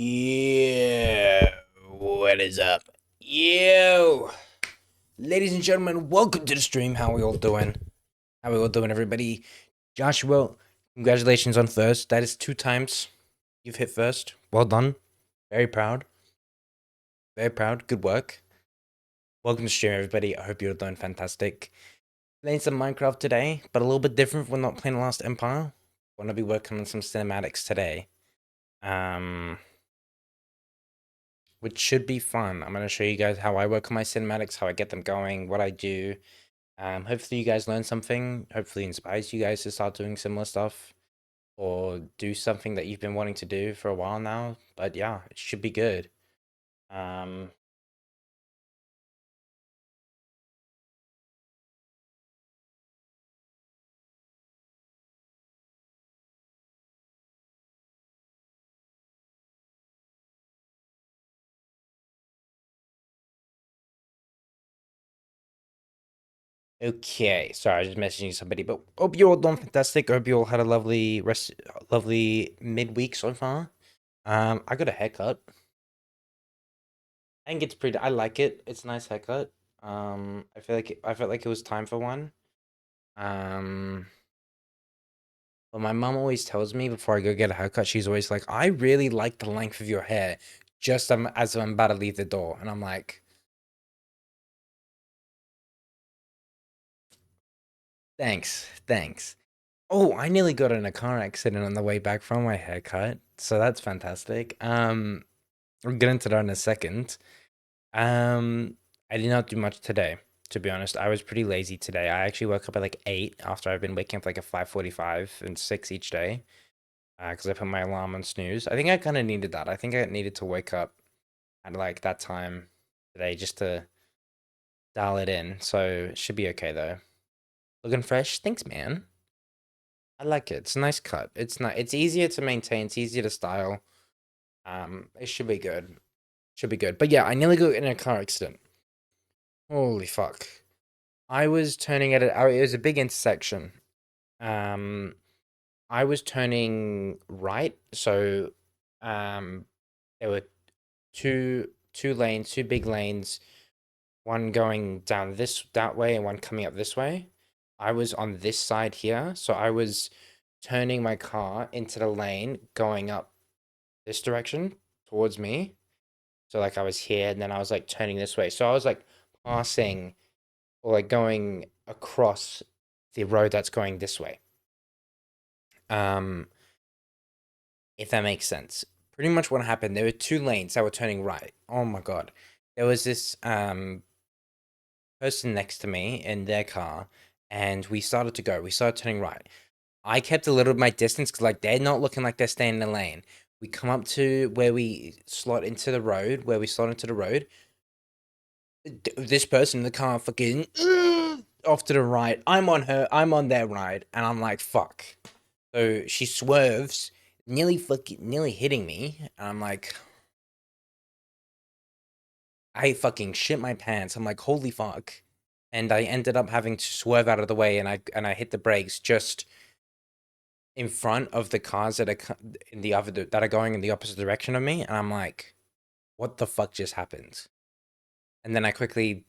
Yeah, what is up? Yo, ladies and gentlemen, welcome to the stream. How are we all doing? How are we all doing, everybody? Joshua, congratulations on first. That is 2 times you've hit first. Well done. Very proud. Very proud. Good work. Welcome to the stream, everybody. I hope you're doing fantastic. Playing some Minecraft today, but a little bit different. We're not playing Last Empire. We're gonna be working on some cinematics today. Um, which should be fun. I'm going to show you guys how I work on my cinematics, how I get them going, what I do. Hopefully you guys learn something. Hopefully inspires you guys to start doing similar stuff or do something that you've been wanting to do for a while now. But yeah, it should be good. Um, okay, sorry, I was just messaging somebody, but hope you all done fantastic. I hope you all had a lovely midweek so far. I got a haircut. I think it's pretty. I like it. It's a nice haircut. I felt like it was time for one. Um, but my mom always tells me before I go get a haircut, she's always like, "I really like the length of your hair." Just as I'm about to leave the door, and I'm like, "Thanks, thanks." Oh, I nearly got in a car accident on the way back from my haircut, so that's fantastic. We'll get into that in a second. Um, I did not do much today, to be honest. I was pretty lazy today. I actually woke up at like 8 after I've been waking up like at 5:45 and 6 each day. Because I put my alarm on snooze. I think I kind of needed that. I think I needed to wake up at like that time today just to dial it in. So it should be okay though. Looking fresh. Thanks, man. I like it. It's a nice cut. It's not. It's easier to maintain. It's easier to style. It should be good. Should be good. But yeah, I nearly got in a car accident. Holy fuck. I was turning at it. It was a big intersection. Um, I was turning right, so there were two lanes, two big lanes, one going down that way and one coming up this way. I was on this side here, so I was turning my car into the lane going up this direction towards me. So like I was here and then I was like turning this way. So I was like passing or like going across the road that's going this way. Um, if that makes sense. Pretty much what happened, there were two lanes that were turning right. Oh my god. There was this person next to me in their car, and we started to go. We started turning right. I kept a little of my distance because like they're not looking like they're staying in the lane. We come up to where we slot into the road, where we slot into the road. This person in the car fucking off to the right. I'm on their right, and I'm like, fuck. So she swerves, nearly hitting me. And I'm like, I fucking shit my pants. I'm like, holy fuck. And I ended up having to swerve out of the way, and I hit the brakes just in front of the cars that are in the other that are going in the opposite direction of me, and I'm like, what the fuck just happened? And then I quickly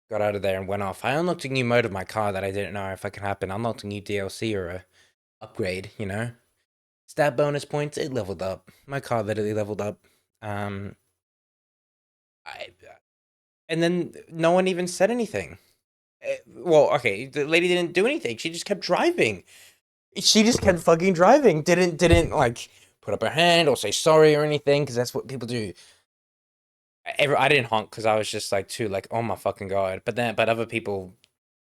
got out of there and went off. I unlocked a new mode of my car that I didn't know if I could happen. I unlocked a new DLC or a upgrade, you know. Stat bonus points, it leveled up. My car literally leveled up. Um, I and then no one even said anything. Well, okay, the lady didn't do anything. She just kept driving. She just kept fucking driving. Didn't like put up her hand or say sorry or anything because that's what people do. I didn't honk because I was just like too like oh my fucking god. But other people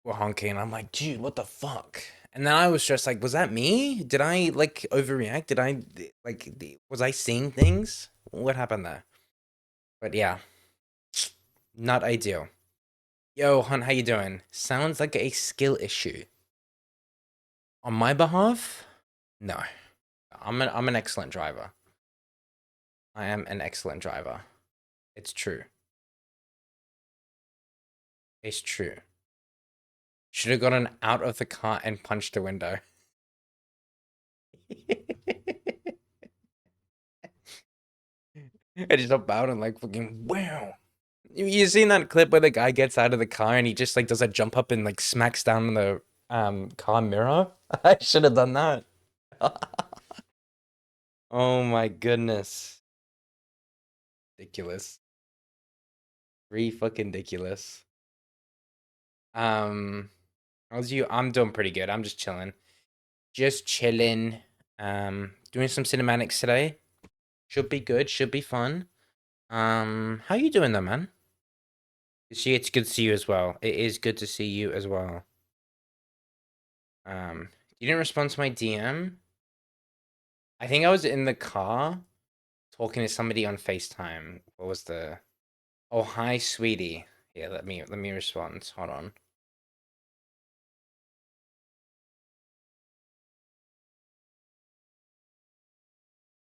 were honking. And I'm like, dude, what the fuck? And then I was just like, was that me? Did I like overreact? Did I like was I seeing things? What happened there? But yeah, not ideal. Yo, Hunt, how you doing? Sounds like a skill issue. On my behalf? No. I'm an excellent driver. I am an excellent driver. It's true. It's true. Should have gotten out of the car and punched the window. I just hop out and like fucking wow. You seen that clip where the guy gets out of the car and he just like does a jump up and like smacks down on the car mirror? I should have done that. Oh my goodness. Ridiculous. Re fucking ridiculous. Um, how's you? I'm doing pretty good. I'm just chilling. Just chilling. Doing some cinematics today. Should be good. Should be fun. How you doing though, man? It's good to see you as well. It is good to see you as well. You didn't respond to my DM. I think I was in the car talking to somebody on FaceTime. What was the? Oh, hi, sweetie. Yeah, let me respond. Hold on.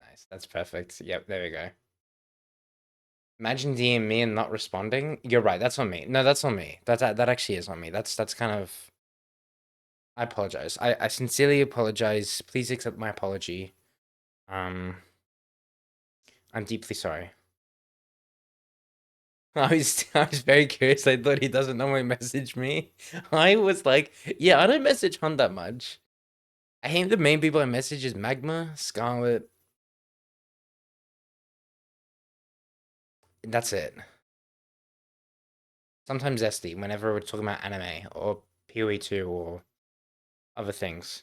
Nice. That's perfect. Yep, there we go. Imagine DMing me and not responding. You're right. That's on me. No, that's on me. That actually is on me. That's kind of. I apologize. I sincerely apologize. Please accept my apology. Um, I'm deeply sorry. I was very curious. I thought he doesn't normally message me. I was like, yeah, I don't message Hunt that much. I think the main people I message is Magma, Scarlet. That's it. Sometimes Esty, whenever we're talking about anime or PoE2 or other things.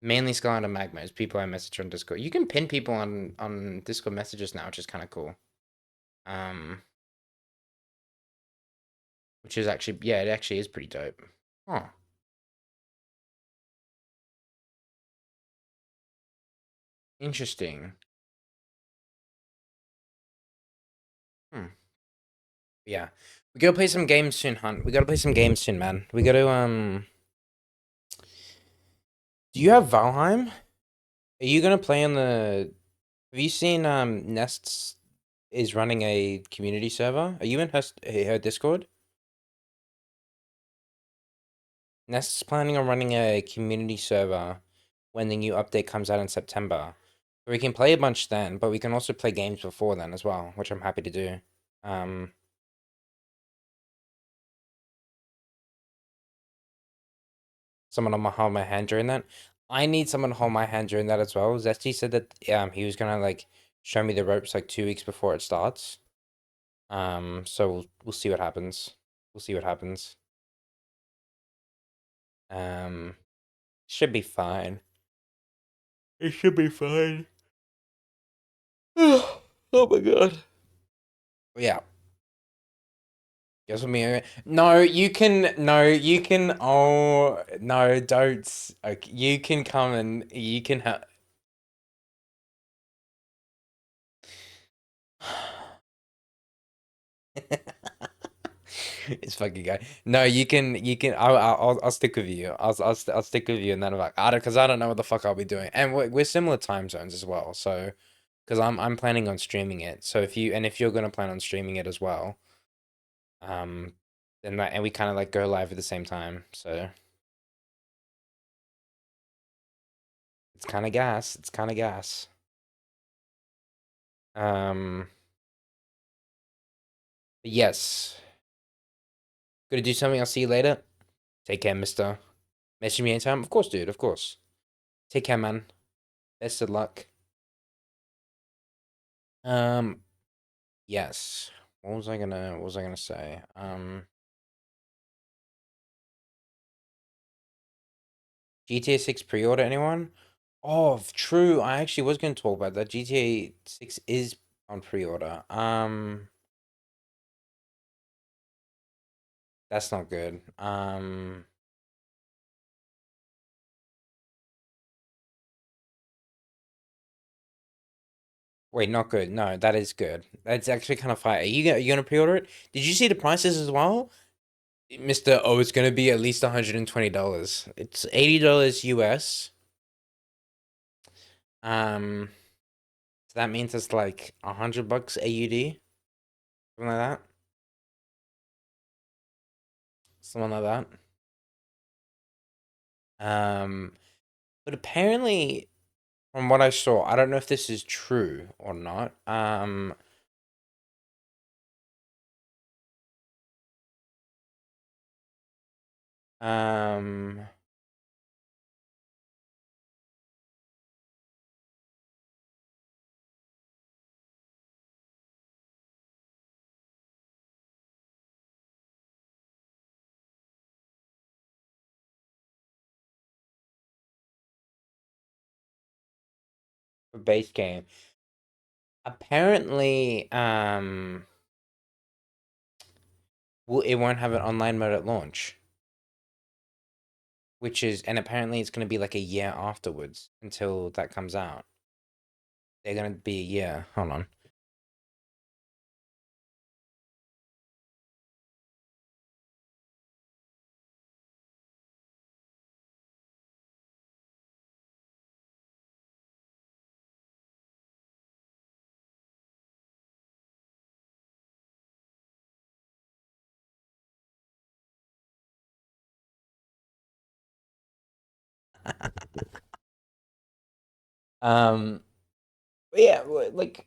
Mainly Scarlet and Magma is people I message on Discord. You can pin people on Discord messages now, which is kind of cool. Um, which is actually, yeah, it actually is pretty dope. Oh, interesting. Hmm. Yeah. We gotta play some games soon, Hunt. We gotta play some games soon, man. We gotta do you have Valheim? Are you gonna play on the have you seen Nests is running a community server? Are you in her Discord? Nest's planning on running a community server when the new update comes out in September. We can play a bunch then, but we can also play games before then as well, which I'm happy to do. Um Someone on hold my hand during that. I need someone to hold my hand during that as well. Zesty said that he was gonna like show me the ropes like 2 weeks before it starts. So we'll see what happens. We'll see what happens. Um, should be fine. It should be fine. Oh my god. Yeah. Guess what me? No, you can. No, you can. Oh no, don't. Okay, you can come and you can have. It's fucking guy. No, you can. You can. I'll stick with you. I'll stick with you, and then I'm like, I don't, because I don't know what the fuck I'll be doing, and we're similar time zones as well. So, because I'm planning on streaming it. So if you're gonna plan on streaming it as well, um, then and we kind of like go live at the same time. So it's kind of gas. It's kind of gas. Um, but yes. Gonna do something. I'll see you later. Take care, mister. Message me anytime. Of course, dude. Of course. Take care, man. Best of luck. Um, yes. What was I gonna say? GTA 6 pre-order anyone? Oh, true. I actually was gonna talk about that. GTA 6 is on pre-order. That's not good. Wait, not good. No, that is good. That's actually kind of fire. Are you gonna pre-order it? Did you see the prices as well? Mr. Oh, it's gonna be at least $120. It's $80 US. Um, so that means it's like $100 AUD, something like that. Something like that. Um, but apparently From what I saw, I don't know if this is true or not. Um, base game. Apparently, it won't have an online mode at launch, and apparently it's going to be like a year afterwards until that comes out. They're going to be a year. Hold on. Um, yeah, like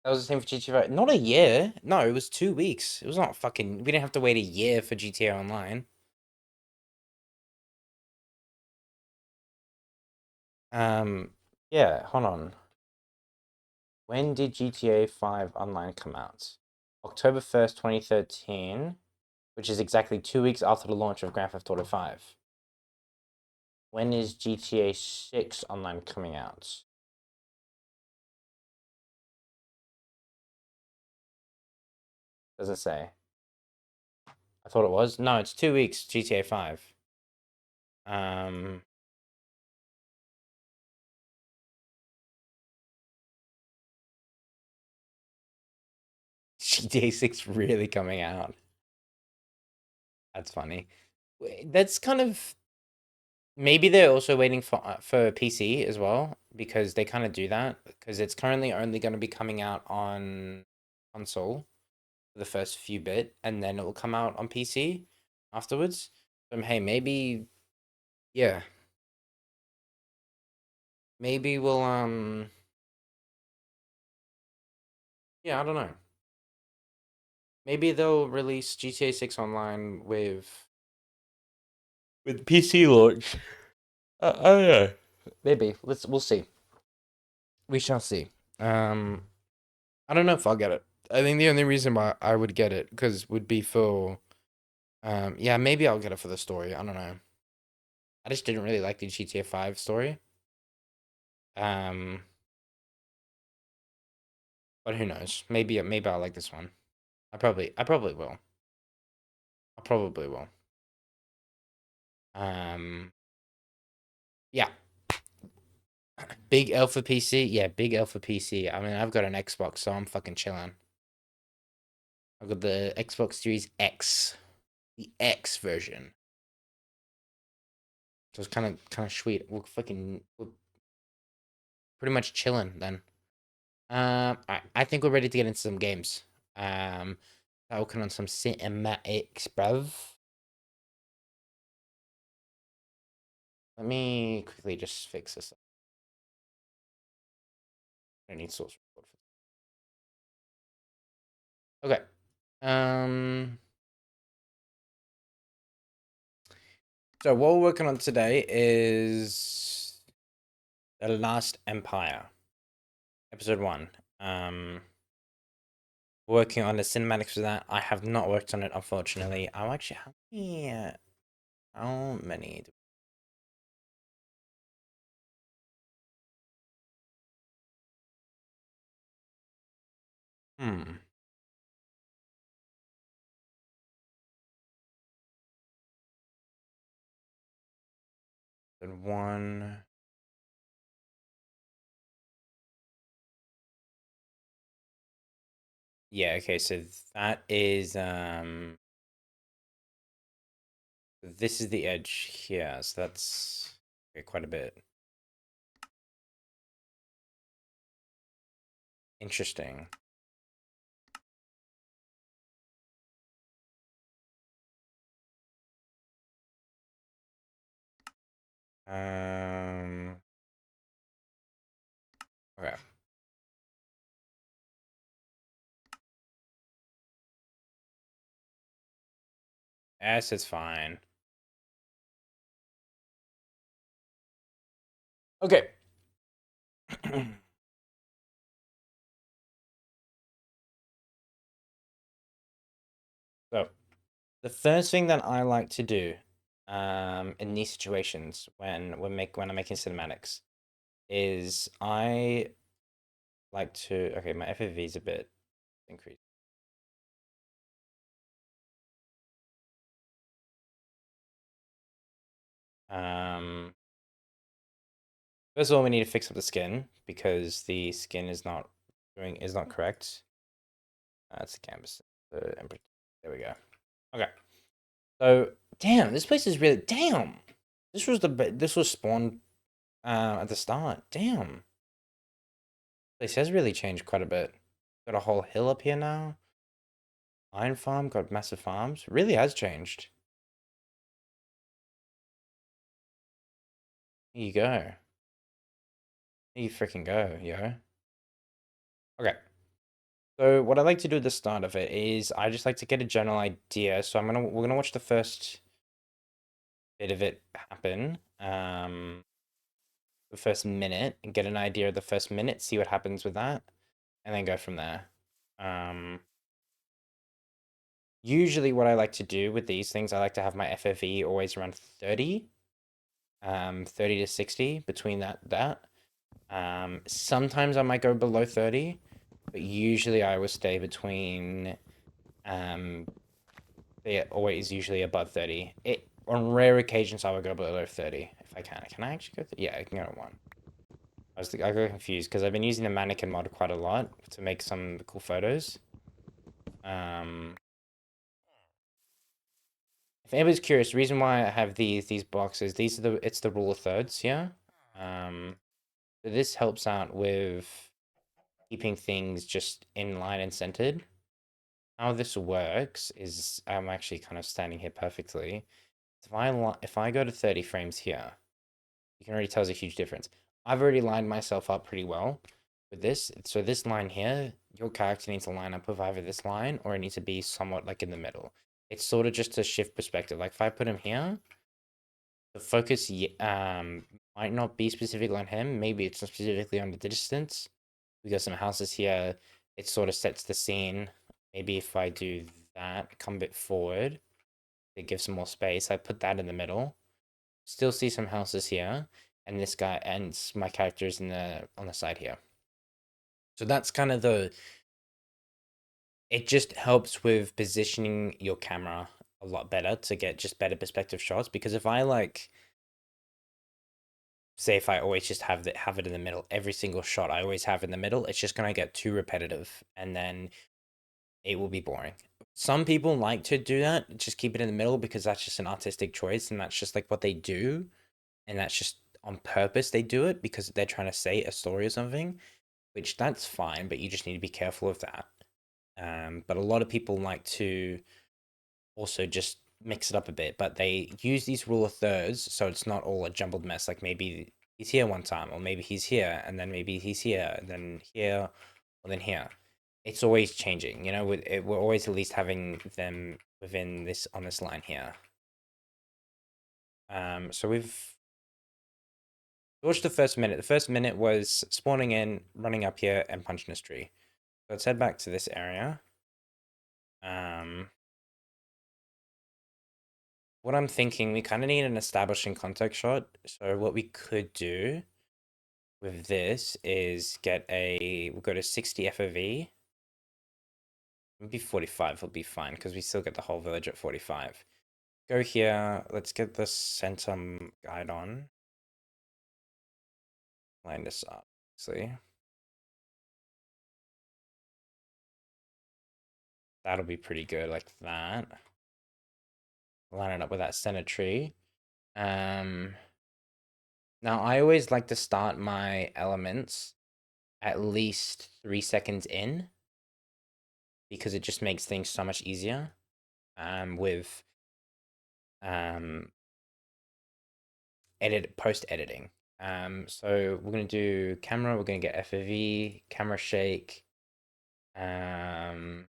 that was the same for GTA 5. Not a year. No, it was 2 weeks. It was not fucking. We didn't have to wait a year for GTA Online. Yeah. Hold on. When did GTA 5 Online come out? October 1st, 2013, which is exactly 2 weeks after the launch of Grand Theft Auto 5. When is GTA 6 Online coming out? Does it say? I thought it was. No, it's 2 weeks. GTA 5. Um, GTA 6 really coming out. That's funny. That's kind of maybe they're also waiting for PC as well because they kind of do that because it's currently only going to be coming out on console for the first few bit and then it will come out on PC afterwards. So hey, maybe yeah, maybe we'll yeah, I don't know. Maybe they'll release GTA 6 online with PC launch. I don't know. Maybe. We'll see. We shall see. Um I don't know if I'll get it. I think the only reason why I would get it because would be for yeah, maybe I'll get it for the story. I don't know. I just didn't really like the GTA 5 story. Um but who knows? Maybe I'll like this one. I probably will. I probably will. Um yeah. Big L for PC. Yeah, big L for PC. I mean, I've got an Xbox, so I'm fucking chilling. I've got the Xbox Series X, the X version. So it's kind of sweet. We're pretty much chilling then. I think we're ready to get into some games. Working on some cinematics, bruv. Let me quickly just fix this up. I need source record for okay. Um, so what we're working on today is The Last Empire, episode 1. Working on the cinematics for that. I have not worked on it, unfortunately. I'm actually how many? Hmm. One. Yeah, okay, so that is this is the edge here, so that's okay, quite a bit. Interesting. Um Okay. Yes, it's fine. Okay. So, the first thing that I like to do, in these situations when I'm making cinematics, is I like to. Okay, my FOV is a bit increased. Um, First of all, we need to fix up the skin because the skin is not correct. That's the canvas. There we go. Okay. So damn, this place is really damn. This was spawned at the start. Damn. Place has really changed quite a bit. Got a whole hill up here now. Iron farm, got massive farms. Really has changed. Here you go. Here you freaking go, yo. Okay. So what I like to do at the start of it is I just like to get a general idea. So we're gonna watch the first bit of it happen. The first minute and get an idea of the first minute, see what happens with that, and then go from there. Um, Usually what I like to do with these things, I like to have my FFE always around 30, 30 to 60 between that. Sometimes I might go below 30, but usually I will stay between, they're always usually above 30. On rare occasions I will go below 30 if I can. Can I actually go? Yeah, I can go at one. I got confused because I've been using the mannequin mod quite a lot to make some cool photos. Um, if anybody's curious, the reason why I have these boxes, it's the rule of thirds here. So this helps out with keeping things just in line and centered. How this works is I'm actually kind of standing here perfectly. If I go to 30 frames here, you can already tell there's a huge difference. I've already lined myself up pretty well with this. So this line here, your character needs to line up with either this line or it needs to be somewhat like in the middle. It's sort of just to shift perspective. Like if I put him here, the focus might not be specifically on him. Maybe it's specifically on the distance. We got some houses here. It sort of sets the scene. Maybe if I do that, come a bit forward, it gives some more space. I put that in the middle. Still see some houses here, and this guy and my characters in the on the side here. So that's kind of the. It just helps with positioning your camera a lot better to get just better perspective shots. Because if I like, say, if I always just have it in the middle, every single shot I always have in the middle, it's just gonna get too repetitive, and then it will be boring. Some people like to do that, just keep it in the middle because that's just an artistic choice, and that's just like what they do, and that's just on purpose they do it because they're trying to say a story or something, which that's fine, but you just need to be careful of that. But a lot of people like to also just mix it up a bit, but they use these rule of thirds so it's not all a jumbled mess. Like maybe he's here one time, or maybe he's here, and then maybe he's here, and then here, or then here. It's always changing, you know. We're always at least having them within this on this line here. So we've watched the first minute. The first minute was spawning in, running up here, and punching this tree. So let's head back to this area. What I'm thinking, we kind of need an establishing context shot. So what we could do with this is we'll go to 60 FOV. Maybe 45 will be fine because we still get the whole village at 45. Go here. Let's get the center guide on. Line this up, see. That'll be pretty good like that. Line it up with that center tree. Now I always like to start my elements at least 3 seconds in because it just makes things so much easier with um post editing. So we're gonna do camera. We're gonna get FOV, camera shake. Um,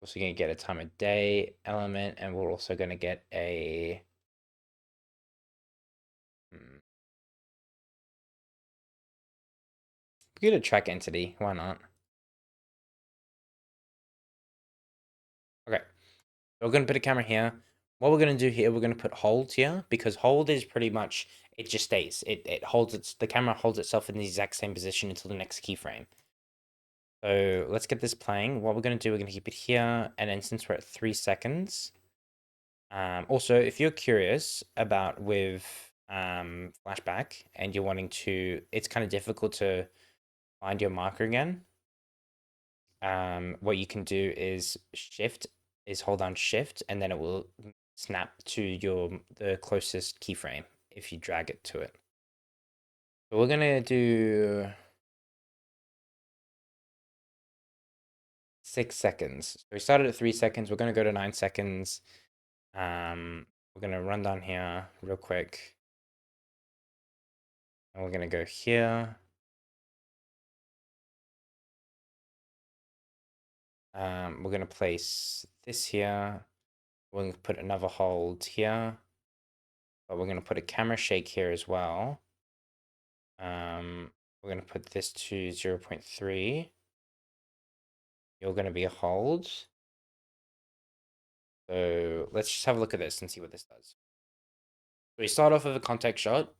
also gonna get a time of day element, and we're also gonna get a get a track entity. Why not? Okay, so we're gonna put a camera here. What we're gonna do here, we're gonna put hold here because hold is pretty much it just stays. It holds the camera holds itself in the exact same position until the next keyframe. So let's get this playing. What we're gonna do, we're gonna keep it here, and then since we're at 3 seconds, also if you're curious about with flashback and you're wanting to, it's kind of difficult to find your marker again. What you can do is hold down shift and then it will snap to the closest keyframe if you drag it to it. So we're gonna do 6 seconds. So we started at 3 seconds. We're gonna go to 9 seconds. We're gonna run down here real quick. And we're gonna go here. We're gonna place this here. We're gonna put another hold here. But we're gonna put a camera shake here as well. We're going to put this to 0.3. You're going to be a hold. So let's just have a look at this and see what this does. So we start off with a contact shot.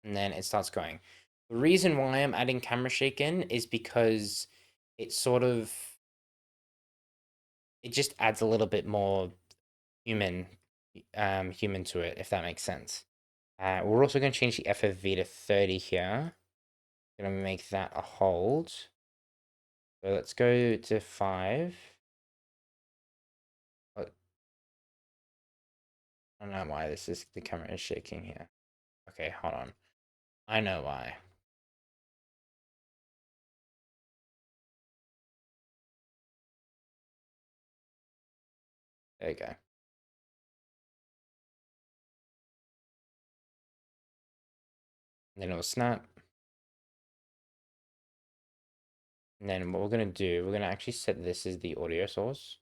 And then it starts going. The reason why I'm adding camera shake in is because it sort of, it just adds a little bit more human, human to it, if that makes sense. We're also going to change the FFV to 30 here. Going to make that a hold. So let's go to 5. I don't know why the camera is shaking here. Okay, hold on. I know why. There you go. And then it will snap. And then what we're gonna do, we're gonna actually set this as the audio source.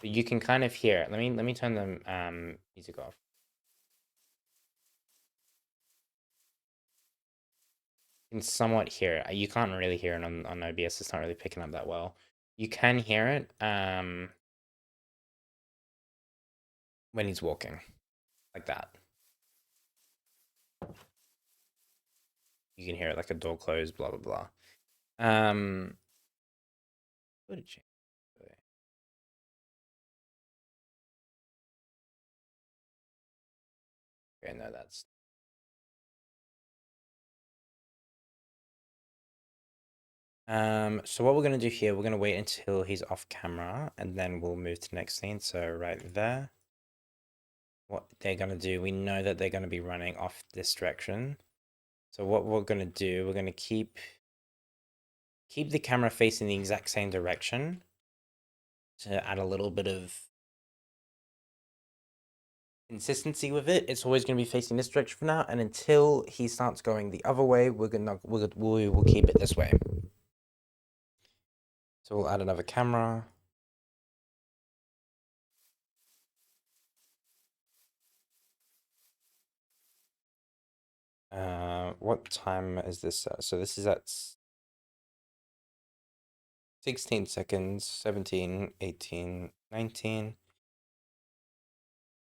You can kind of hear it. Let me turn the music off. You can somewhat hear it. You can't really hear it on OBS. It's not really picking up that well. You can hear it when he's walking, like that. You can hear it like a door closed, blah blah blah. What did change? Okay, no, that's so what we're gonna do here, we're gonna wait until he's off camera and then we'll move to the next scene. So right there, what they're gonna do, we know that they're gonna be running off this direction. So what we're gonna do, we're gonna keep the camera facing the exact same direction to add a little bit of consistency with it. It's always gonna be facing this direction for now, and until he starts going the other way, we will keep it this way. So we'll add another camera. What time is this at? So this is at 16 seconds, 17, 18, 19.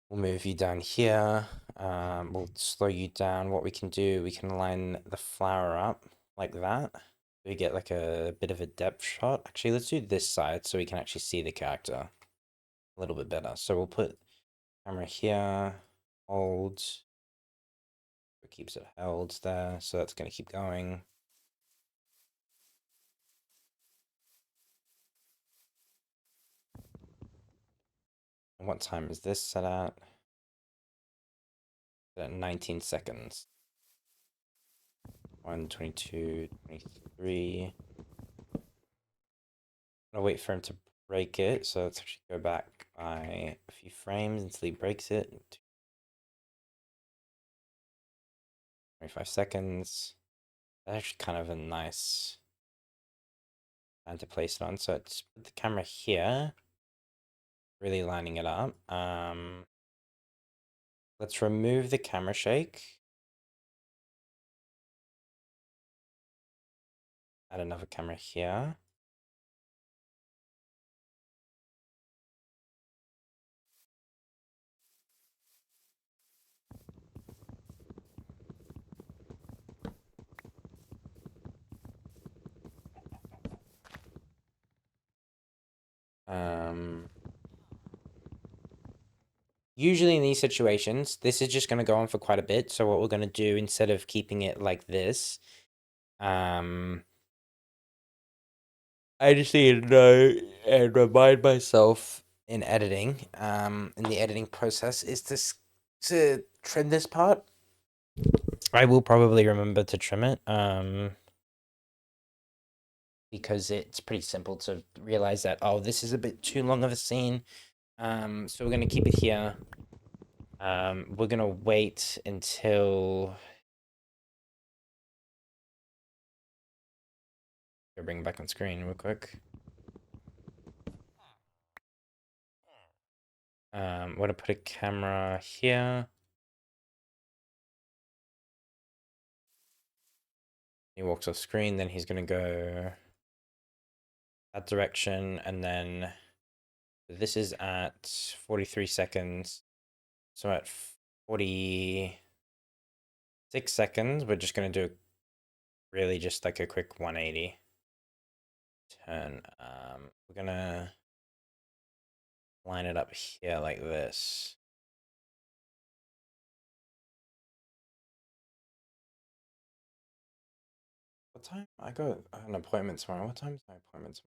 We'll move you down here. We'll slow you down. What we can do, we can line the flower up like that. We get like a bit of a depth shot. Actually, let's do this side so we can actually see the character a little bit better. So we'll put camera here, hold. It keeps it held there, so that's going to keep going. And what time is this set at? at 19 seconds. 1, 22, 23. I'll wait for him to break it. So let's actually go back by a few frames until he breaks it. 25 seconds. That's actually kind of a nice time to place it on. So it's put the camera here, really lining it up. Let's remove the camera shake. Add another camera here. Usually in these situations, this is just going to go on for quite a bit. So what we're going to do, instead of keeping it like this, I just need to know and remind myself in editing, in the editing process, is to trim this part. I will probably remember to trim it, because it's pretty simple to realize that, oh, this is a bit too long of a scene. So we're going to keep it here. We're going to wait until... I'll bring it back on screen real quick. I'm going to put a camera here. He walks off screen, then he's going to go that direction, and then this is at 43 seconds. So at 46 seconds, we're just going to do really just like a quick 180 turn. We're going to line it up here like this. What time? I got an appointment tomorrow. What time is my appointment tomorrow?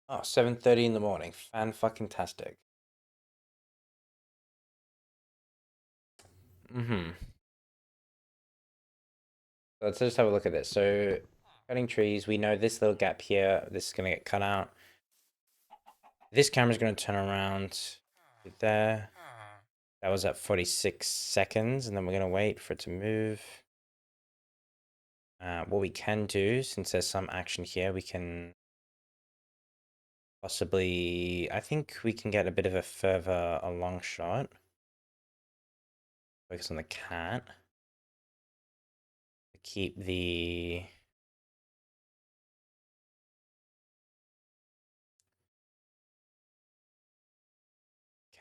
Oh, 7:30 in the morning. Fan-fucking-tastic. Let's just have a look at this. So, cutting trees, we know this little gap here, this is going to get cut out. This camera's going to turn around there. That was at 46 seconds, and then we're going to wait for it to move. What we can do, since there's some action here, we can possibly... I think we can get a bit of a further along shot. Focus on the cat. Keep the...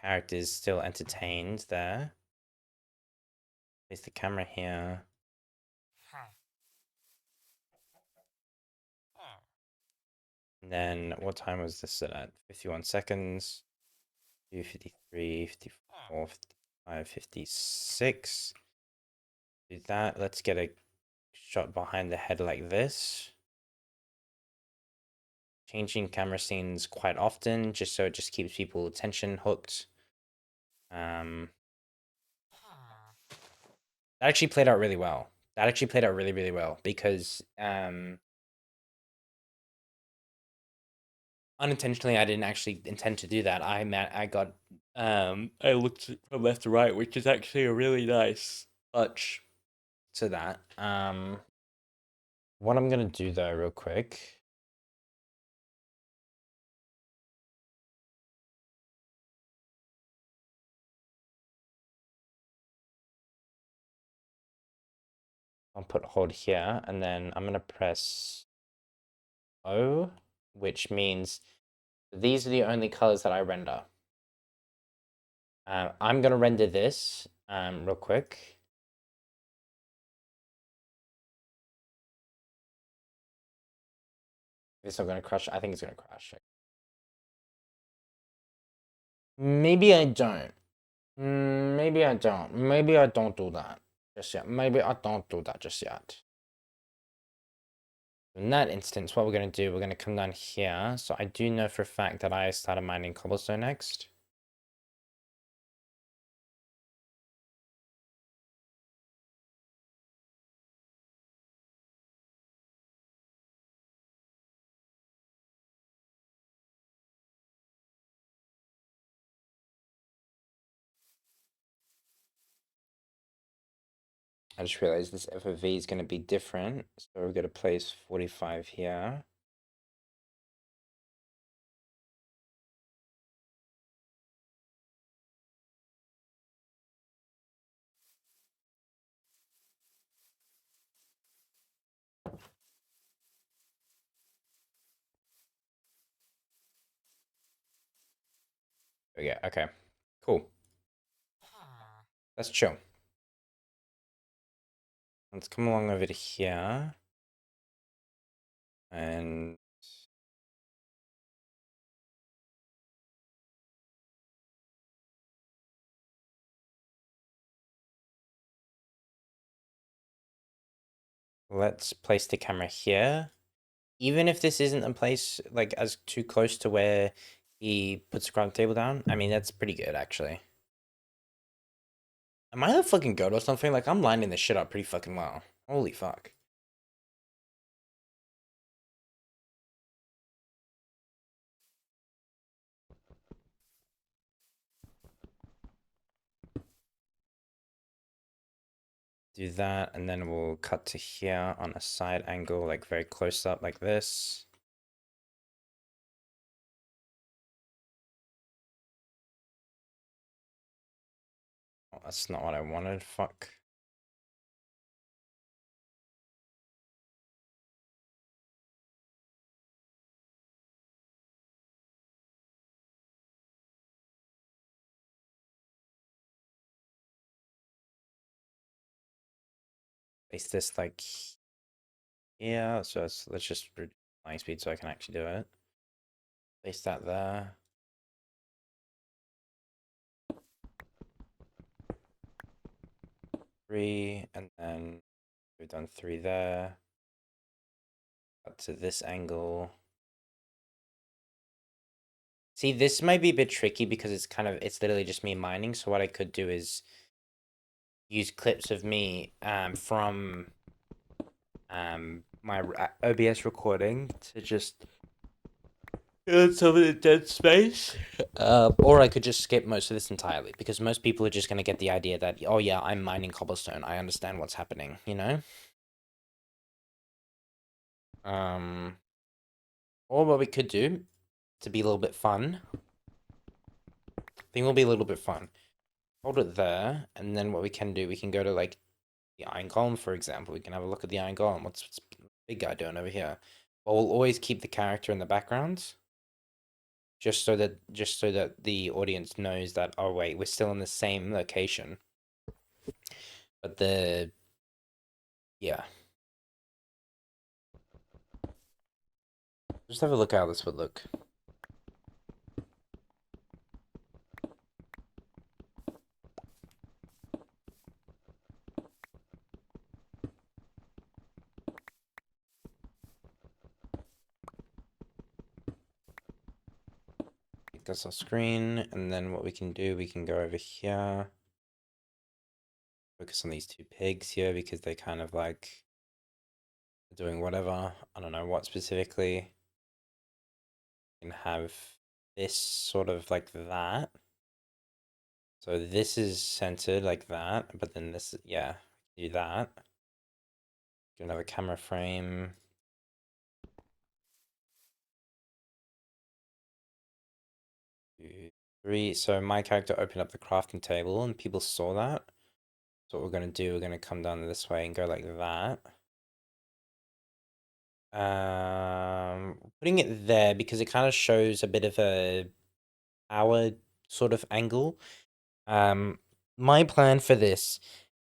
characters still entertained there. Place the camera here. And then what time was this at? 51 seconds. 53, 54, 55, 56. Do that. Let's get a shot behind the head like this. Changing camera scenes quite often, just so it just keeps people attention hooked. That actually played out really well. That actually played out really, really well because unintentionally I didn't actually intend to do that. I looked from left to right, which is actually a really nice touch to that. What I'm gonna do though, real quick. I'll put hold here, and then I'm gonna press O, which means these are the only colors that I render. I'm gonna render this real quick. It's not gonna crash. I think it's gonna crash. Maybe I don't. Maybe I don't. Maybe I don't do that just yet. Maybe I don't do that just yet. In that instance, what we're going to do, we're going to come down here. So I do know for a fact that I started mining cobblestone next. I just realized this FOV is going to be different. So we're going to place 45 here. Yeah, okay. Cool. Let's chill. Let's come along over to here. And let's place the camera here. Even if this isn't a place like as too close to where he puts the crafting table down, I mean, that's pretty good actually. Am I the fucking goat or something? Like, I'm lining this shit up pretty fucking well. Holy fuck. Do that, and then we'll cut to here on a side angle, like very close up like this. Oh, that's not what I wanted, fuck. Place this like here, so let's just reduce flying speed so I can actually do it. Place that there. Three, and then we've done three there. Cut to this angle. See, this might be a bit tricky because it's literally just me mining. So what I could do is use clips of me from my OBS recording to just some of the dead space. Or I could just skip most of this entirely because most people are just going to get the idea that, oh yeah, I'm mining cobblestone. I understand what's happening, you know? Or what we could do to be a little bit fun. I think will be a little bit fun. Hold it there, and then what we can do, we can go to like the iron column, for example. We can have a look at the iron column. What's the big guy doing over here? But we'll always keep the character in the background, just so that the audience knows that, oh wait, we're still in the same location. But yeah. Just have a look how this would look. Take this off screen, and then what we can do, we can go over here. Focus on these two pigs here because they kind of like doing whatever. I don't know what specifically. Can have this sort of like that. So this is centered like that, but then this, yeah, do that. Do another camera frame. 2, 3. So my character opened up the crafting table and people saw that. So what we're gonna do, we're gonna come down this way and go like that. Putting it there because it kind of shows a bit of a power sort of angle. My plan for this,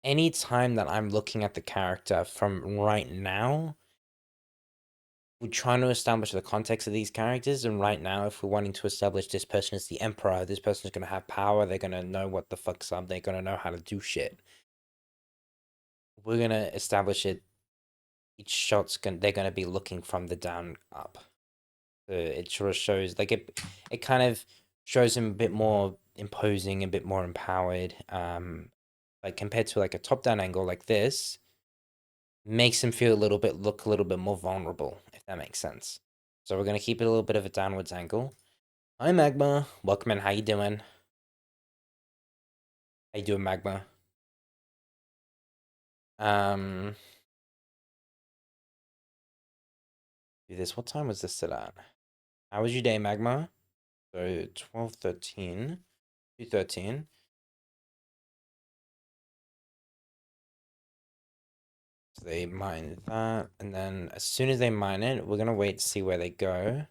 any time that I'm looking at the character from right now, we're trying to establish the context of these characters. And right now, if we're wanting to establish this person is the emperor, this person is going to have power, they're going to know what the fuck's up, they're going to know how to do shit. We're going to establish it. Each shot's they're going to be looking from the down up. So it sort of shows, like, it kind of shows him a bit more imposing, a bit more empowered. Like compared to like a top-down angle like this, makes him feel look a little bit more vulnerable, if that makes sense. So we're gonna keep it a little bit of a downwards angle. Hi Magma, welcome in. How you doing? How you doing, Magma? Um, do this. What time was this set at? How was your day, Magma? So 12:13, 2:13. So they mine that, and then as soon as they mine it, we're gonna wait to see where they go.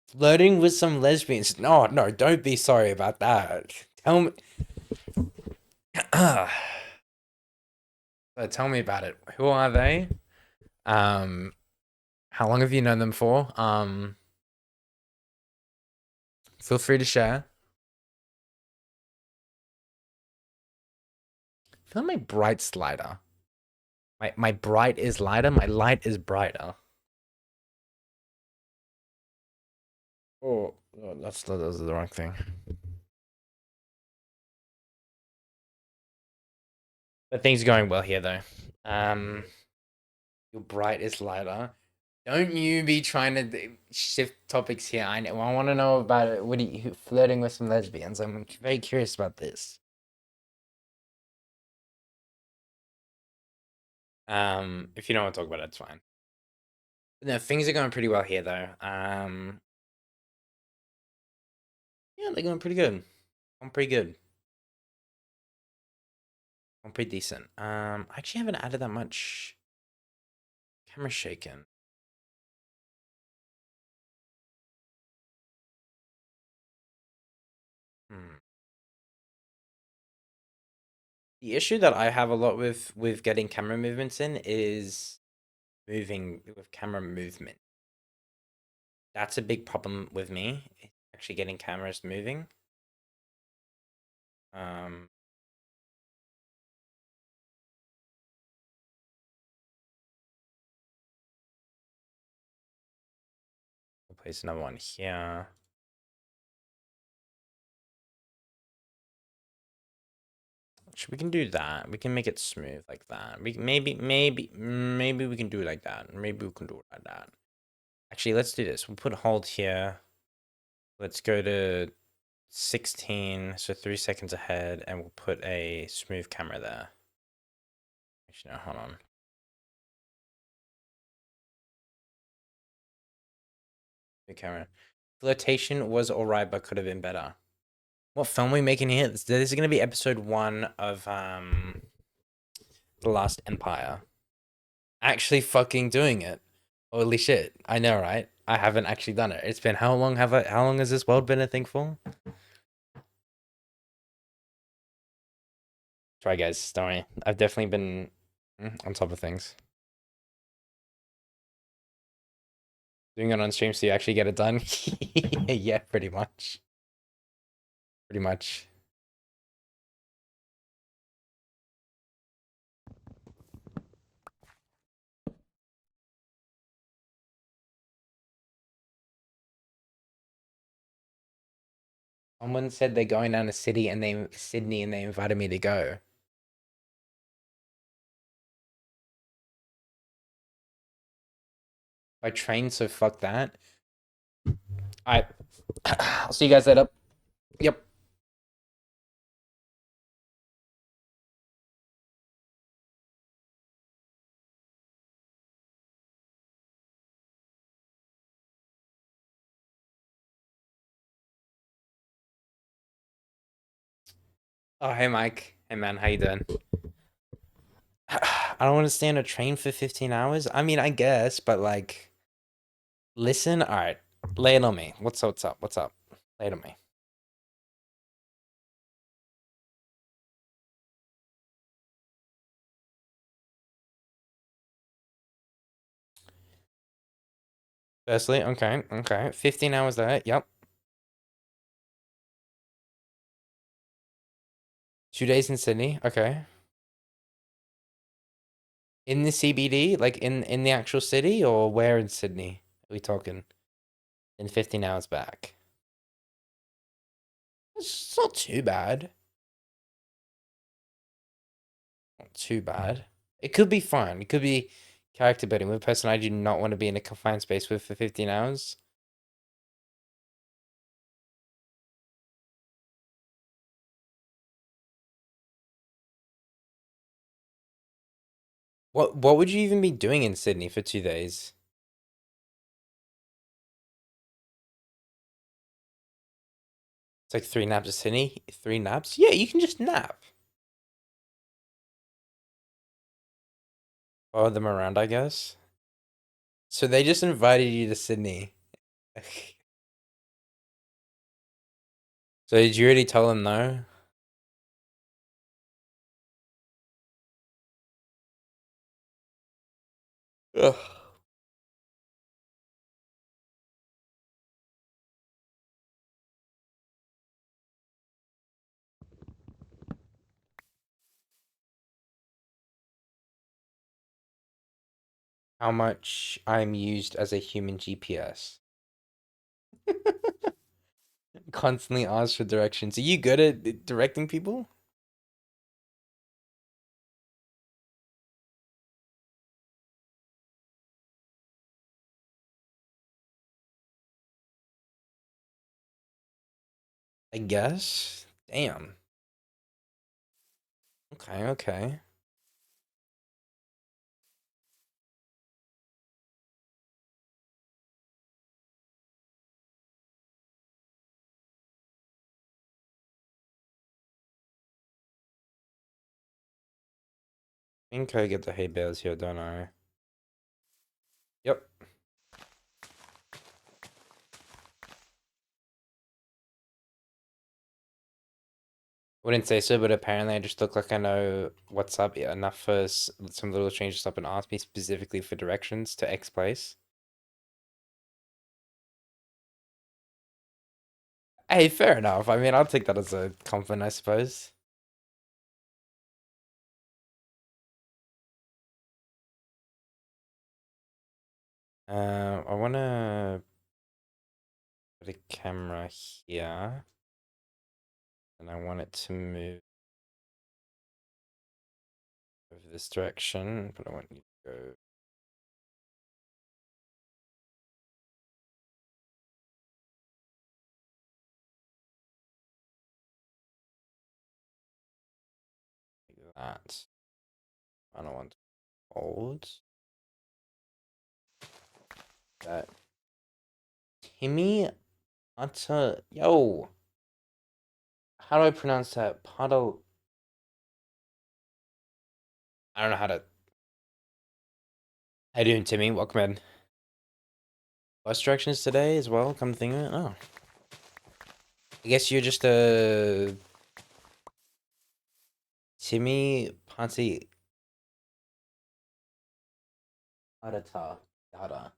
Flirting with some lesbians. No, no, don't be sorry about that. Tell me. So tell me about it. Who are they? Um, how long have you known them for? Feel free to share. I feel like my bright's lighter. My bright is lighter. My light is brighter. Oh, that's the wrong thing. But things are going well here though. Your bright is lighter. Don't you be trying to shift topics here. I want to know about it. What are you flirting with some lesbians? I'm very curious about this. If you don't want to talk about it, it's fine. No, things are going pretty well here though. Yeah, they're going pretty good. I'm pretty good. I'm pretty decent. I actually haven't added that much camera shaking. Hmm. The issue that I have a lot with getting camera movements in is moving with camera movement. That's a big problem with me. Actually getting cameras moving. Um, we'll place another one here. We can do that. We can make it smooth like that. We maybe we can do it like that. Maybe we can do it like that. Actually, let's do this. We'll put hold here. Let's go to 16, so 3 seconds ahead, and we'll put a smooth camera there. Actually, no, hold on. New camera. Flirtation was alright, but could have been better. What film are we making here? This is going to be episode 1 of The Last Empire. Actually fucking doing it. Holy shit. I know, right? I haven't actually done it. It's been how long how long has this world been a thing for? Sorry guys, don't worry. I've definitely been on top of things. Doing it on stream so you actually get it done. Yeah, pretty much. Pretty much. Someone said they're going down to Sydney and they invited me to go. By train, so fuck that. Alright. I'll see you guys later. Yep. Oh, hey Mike. Hey man, how you doing? I don't want to stay on a train for 15 hours. I mean, I guess, but like, listen. All right, lay it on me. What's up? What's up? Lay it on me. Firstly, okay, okay. 15 hours there. Yep. 2 days in Sydney. Okay. In the CBD, like in the actual city, or where in Sydney are we talking? In 15 hours back. It's not too bad. Not too bad. It could be fun. It could be character building with a person I do not want to be in a confined space with for 15 hours. What would you even be doing in Sydney for 2 days? It's like 3 naps a Sydney? 3 naps? Yeah, you can just nap. Follow them around, I guess. So they just invited you to Sydney. So did you already tell them no? Ugh. How much I'm used as a human GPS. Constantly ask for directions. Are you good at directing people? I guess. Damn. Okay, okay. I think I get the hay bales here, don't I? Yep. Wouldn't say so, but apparently I just look like I know what's up enough for some little changes up and ask me specifically for directions to X place. Hey, fair enough. I mean, I'll take that as a compliment, I suppose. I want to put a camera here, and I want it to move over this direction, but I want you to go like that. I don't want to hold that. Timmy Utter. Yo, how do I pronounce that? Puddle. I don't know how to. How you doing, Timmy? Welcome in. Bus directions today as well. Come think of it. Oh, I guess you're just a Timmy Ponte Adata. Yada.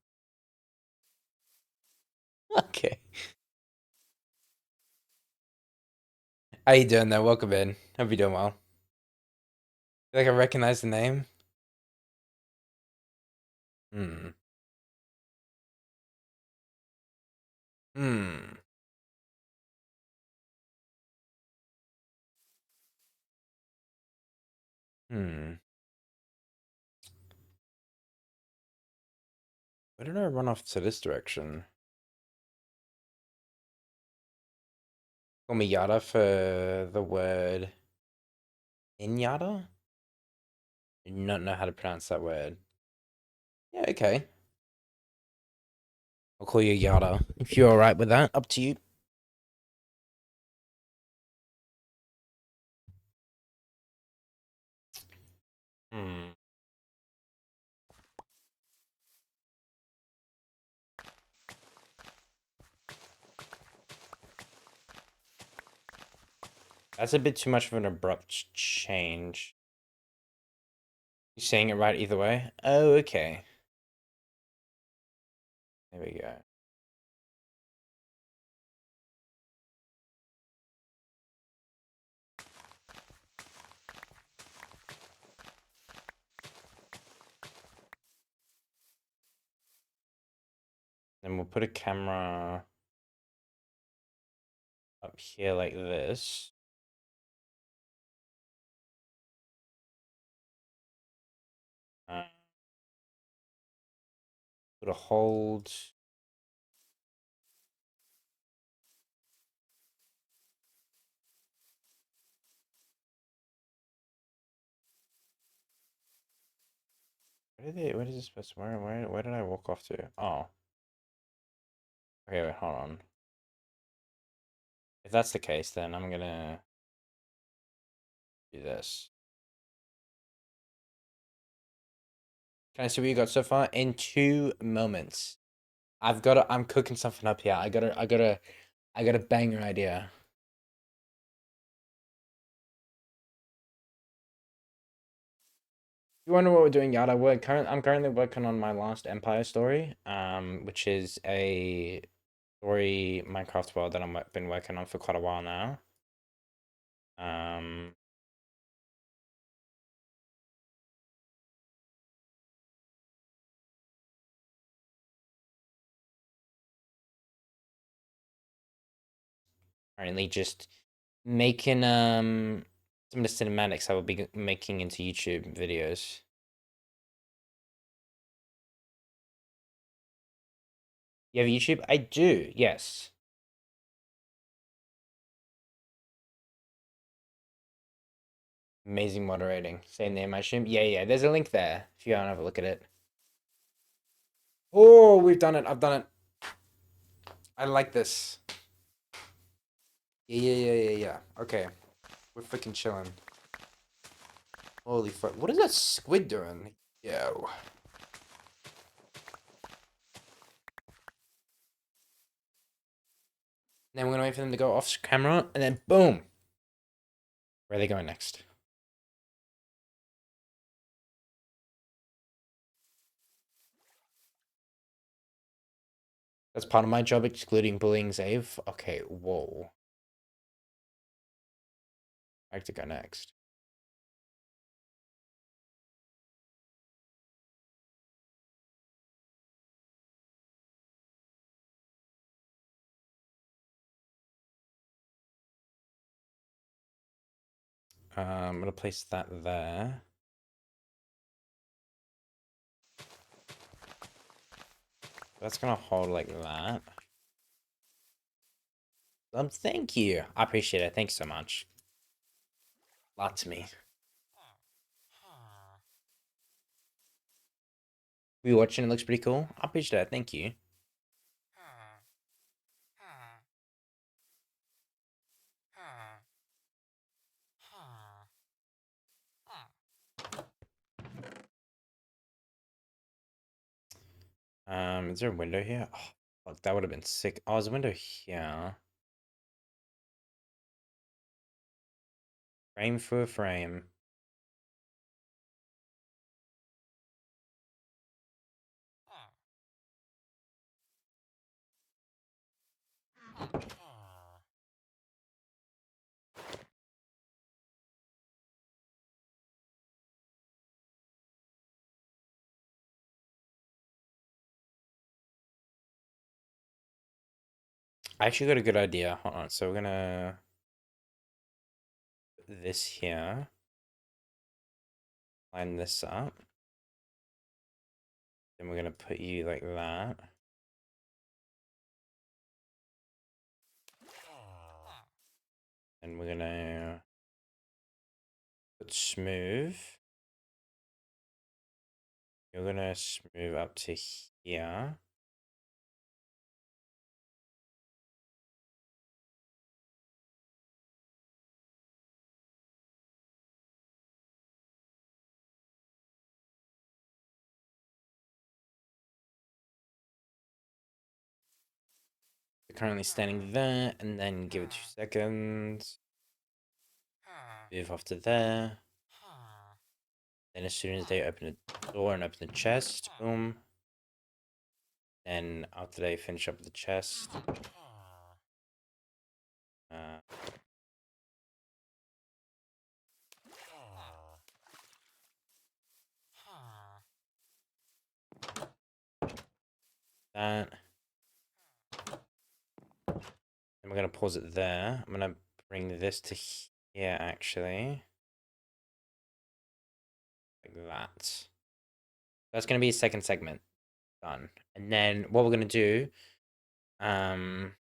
Okay. How you doing there? Welcome in. Hope you're doing well. Feel like I recognize the name. Hmm. Hmm. Hmm. Where did I run off to this direction? Call me Yada for the word Inyada? I do not know how to pronounce that word. Yeah, okay. I'll call you Yada. If you're alright with that, up to you. Hmm. That's a bit too much of an abrupt change. You saying it right either way? Oh, okay. There we go. Then we'll put a camera up here like this. Uh, put a hold. Where is this supposed to, where did I walk off to? Oh. Okay, wait, hold on. If that's the case, then I'm gonna do this. Can I see what you got so far? In 2 moments. I'm cooking something up here. I got a banger idea. You wonder what we're doing, Yard? I'm currently working on my last Empire story, which is a story Minecraft world that I've been working on for quite a while now. Um, Currently just making some of the cinematics I will be making into YouTube videos. You have YouTube? I do, yes. Amazing moderating. Same name, I assume. Yeah, yeah. There's a link there if you want to have a look at it. Oh, we've done it. I've done it. I like this. Yeah, yeah, yeah, yeah, yeah. Okay. We're freaking chilling. Holy fuck. What is that squid doing? Yo. Then we're gonna wait for them to go off camera, and then boom. Where are they going next? That's part of my job, excluding bullying Zave. Okay, whoa. I have to go next. I'm gonna place that there. That's gonna hold like that. Thank you. I appreciate it. Thanks so much. Lot to me. We watching? It looks pretty cool. I appreciate it. Thank you. Is there a window here? Oh, fuck, that would have been sick. Oh, there's a window here. Frame for a frame. I actually got a good idea. Hold on. So we're gonna put this here. Line this up. Then we're gonna put you like that. And we're gonna put smooth. You're gonna smooth up to here. We're currently standing there, and then give it 2 seconds. Move off to there. Then as soon as they open the door and open the chest, boom. Then after they finish up the chest, uh, that. And we're gonna pause it there. I'm gonna bring this to here actually. Like that. That's gonna be a second segment. Done. And then what we're gonna do, um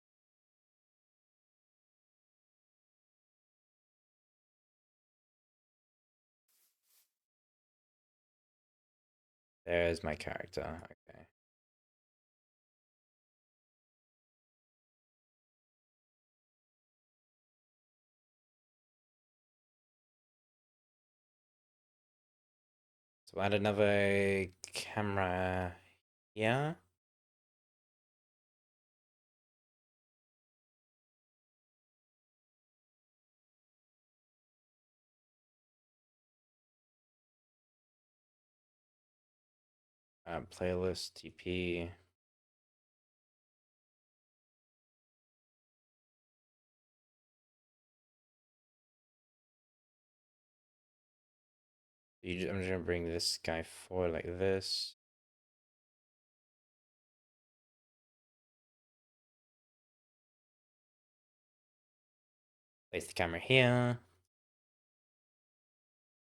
There's my character. Okay. So add another camera here. Playlist TP. I'm just gonna bring this guy forward like this. Place the camera here.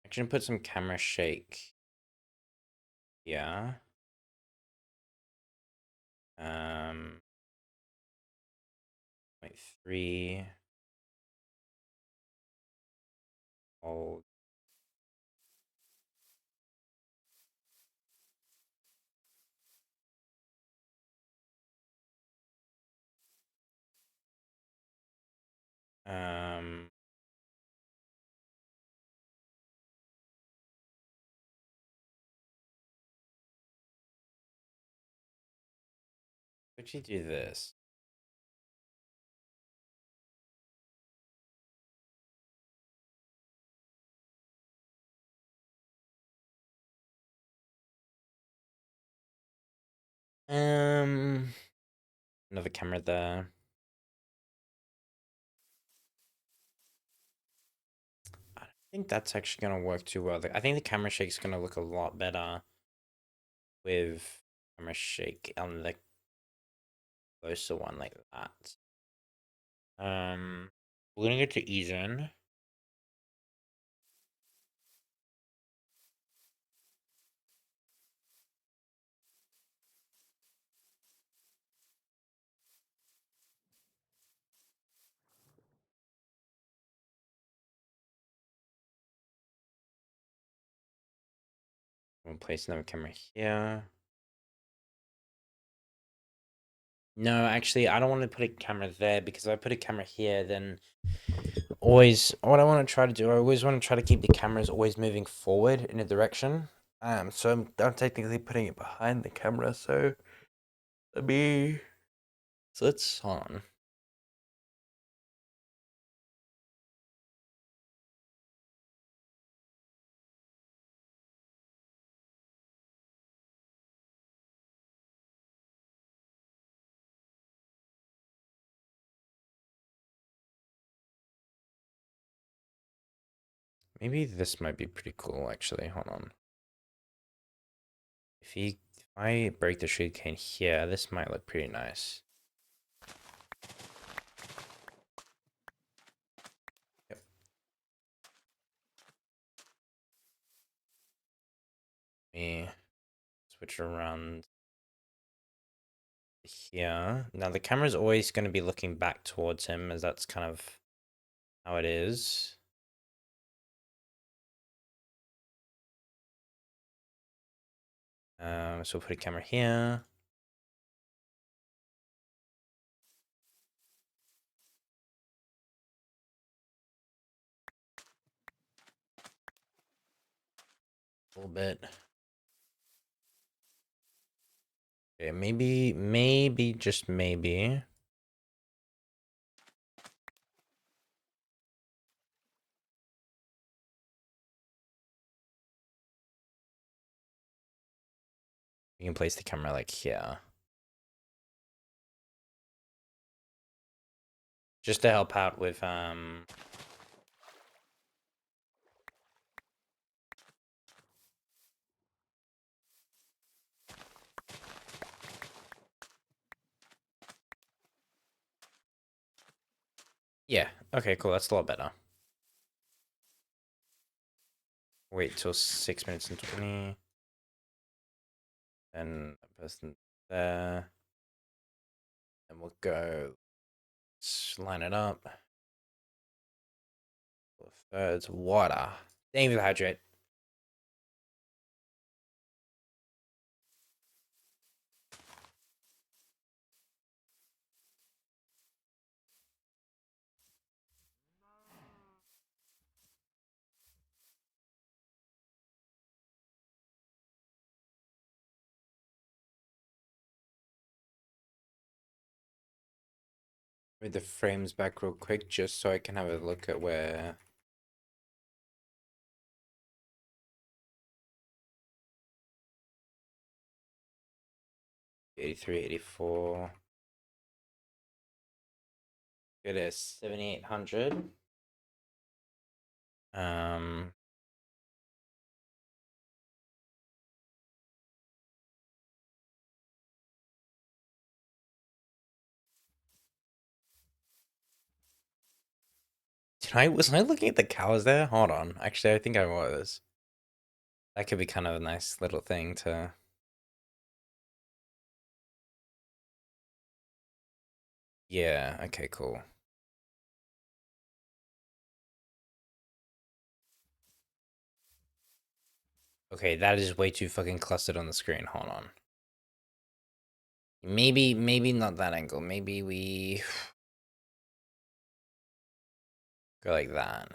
Actually, put some camera shake. Yeah. 0.3. Hold. Um. Would you do this? Another camera there. I don't think that's actually gonna work too well. I think the camera shake's gonna look a lot better with camera shake on the closer one like that. We're gonna get to Eason. We'll place another camera here. No, actually, I don't want to put a camera there because if I put a camera here, then always what I want to try to do, I always want to try to keep the cameras always moving forward in a direction. So I'm technically putting it behind the camera. So let me. So let's on. Maybe this might be pretty cool, actually. Hold on. If I break the sugarcane here, this might look pretty nice. Yep. Me switch around here. Now the camera's always going to be looking back towards him, as that's kind of how it is. So we'll put a camera here. A little bit. Okay, maybe, just maybe. We can place the camera like here. Just to help out with yeah, okay, cool, that's a lot better. Wait till 6 minutes and 20. Then a person there. And we'll go line it up. Thirds water. Thank you for the hydrate. Move the frames back real quick just so I can have a look at where. '83, '84. It is 7800. Um, was I looking at the cows there? Hold on. Actually, I think I was. That could be kind of a nice little thing to. Yeah, okay, cool. Okay, that is way too fucking clustered on the screen. Hold on. Maybe not that angle. Maybe we go like that.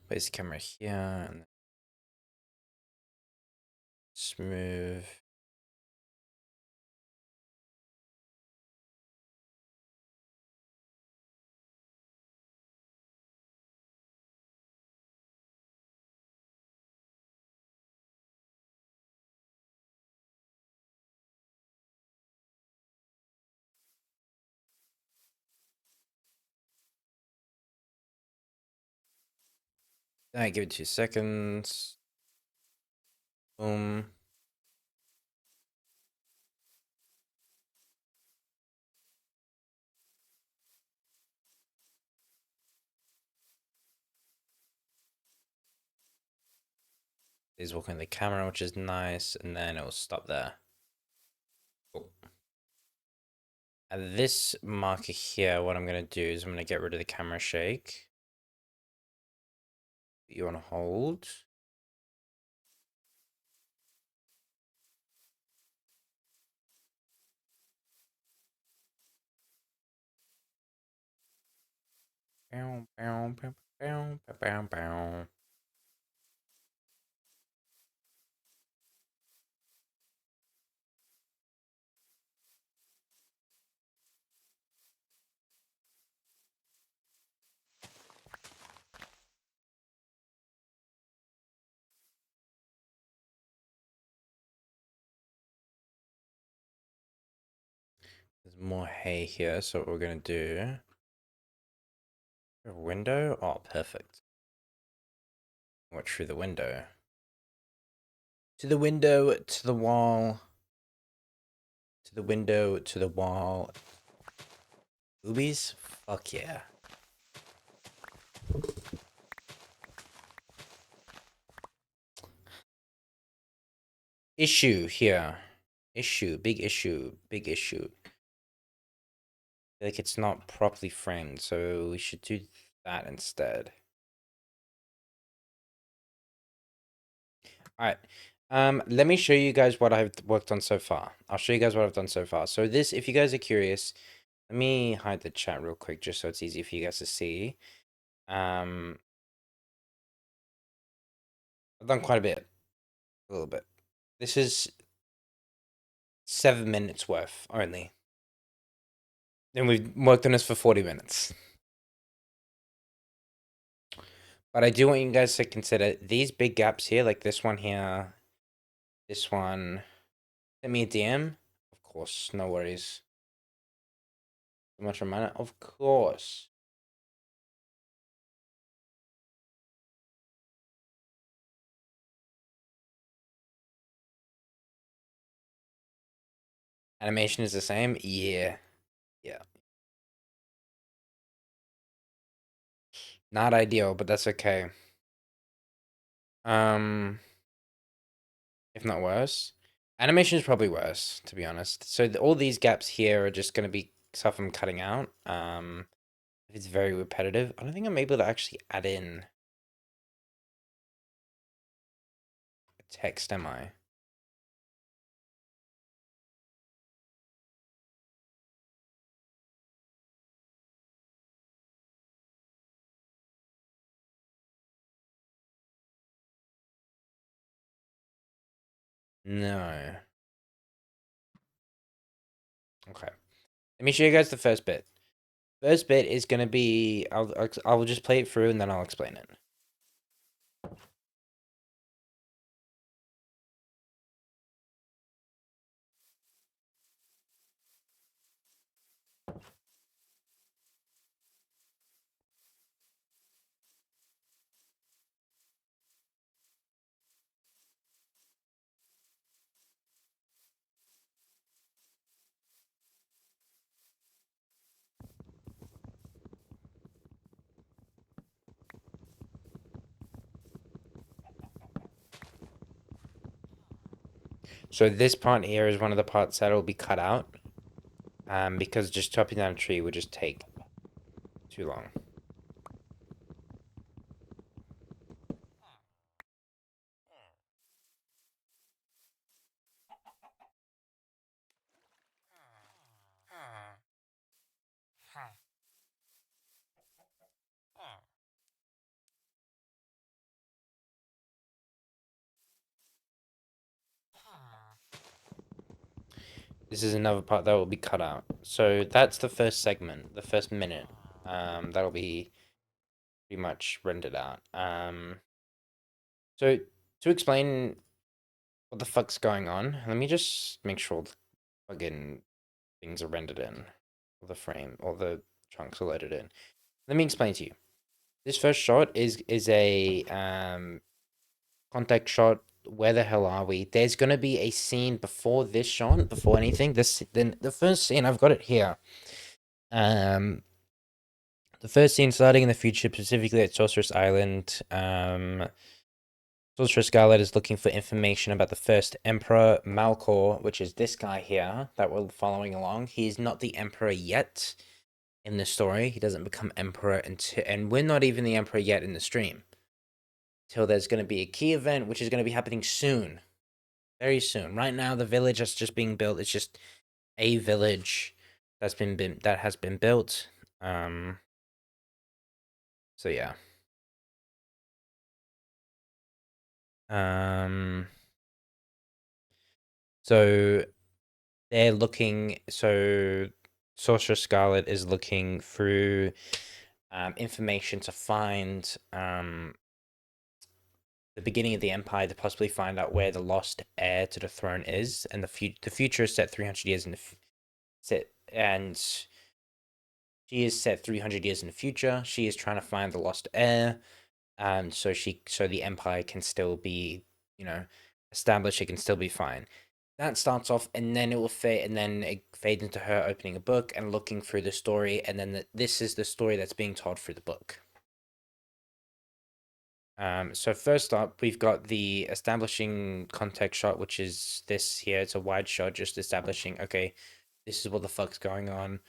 Place the camera here and smooth. I give it 2 seconds. Boom. He's walking the camera, which is nice, and then it will stop there. Cool. At this marker here, what I'm gonna do is I'm gonna get rid of the camera shake. You wanna hold? Bow, bow, bow, bow, bow, bow, bow. There's more hay here, so what we're gonna do. A window? Oh, perfect. Watch through the window. To the window, to the wall. To the window, to the wall. Boobies? Fuck yeah. Issue here. Issue. Big issue. Big issue. Like it's not properly framed, so we should do that instead. All right. Let me show you guys what I've worked on so far. I'll show you guys what I've done so far. So this, if you guys are curious, let me hide the chat real quick just so it's easy for you guys to see. I've done quite a bit, a little bit. This is 7 minutes worth only. And we've worked on this for 40 minutes. But I do want you guys to consider these big gaps here, like this one here, this one. Send me a DM. Of course, no worries. So much reminder, of course. Animation is the same? Yeah. Yeah. Not ideal, but that's okay. Um if not worse. Animation is probably worse, to be honest. So all these gaps here are just going to be stuff I'm cutting out. If it's very repetitive, I don't think I'm able to actually add in text, am I? No. Okay. Let me show you guys the first bit. First bit is going to be, I'll just play it through and then I'll explain it. So this part here is one of the parts that will be cut out. Because just chopping down a tree would just take too long. This is another part that will be cut out. So that's the first segment, the first minute. That'll be pretty much rendered out. So to explain what the fuck's going on, let me just make sure the fucking things are rendered in, or the frame, or the chunks are loaded in. Let me explain to you. This first shot is a contact shot. Where the hell are we? There's gonna be a scene before this shot, before anything. Then the first scene, I've got it here. The first scene starting in the future, specifically at Sorceress Island. Sorceress Scarlet is looking for information about the first Emperor Malcor, which is this guy here that we're following along. He's not the Emperor yet in the story. He doesn't become Emperor until, and we're not even the Emperor yet in the stream. Till there's going to be a key event, which is going to be happening soon, very soon. Right now, the village that's just being built. It's just a village that has been built. So yeah. So they're looking. So Sorceress Scarlet is looking through information to find the beginning of the Empire to possibly find out where the lost heir to the throne is, and the future is set 300 years in the set, and she is set 300 years in the future. She is trying to find the lost heir, so the Empire can still be, established. It can still be fine. That starts off, and then it will fade, and then it fades into her opening a book and looking through the story, and then this is the story that's being told through the book. So first up, we've got the establishing context shot, which is this here. It's a wide shot, just establishing, okay, this is what the fuck's going on.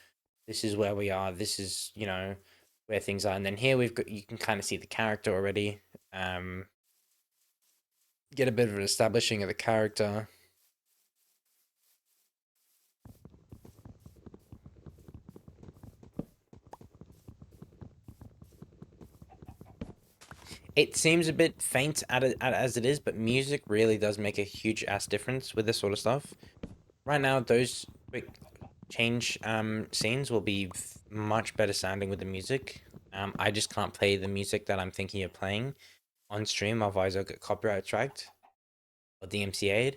This is where we are. This is, where things are. And then here you can kind of see the character already. Get a bit of an establishing of the character. It seems a bit faint as it is, but music really does make a huge ass difference with this sort of stuff. Right now, those quick change scenes will be much better sounding with the music. I just can't play the music that I'm thinking of playing on stream, otherwise I'll get copyright striked or DMCA'd.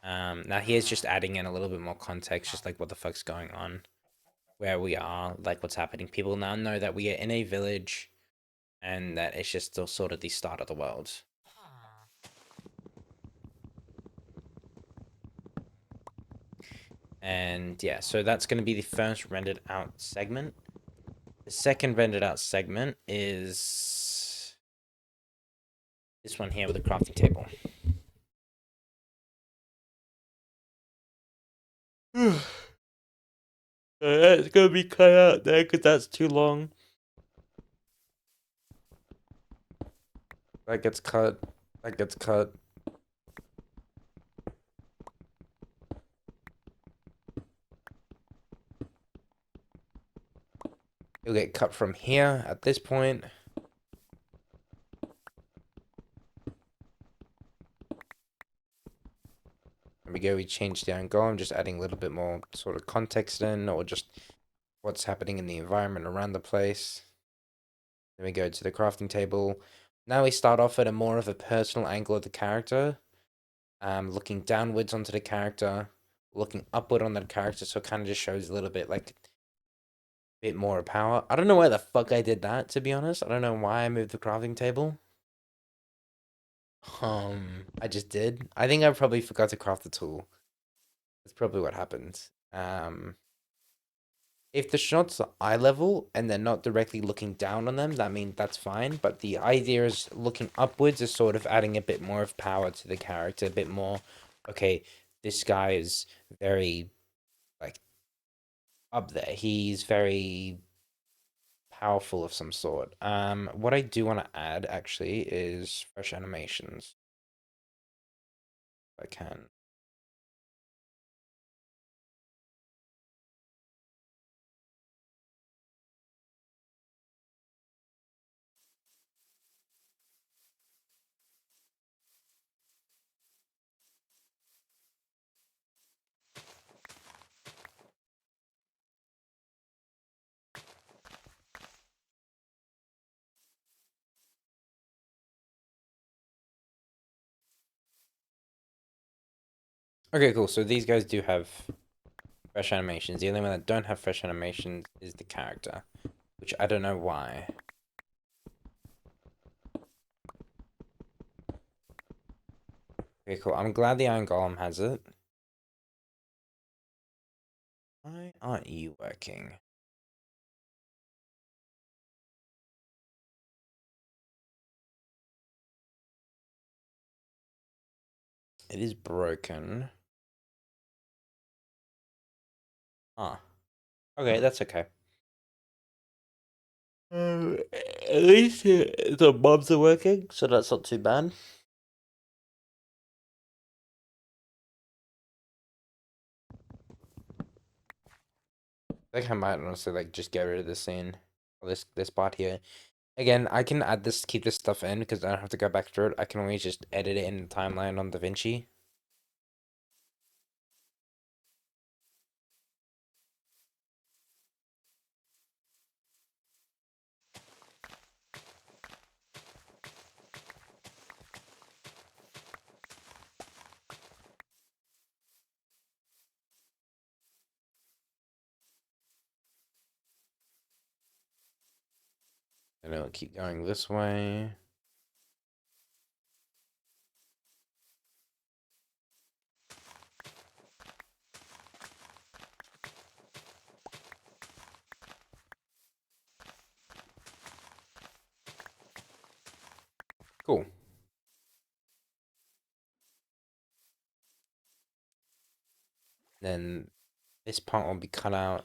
Now here's just adding in a little bit more context, just like what the fuck's going on, where we are, like what's happening. People now know that we are in a village and that it's just still sort of the start of the world. And yeah, so that's going to be the first rendered out segment. The second rendered out segment is this one here with the crafting table. It's gonna be cut out there because that's too long. That gets cut. That gets cut. It'll get cut from here at this point. There we go, we changed the angle. I'm just adding a little bit more sort of context in, or just what's happening in the environment around the place. Then we go to the crafting table. Now we start off at a more of a personal angle of the character. Looking downwards onto the character, looking upward on the character, so it kind of just shows a little bit like a bit more power. I don't know why the fuck I did that, to be honest. I don't know why I moved the crafting table. I just did. I think I probably forgot to craft the tool. That's probably what happened. If the shots are eye level and they're not directly looking down on them, that means that's fine. But the idea is looking upwards is sort of adding a bit more of power to the character, a bit more. Okay, this guy is very like up there. He's very powerful of some sort. What I do want to add actually is fresh animations. If I can. Okay, cool. So these guys do have fresh animations. The only one that don't have fresh animations is the character, which I don't know why. Okay, cool. I'm glad the Iron Golem has it. Why aren't you working? It is broken. Ah. Okay, that's okay. At least the mobs are working, so that's not too bad. I think I might honestly like just get rid of this scene. Or this part here. Again, I can add this, keep this stuff in because I don't have to go back through it. I can always just edit it in the timeline on DaVinci. And it'll keep going this way. Cool. Then this part will be cut out.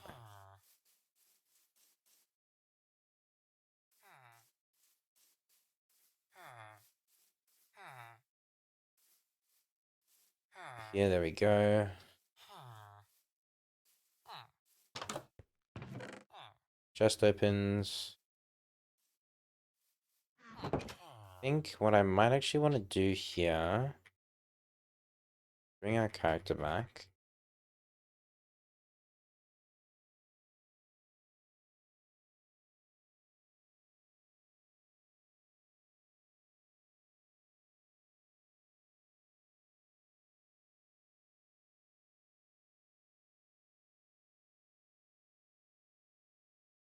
Yeah, there we go. Chest opens. I think what I might actually want to do here, bring our character back.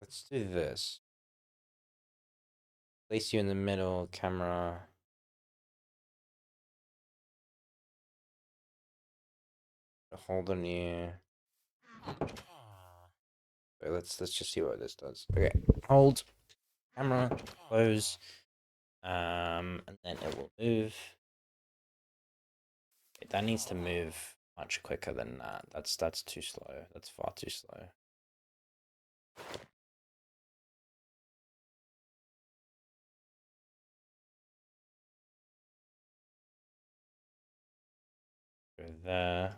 Let's do this. Place you in the middle, camera. Hold on you. Okay, let's just see what this does. Okay, hold, camera, close, and then it will move. Okay, that needs to move much quicker than that. That's too slow. That's far too slow. Go there.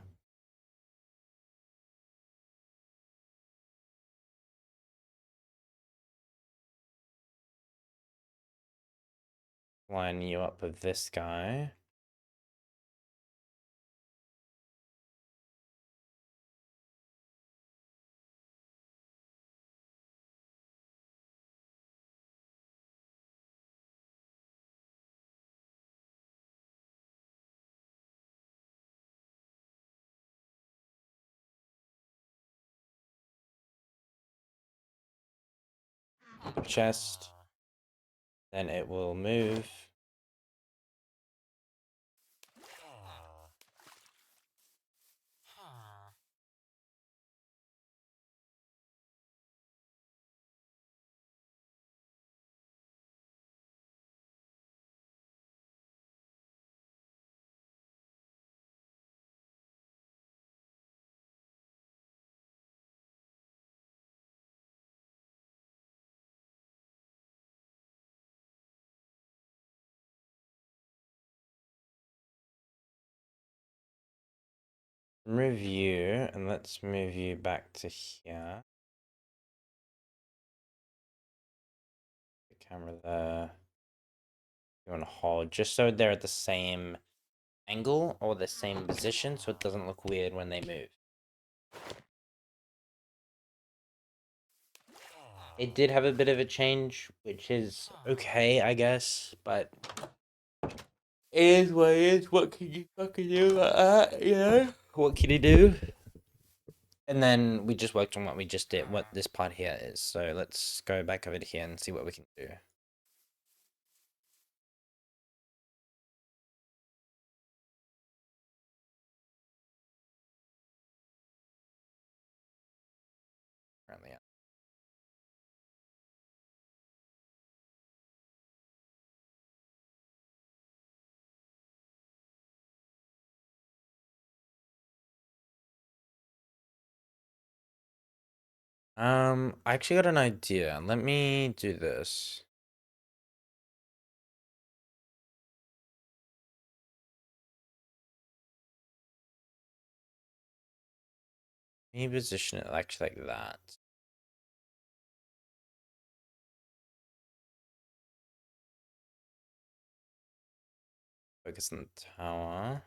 Line you up with this guy. Chest. Then it will move. Review, and let's move you back to here. The camera there. You want to hold just so they're at the same angle or the same position so it doesn't look weird when they move. It did have a bit of a change, which is okay, I guess, but it is what it is. What can you fucking do? You know? What can you do? And then we just worked on what we just did, what this part here is. So let's go back over to here and see what we can do. Currently, I actually got an idea. Let me do this. Let me position it actually like that. Focus on the tower.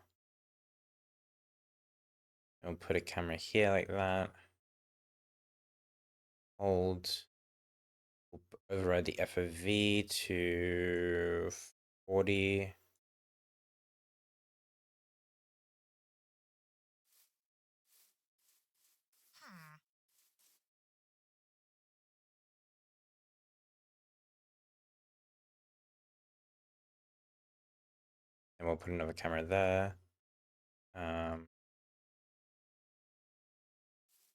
And we'll put a camera here like that. Hold. We'll override the FOV to 40. And we'll put another camera there.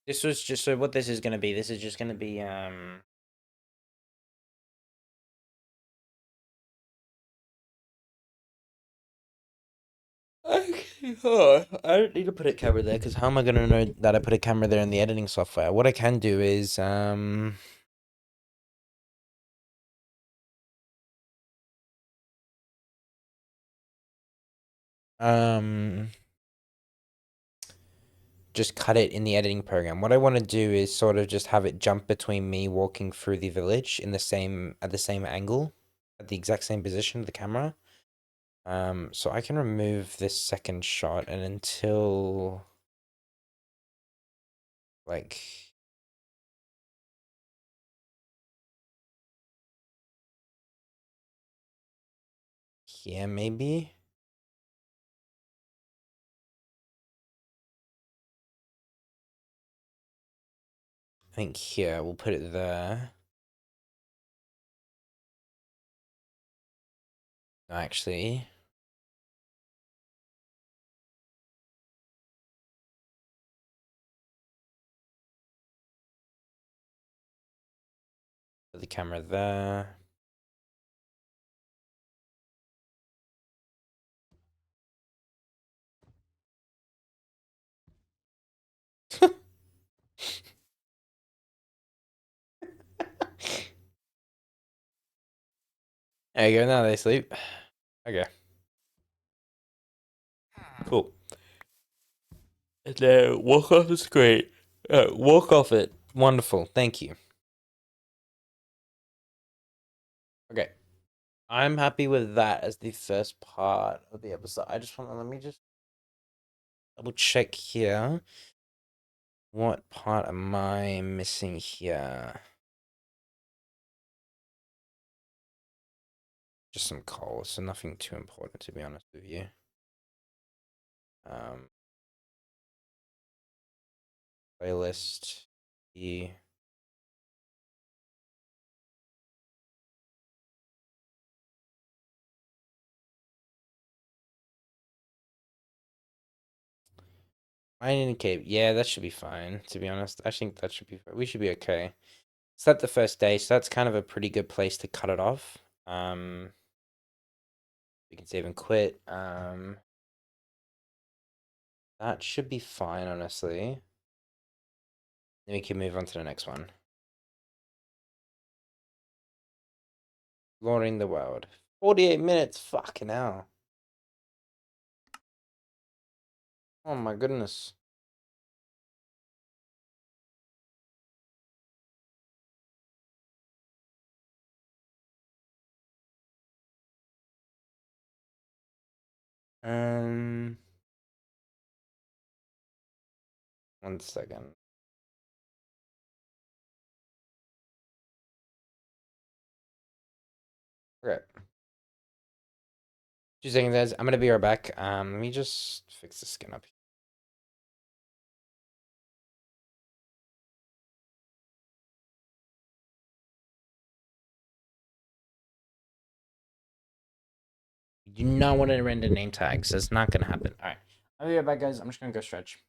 This was just so what this is going to be. This is just going to be okay, I don't need to put a camera there because how am I going to know that I put a camera there in the editing software? What I can do is just cut it in the editing program. What I want to do is sort of just have it jump between me walking through the village in the same at the same angle, at the exact same position of the camera. So I can remove this second shot and until like here maybe. I think here we'll put it there. No, actually. Put the camera there. There you go. Now they sleep. Okay. Cool. And then walk off the screen. Walk off it. Wonderful. Thank you. Okay. I'm happy with that as the first part of the episode. I just want to let me just double check here. What part am I missing here? Just some coal, so nothing too important to be honest with you. Um, playlist. E. Mining cave. Yeah, that should be fine. To be honest, I think that should be. We should be okay. So that's the first day. So that's kind of a pretty good place to cut it off. We can save and quit. That should be fine, honestly. Then we can move on to the next one. Exploring the world. 48 minutes. Fucking hell. Oh my goodness. Um, 1 second. Okay. 2 seconds, guys. I'm gonna be right back. Let me just fix the skin up. You do not want to render name tags. That's not gonna happen. All right. I'll be right back, guys. I'm just gonna go stretch.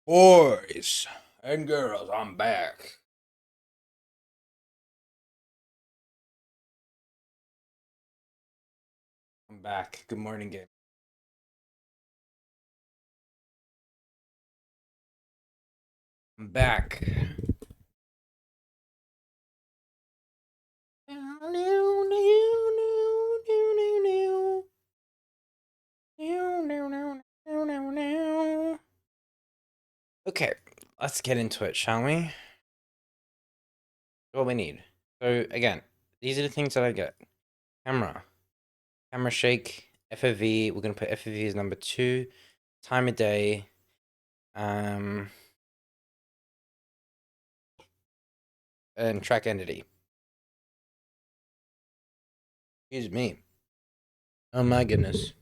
Boys and girls, I'm back. I'm back. Good morning, game. I'm back. Okay, let's get into it, shall we? What we need. So again, these are the things that I get. Camera shake, FOV. We're gonna put FOV as number 2. Time of day. And track entity. Excuse me. Oh my goodness.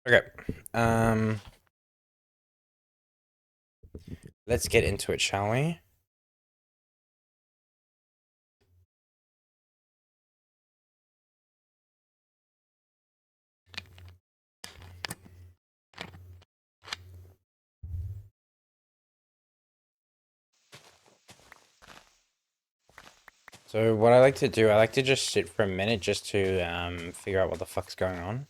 Okay. Let's get into it, shall we? So what I like to do, I like to just sit for a minute just to figure out what the fuck's going on.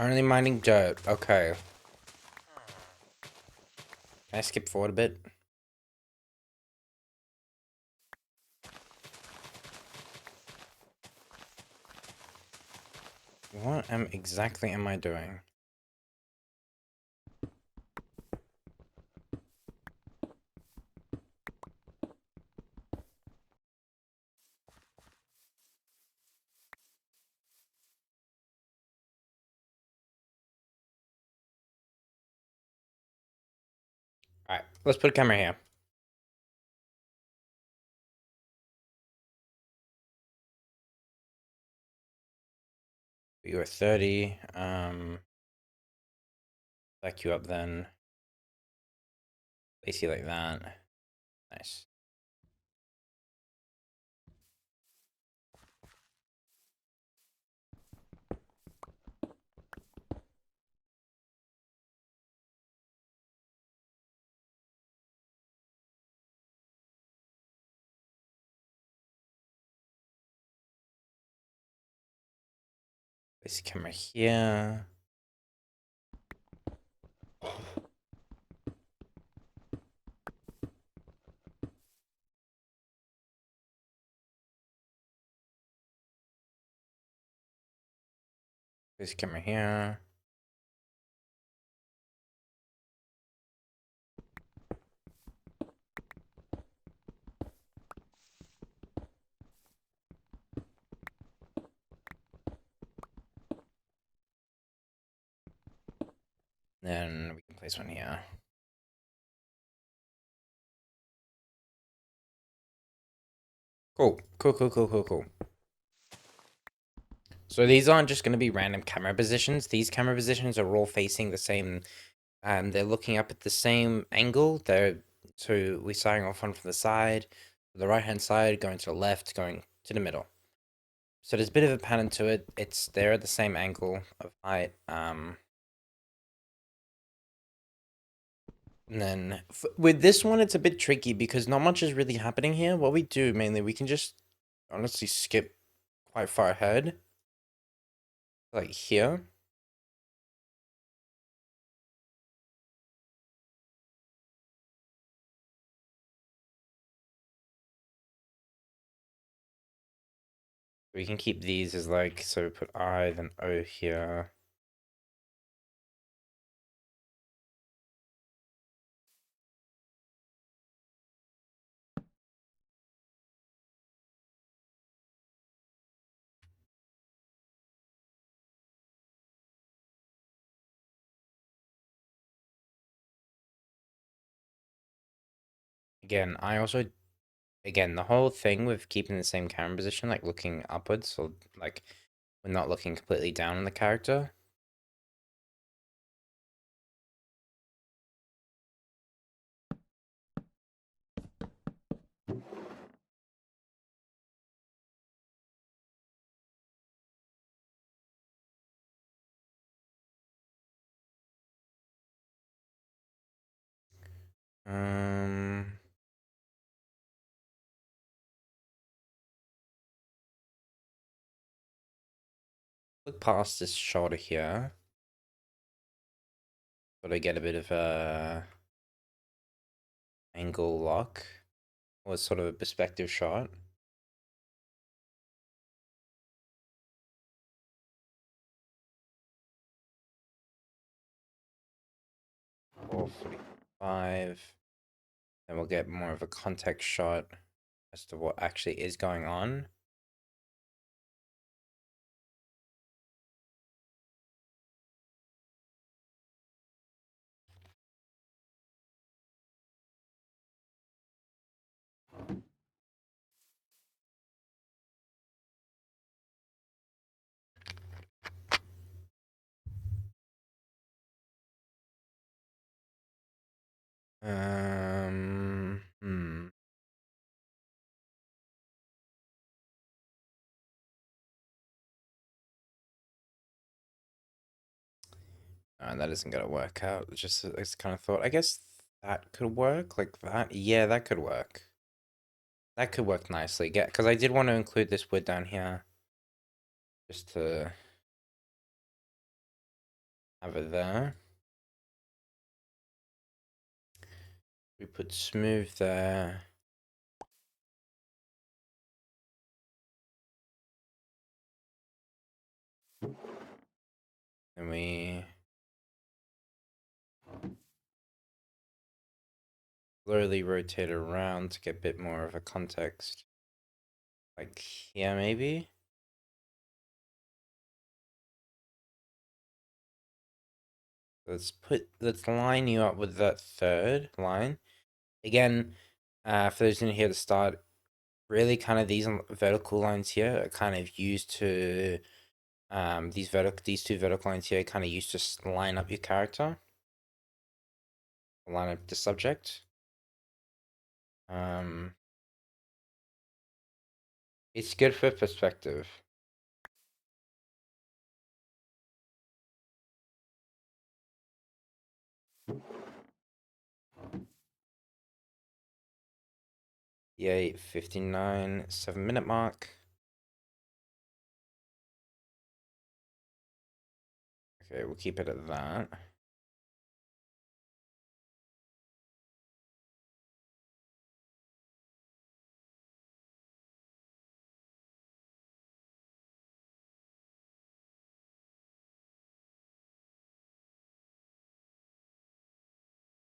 Only mining dirt. Okay. Can I skip forward a bit? What exactly am I doing? Alright, let's put a camera here. You are 30. Back you up then. Place you like that. Nice. Place the camera here. Place the camera here. Then we can place one here. Cool. Cool. So these aren't just going to be random camera positions. These camera positions are all facing the same, they're looking up at the same angle. So we're starting off one from the side, the right-hand side, going to the left, going to the middle. So there's a bit of a pattern to it. They're at the same angle of height. And then with this one, it's a bit tricky because not much is really happening here. What we do mainly, we can just honestly skip quite far ahead. Like here. We can keep these as like, so we put I, then O here. Again, the whole thing with keeping the same camera position, like looking upwards, so like we're not looking completely down on the character. Um, look past this shoulder here. Got to get a bit of a angle lock or sort of a perspective shot. Or 45. Then we'll get more of a context shot as to what actually is going on. Hmm. That isn't gonna work out. It's kind of thought. I guess that could work like that. Yeah, that could work. That could work nicely. Get because I did want to include this wood down here, just to have it there. We put smooth there. And we slowly rotate around to get a bit more of a context. Like here, maybe? Let's line you up with that third line. Again, for those who didn't hear the start, really kind of these vertical lines here are kind of used to, these two vertical lines here are kind of used to line up your character. Line up the subject. It's good for perspective. Yay, 59, 7-minute mark. Okay, we'll keep it at that.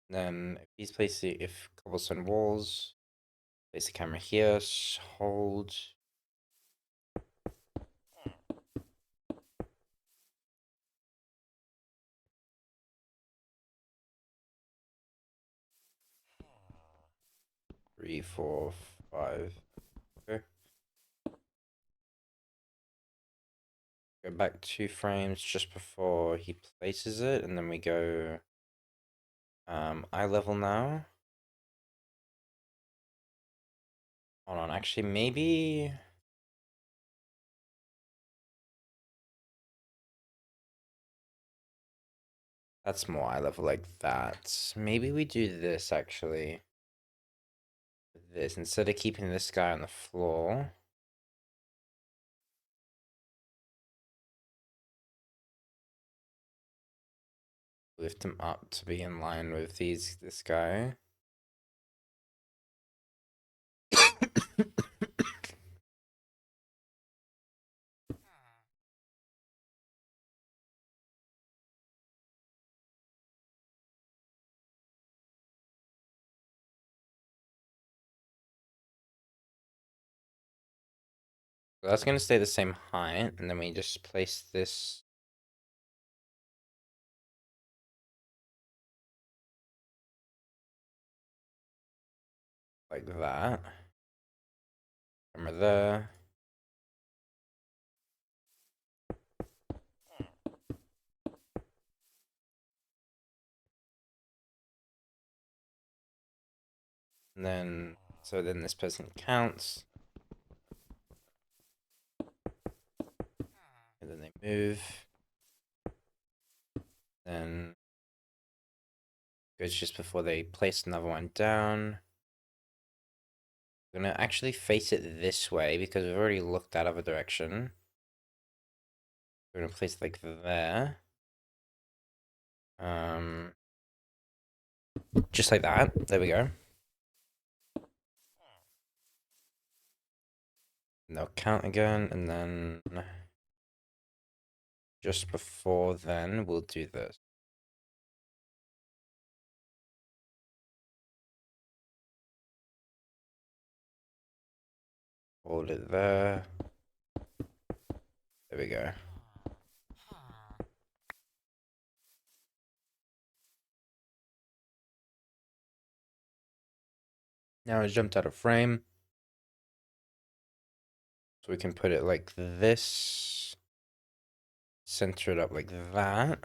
Then if cobblestone walls, place the camera here, hold. Three, 4, 5. Okay. Go back 2 frames just before he places it, and then we go eye level now. Hold on, actually maybe that's more eye level like that. Maybe we do this actually. This instead of keeping this guy on the floor. Lift him up to be in line with this guy. So that's gonna stay the same height, and then we just place this like that. Camera there. And then, so then this person counts. And then they move. Then Goes just before they place another one down. I'm gonna actually face it this way because we've already looked that other direction. We're gonna place it like there. Just like that. There we go. And they'll count again, and then just before then, we'll do this. Hold it there. There we go. Now it's jumped out of frame. So we can put it like this. Center it up like that.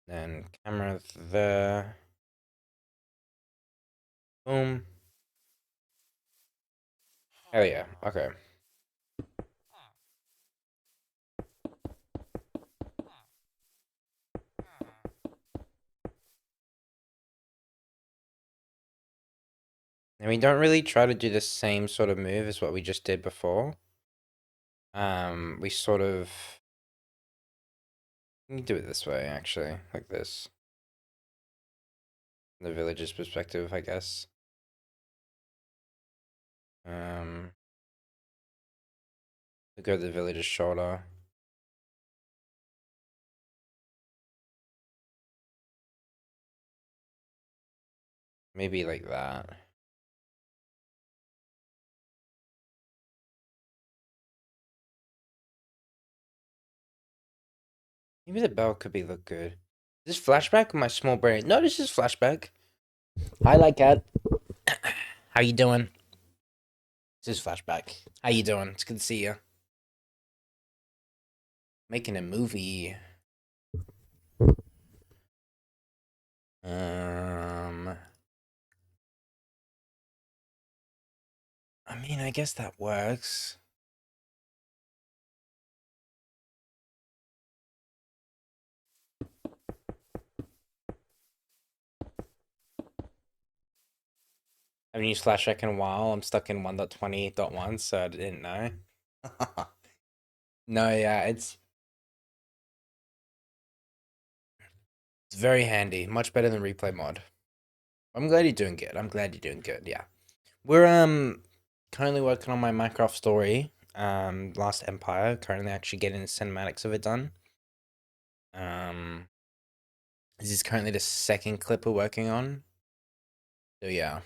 Then camera there. Boom. Hell yeah. Okay. And we don't really try to do the same sort of move as what we just did before. We sort of do it this way, actually, like this. The village's perspective, I guess. We go to the village's shoulder. Maybe like that. Maybe the bell could be look good. Is this flashback or my small brain? No, this is flashback. Hi, like cat. How you doing? This is flashback. How you doing? It's good to see you. Making a movie. I mean, I guess that works. I haven't used Flashback in a while. I'm stuck in 1.20.1, so I didn't know. No, yeah, it's very handy. Much better than replay mod. I'm glad you're doing good. I'm glad you're doing good. Yeah. We're currently working on my Minecraft story. Last Empire. Currently actually getting the cinematics of it done. This is currently the second clip we're working on. So yeah.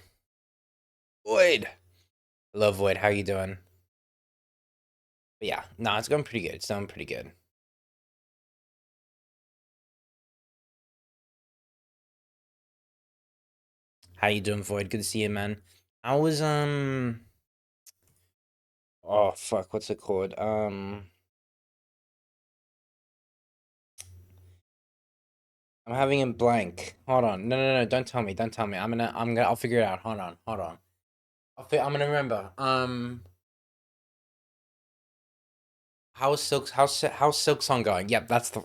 Void. Hello Void, how you doing? But yeah, no, it's going pretty good. It's going pretty good. How you doing, Void? Good to see you, man. I was oh fuck, what's it called? I'm having a blank. Hold on. No, no, no, don't tell me. Don't tell me. I'll figure it out. Hold on. Hold on. I'm gonna remember. How's Silk Song going? Yep, that's the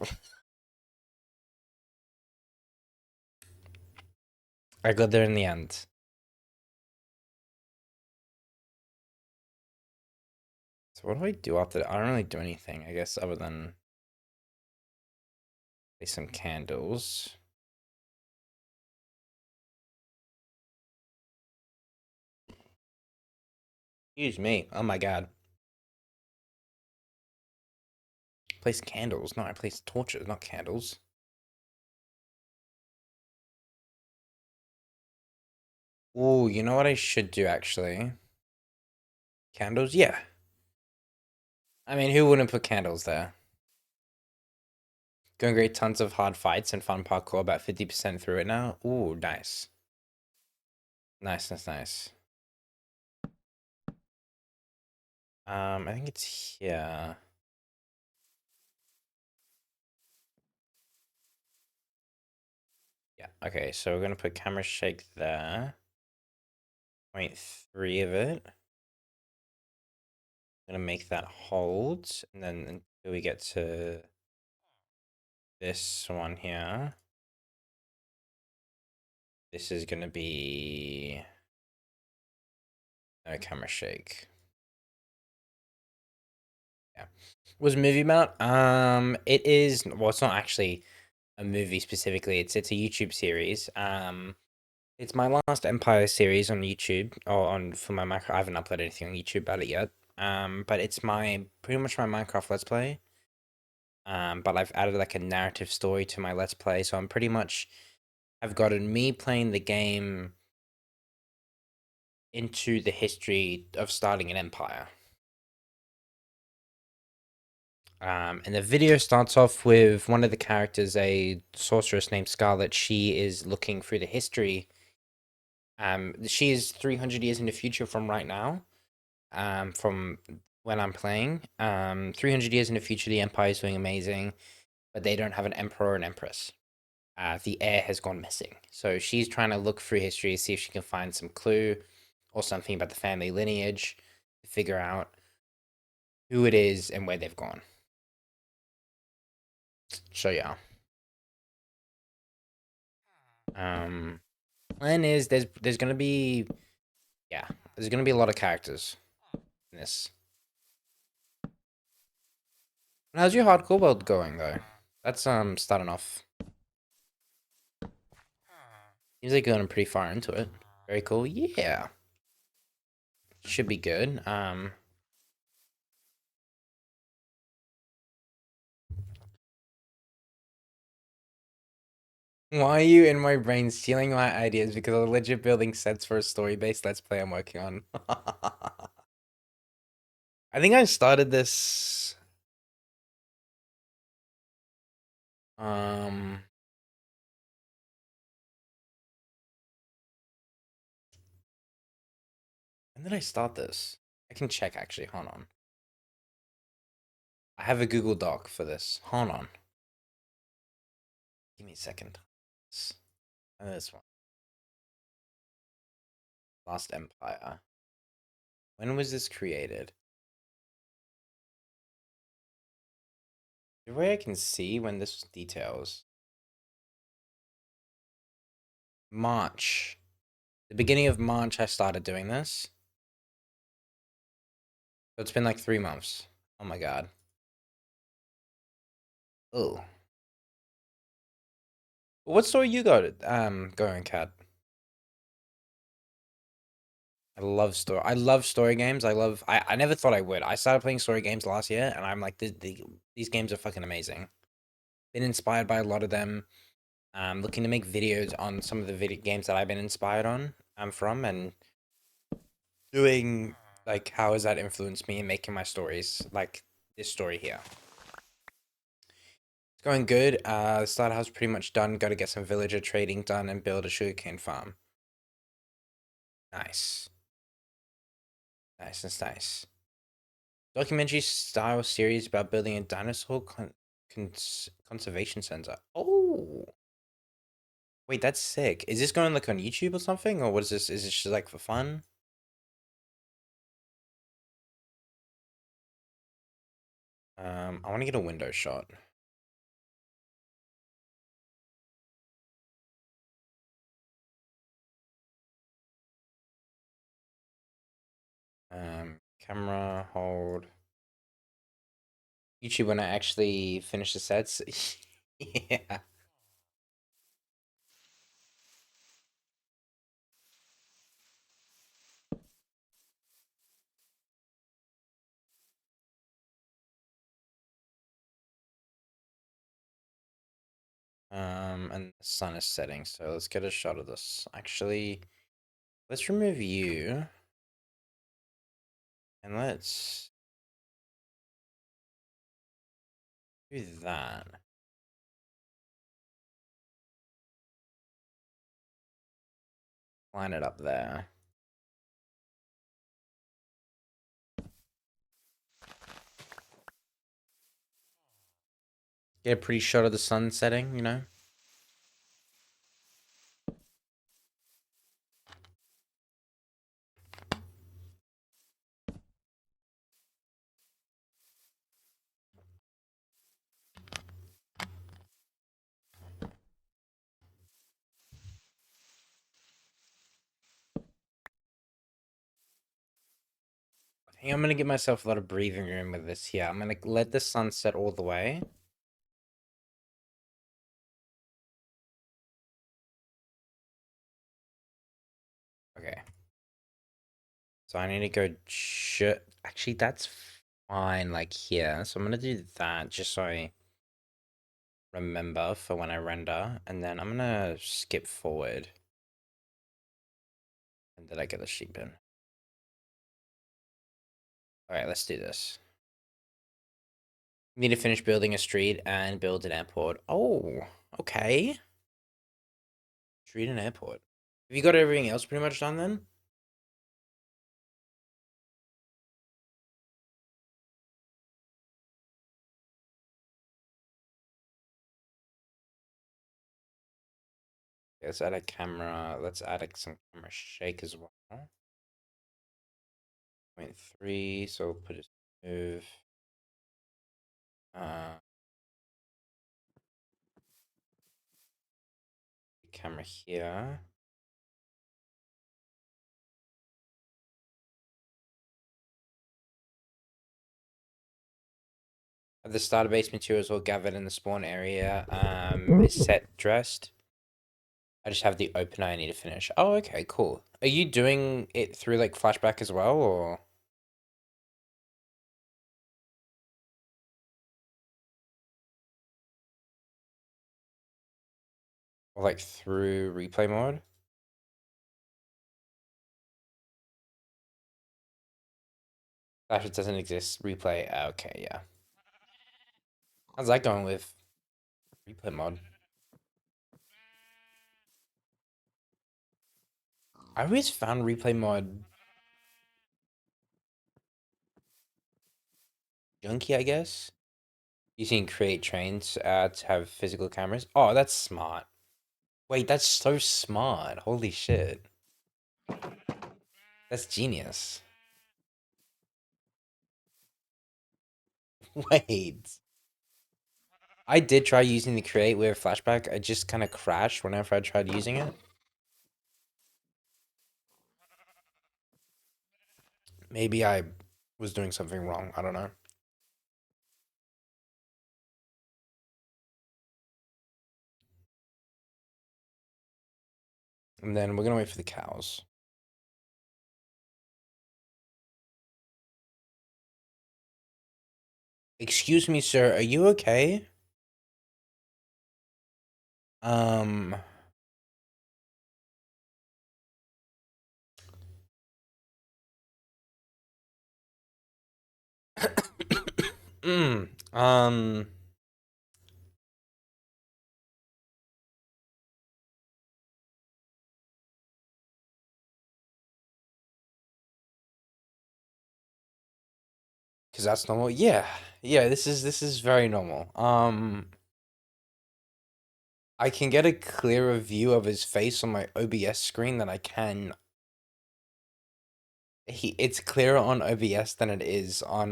I got there in the end. So what do I do after that? I don't really do anything, I guess, other than light some candles. Excuse me. Oh my god. Place candles. No, I place torches, not candles. Ooh, you know what I should do actually? Candles? Yeah. I mean, who wouldn't put candles there? Going great, tons of hard fights and fun parkour, about 50% through it now. Ooh, nice. Nice, nice, nice. I think it's here. Yeah, okay, so we're gonna put camera shake there. 0.3 of it. Gonna make that hold, and then until we get to this one here. This is gonna be no camera shake. Yeah. Was movie about? It is. Well, it's not actually a movie specifically. It's a YouTube series. It's my last Empire series on YouTube or on for my Minecraft. I haven't uploaded anything on YouTube about it yet. But it's my pretty much my Minecraft Let's Play. But I've added like a narrative story to my Let's Play, so I'm pretty much I've gotten me playing the game into the history of starting an empire. And the video starts off with one of the characters, a sorceress named Scarlet. She is looking through the history. She is 300 years in the future from right now. From when I'm playing. 300 years in the future, the Empire is doing amazing, but they don't have an emperor or an empress. The heir has gone missing. So she's trying to look through history, see if she can find some clue or something about the family lineage to figure out who it is and where they've gone. So yeah. Plan is there's gonna be there's gonna be a lot of characters in this. How's your hardcore world going though? That's starting off. Seems like going pretty far into it. Very cool. Yeah. Should be good. Why are you in my brain stealing my ideas because I'm legit building sets for a story-based Let's Play I'm working on? I think I started this um when did I start this? I can check actually, hold on. I have a Google Doc for this. Hold on. Give me a second. This one. Lost Empire. When was this created? The way I can see when this was details. March. The beginning of March I started doing this. So it's been like 3 months. Oh my god. Oh. What story you got going, Cat? I love story games. I never thought I would. I started playing story games last year and I'm like these games are fucking amazing. Been inspired by a lot of them. Looking to make videos on some of the video games that I've been inspired on from and doing like how has that influenced me in making my stories like this story here. It's going good. The starter house pretty much done. Got to get some villager trading done and build a sugarcane farm. Nice. Nice. That's nice. Documentary style series about building a dinosaur conservation center. Oh, wait, that's sick. Is this going like on YouTube or something, or what is this? Is this just like for fun? I want to get a window shot. Camera hold. YouTube when I actually finish the sets. Yeah. And the sun is setting, so let's get a shot of this. Actually, let's remove you. And let's do that. Line it up there. Get a pretty shot of the sun setting, you know? think I'm gonna give myself a lot of breathing room with this here. I'm gonna let the sun set all the way. Okay. So I need to go actually that's fine like here. So I'm gonna do that just so I remember for when I render, and then I'm gonna skip forward. And then I get the sheep in. Alright, let's do this. Need to finish building a street and build an airport. Oh, okay. Street and airport. Have you got everything else pretty much done then? Let's add a camera. Let's add some camera shake as well. 0.3, so we'll put a move. Camera here. At the starter base materials all gathered in the spawn area. Is set dressed. I just have the open eye I need to finish. Oh, okay, cool. Are you doing it through like flashback as well, or like through replay mode? Flash doesn't exist. Replay. Okay, yeah. How's that going with replay mode? I always found replay mode junky, I guess. Using create trains to have physical cameras. Oh, that's smart. Wait, that's so smart. Holy shit. That's genius. Wait. I did try using the create with flashback. I just kind of crashed whenever I tried using it. Maybe I was doing something wrong. I don't know. And then we're gonna wait for the cows. Excuse me, sir. Are you okay? Um. mm, um. Because that's normal. Yeah. Yeah. This is very normal. I can get a clearer view of his face on my OBS screen than I can. It's clearer on OBS than it is on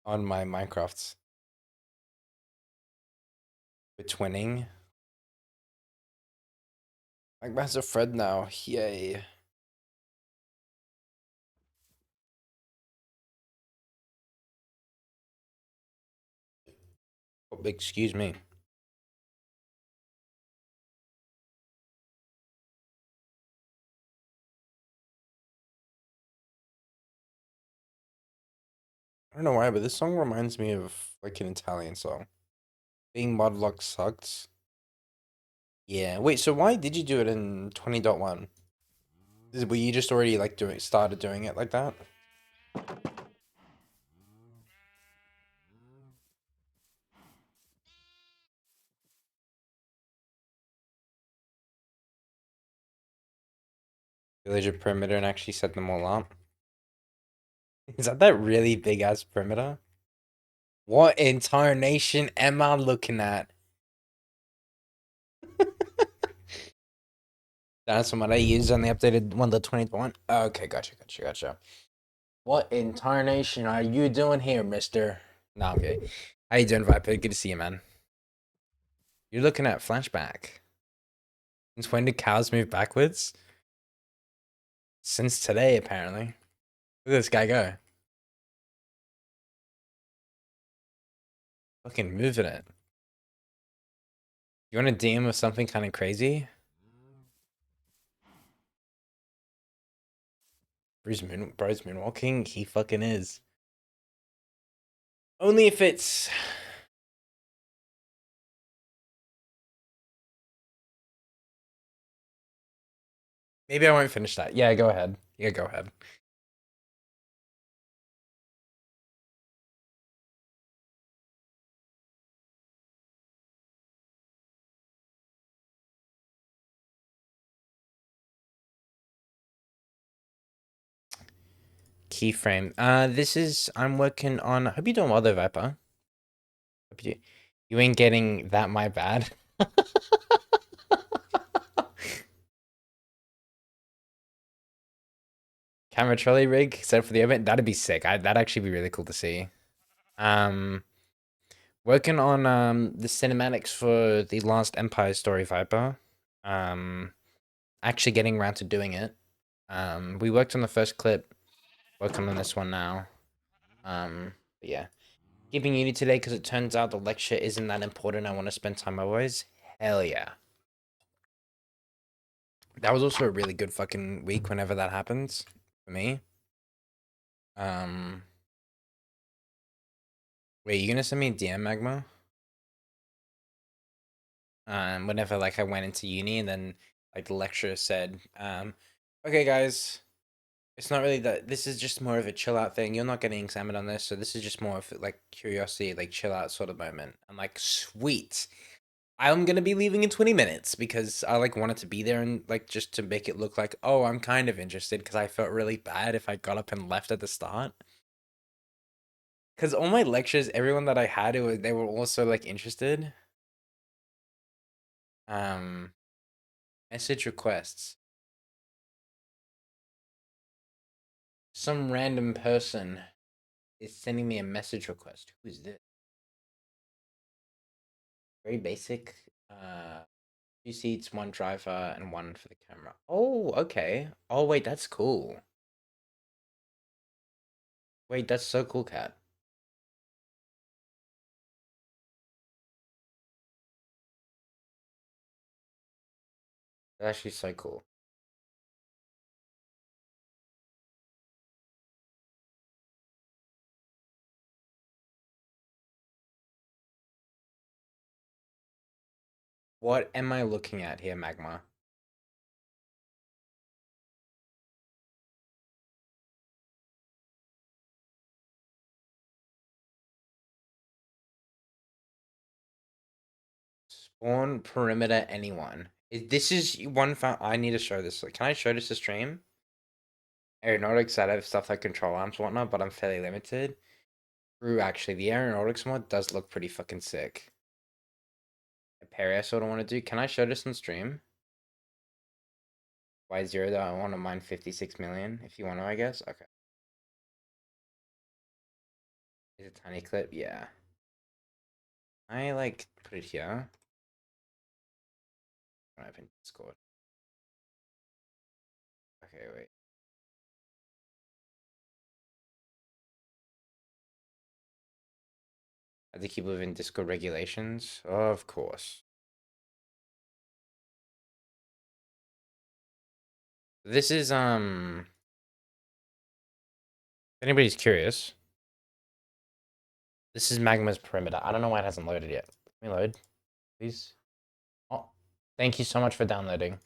my Minecraft. With twinning. Like that's a Fred now. Yay. Oh, excuse me. I don't know why, but this song reminds me of like an Italian song. Being Modlock sucks. Yeah. Wait, so why did you do it in 20.1? Were you just already like started doing it like that? Villager perimeter and actually set them all up. Is that really big ass perimeter? What entire nation am I looking at? That's what I used on the updated one, the 20.1. Okay, gotcha. What incarnation are you doing here, mister? Nah, I'm kidding. How you doing, Viper? Good to see you, man. You're looking at flashback. Since when did cows move backwards? since today, apparently. Look at this guy go. Fucking moving it. You want to DM with something kind of crazy? Bro's moonwalking? He fucking is. Only if it's... Maybe I won't finish that. Yeah, go ahead. Yeah, go ahead. Keyframe. I'm working on... Hope you're doing well there, Viper. Hope you ain't getting that my bad. Camera trolley rig set for the event. That'd be sick. That'd actually be really cool to see. Um, Working on the cinematics for the Last Empire story, Viper. Actually getting around to doing it. We worked on the first clip. Working on this one now. But yeah. Keeping uni today because it turns out the lecture isn't that important. I want to spend time otherwise. Hell yeah. That was also a really good fucking week whenever that happens for me. Wait, you gonna send me a DM, Magma? Whenever like I went into uni and then like the lecturer said, okay guys, it's not really that, this is just more of a chill out thing. You're not getting examined on this, so this is just more of like curiosity, like chill out sort of moment. I'm like, sweet. I'm gonna be leaving in 20 minutes because I like wanted to be there and like just to make it look like, oh, I'm kind of interested because I felt really bad if I got up and left at the start. Because all my lectures, everyone that I had, they were also like interested. Um, Message requests. Some random person is sending me a message request. Who is this? Very basic. Two seats, one driver, and one for the camera. Oh, okay. Oh, wait, that's cool. Wait, that's so cool, Cat. That's actually so cool. What am I looking at here, Magma? Spawn perimeter anyone. This is one found. I need to show this. Can I show this to stream? Aeronautics, I have stuff like control arms and whatnot, but I'm fairly limited. True, actually, the aeronautics mod does look pretty fucking sick. A Perry I sort of want to do. Can I show this on stream? Y0 though, I want to mine 56 million. If you want to, I guess. Okay. Is it a tiny clip? Yeah. I like put it here. I open Discord. Okay, wait. I have to keep within Discord regulations. Of course. This is if anybody's curious. This is Magma's perimeter. I don't know why it hasn't loaded yet. Let me load, please. Oh, thank you so much for downloading.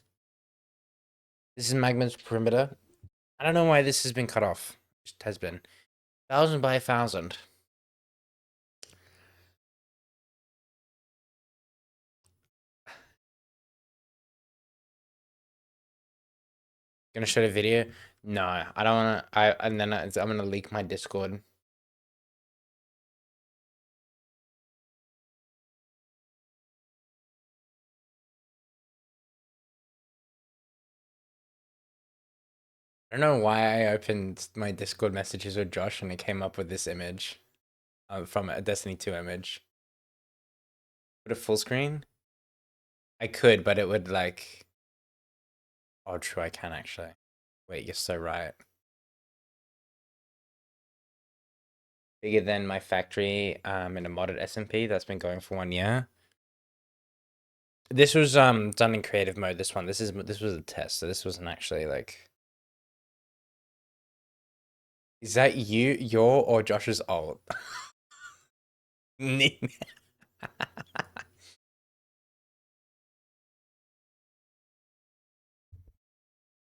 This is Magma's perimeter. I don't know why this has been cut off. It has been 1,000 by 1,000. Gonna show the video? No, I don't wanna. I'm gonna leak my Discord. I don't know why I opened my Discord messages with Josh and it came up with this image, from a Destiny 2 image. Put a full screen? I could, but it would like. Oh, true. I can actually. Wait, you're so right. Bigger than my factory in a modded SMP that's been going for 1 year. This was done in creative mode. This was a test, so this wasn't actually like. Is that your or Josh's alt?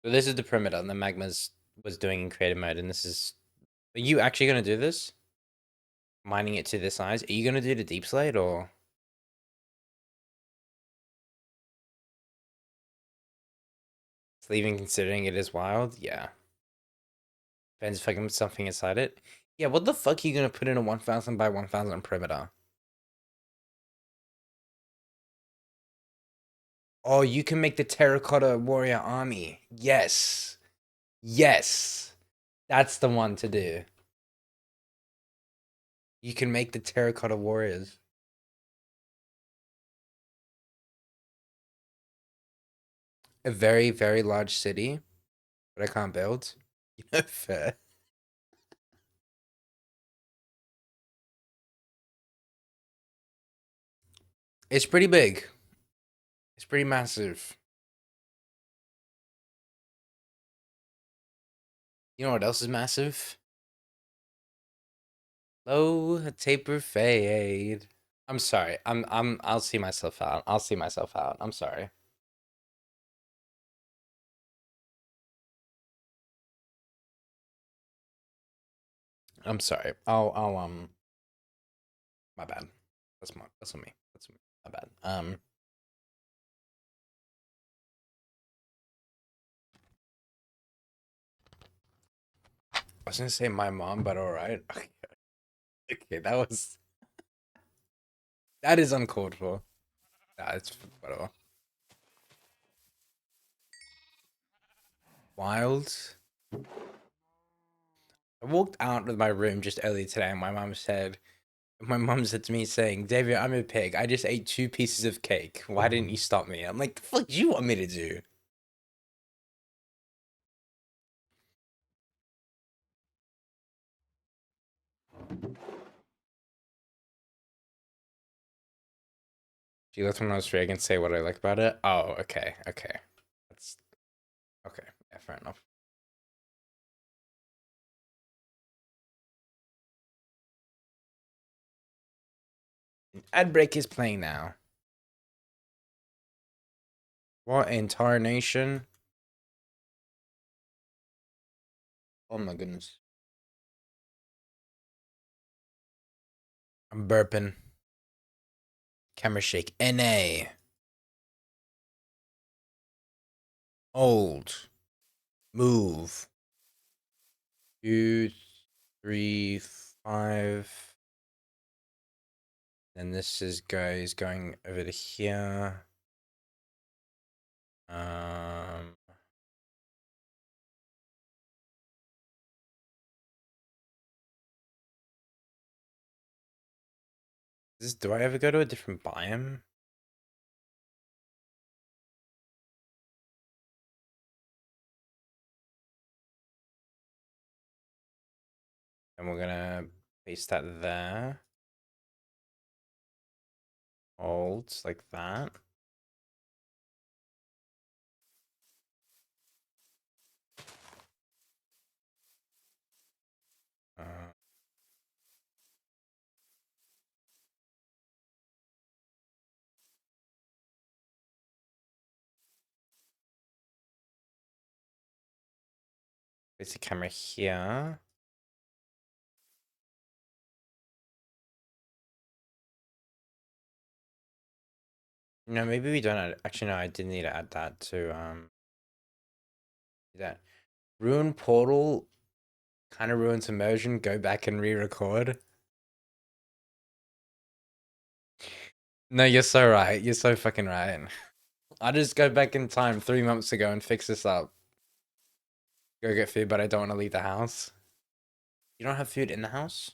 So this is the perimeter, and the magmas was doing in creative mode, and this is. Are you actually gonna do this? Mining it to this size? Are you gonna do the deep slate or? Even considering it is wild, yeah. Depends if I can put something inside it. Yeah, what the fuck are you gonna put in a 1000 by 1000 perimeter? Oh, you can make the terracotta warrior army. Yes. Yes. That's the one to do. You can make the terracotta warriors. A very, very large city, but I can't build. You know, fair. It's pretty big. It's pretty massive. You know what else is massive? Low taper fade. I'm sorry. I'll see myself out. I'll see myself out. I'm sorry. I'm sorry. My bad. That's on me. That's on me. My bad. I was gonna say my mom, but all right. Okay, that is uncalled for. Nah, it's whatever. Wild. I walked out of my room just earlier today, and my mom said to me saying, "David, I'm a pig. I just ate 2 pieces of cake. Why didn't you stop me?" I'm like, "The fuck do you want me to do?" She left when I was free. I can say what I like about it. Oh, okay, okay. That's okay. Yeah, fair enough. Ad break is playing now. What in tarnation? Oh my goodness. I'm burping. Camera shake. NA. Old. Move. 2, 3, 5. Then this is guys going over to here. Um. Do I ever go to a different biome? And we're gonna paste that there. Hold like that. Uh, place the camera here. No, maybe we don't actually, no, I did need to add that to that. Ruin portal kind of ruins immersion. Go back and re-record. No, you're so right. You're so fucking right. I just go back in time 3 months ago and fix this up. Go get food, but I don't want to leave the house. You don't have food in the house?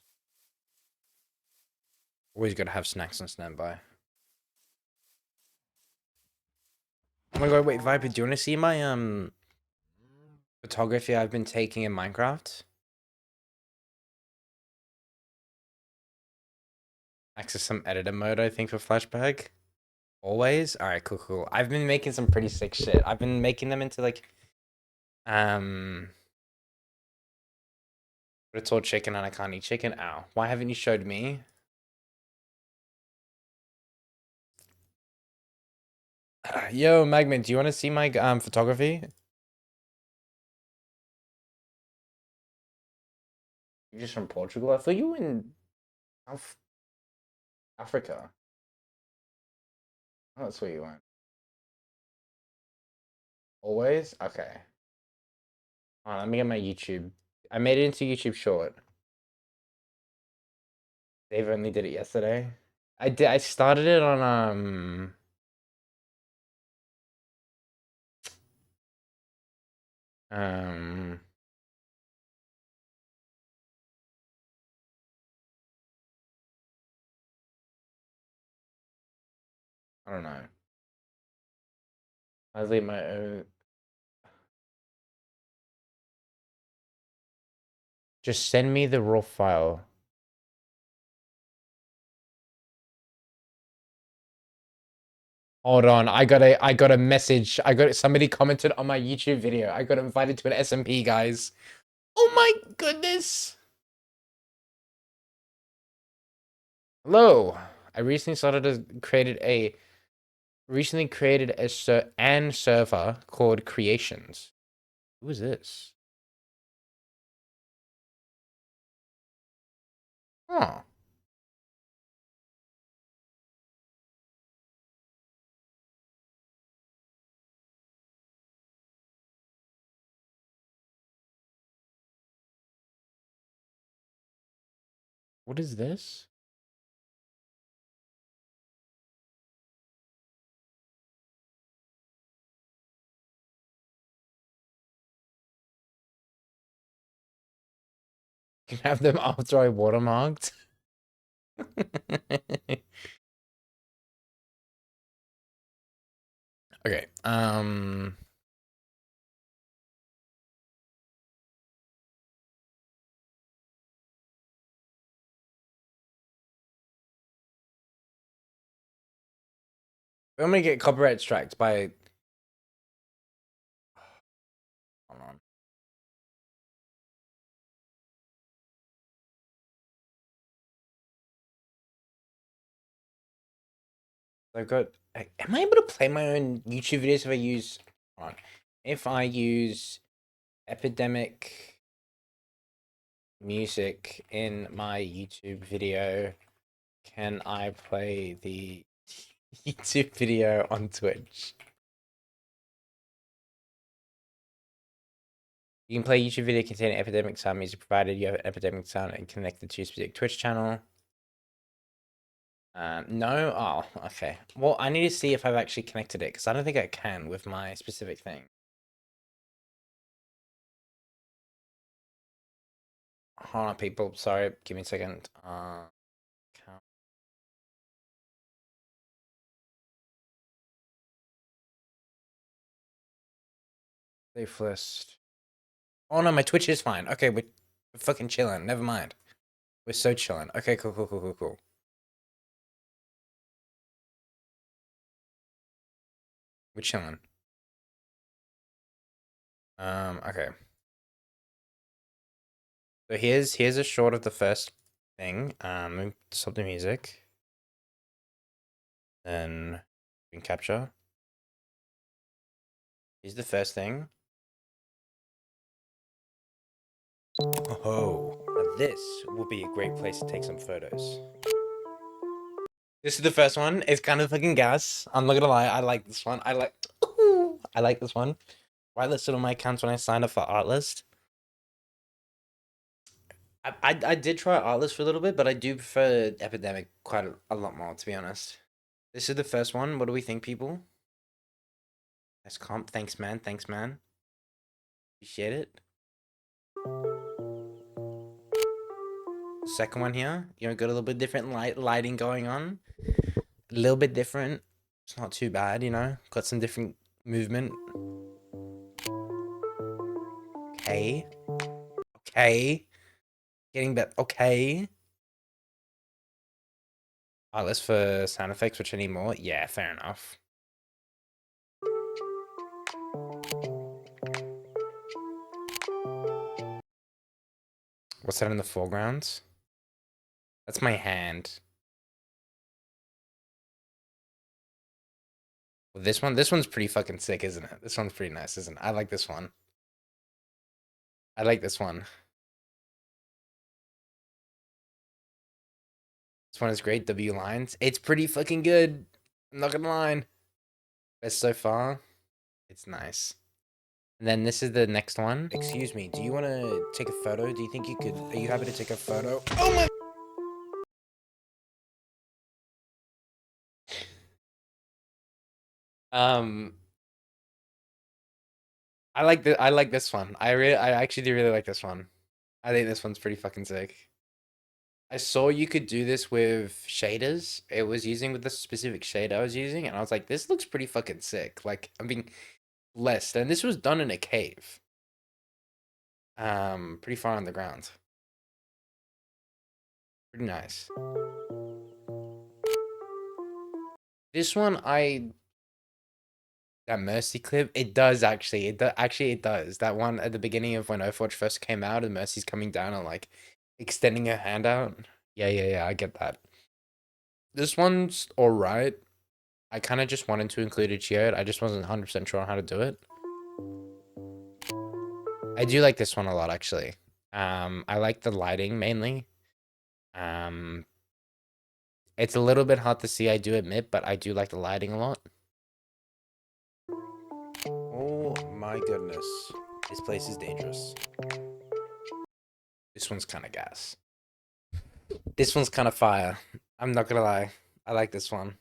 Always gotta have snacks on standby. Oh my god, wait, Viper, do you want to see my Photography I've been taking in Minecraft. Access some editor mode, I think, for Flashback. Always? Alright, cool, cool. I've been making some pretty sick shit. I've been making them into like but it's all chicken and I can't eat chicken. Ow. Why haven't you showed me? Yo, Magman, do you want to see my photography? You're just from Portugal? I thought you were in South Africa. Oh, that's where you went. Always? Okay. Let me get my YouTube. I made it into YouTube short. Dave only did it yesterday. I started it on um I don't know. I leave my own. Just send me the raw file. Hold on, I got a message. Somebody commented on my YouTube video. I got invited to an SMP, guys. Oh my goodness. Hello. I recently created a server called Creations. Who is this? Oh. What is this? You can have them after I watermarked. Okay. I'm gonna get copyright striked by. Hold on. I've got. Am I able to play my own YouTube videos if I use? Hold on. If I use Epidemic music in my YouTube video, can I play the YouTube video on Twitch? You can play a YouTube video containing Epidemic sound music provided you have an Epidemic sound and connected to a specific Twitch channel. No? Oh, okay. Well, I need to see if I've actually connected it, because I don't think I can with my specific thing. Hold on, people. Sorry, give me a second. Safe list. Oh no, my Twitch is fine. Okay, we're fucking chilling. Never mind. We're so chilling. Okay, cool, cool, cool, cool, cool. We're chilling. Okay. So here's a short of the first thing. Stop the music. Then screen capture. Here's the first thing. Oh, now this will be a great place to take some photos. This is the first one. It's kind of fucking gas. I'm not gonna lie. I like this one. I like this one. Whitelisted on my accounts when I signed up for Artlist. I did try Artlist for a little bit, but I do prefer Epidemic quite a lot more, to be honest. This is the first one. What do we think, people? Nice comp. Thanks, man. Thanks, man. Appreciate it. Second one here. You know, got a little bit different lighting going on. A little bit different. It's not too bad, you know. Got some different movement. Okay. Okay. Getting better. Okay. Oh, that's for sound effects, which I need more. Yeah, fair enough. What's that in the foreground? That's my hand. Well, this one's pretty fucking sick, isn't it? This one's pretty nice, isn't it? I like this one. I like this one. This one is great. W lines. It's pretty fucking good. I'm not gonna lie. Best so far. It's nice. And then this is the next one. Excuse me, do you want to take a photo? Do you think you could? Are you happy to take a photo? Oh my! Um, I like this one. I actually do really like this one. I think this one's pretty fucking sick. I saw you could do this with shaders. It was using with the specific shade I was using, and I was like, this looks pretty fucking sick. Like, I'm being blessed. And this was done in a cave. Pretty far on the ground. Pretty nice. This one, that Mercy clip, it does actually. It does. That one at the beginning of when Overwatch first came out, and Mercy's coming down and like extending her hand out. Yeah. I get that. This one's all right. I kind of just wanted to include a geode. I just wasn't 100% sure on how to do it. I do like this one a lot, actually. I like the lighting mainly. Um, it's a little bit hard to see, I do admit, but I do like the lighting a lot. Oh my goodness. This place is dangerous. This one's kind of gas. This one's kind of fire. I'm not gonna lie. I like this one.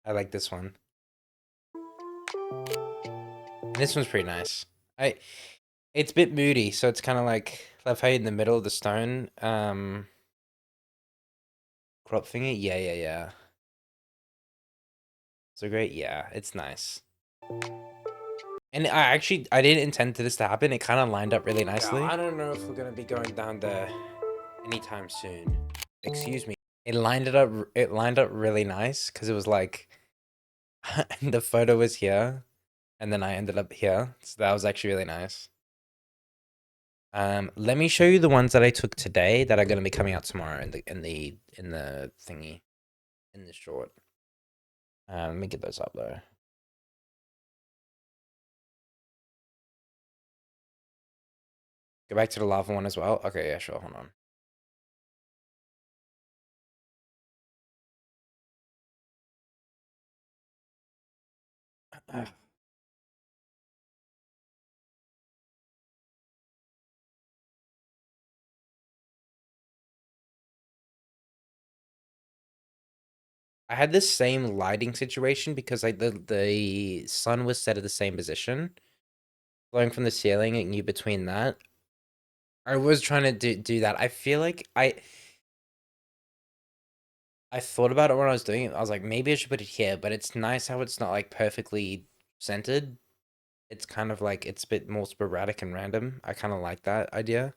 I like this one. And this one's pretty nice. It's a bit moody, so it's kind of like left height in the middle of the stone. Crop thingy. Yeah. So great. Yeah, it's nice. And I didn't intend for this to happen. It kind of lined up really nicely. Yeah, I don't know if we're gonna be going down there anytime soon. Excuse me. It lined it up. It lined up really nice because it was like the photo was here, and then I ended up here. So that was actually really nice. Let me show you the ones that I took today that are gonna be coming out tomorrow in the thingy, in the short. Let me get those up though. Go back to the lava one as well. Okay, yeah, sure. Hold on. I had this same lighting situation because the sun was set at the same position, blowing from the ceiling and you between that. I was trying to do that. I feel like I thought about it when I was doing it. I was like, maybe I should put it here, but it's nice how it's not like perfectly centered. It's kind of like it's a bit more sporadic and random. I kind of like that idea.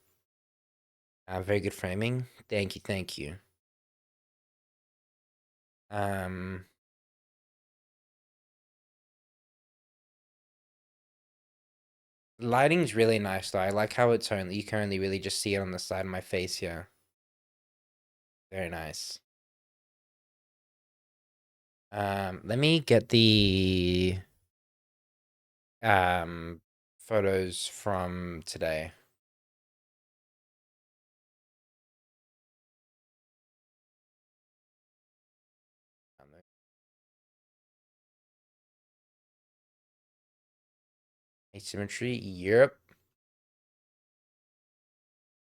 Very good framing. Thank you. Um, Lighting's really nice though. I like how it's only you can only really just see it on the side of my face here. Very nice. Let me get the photos from today. Asymmetry, Europe.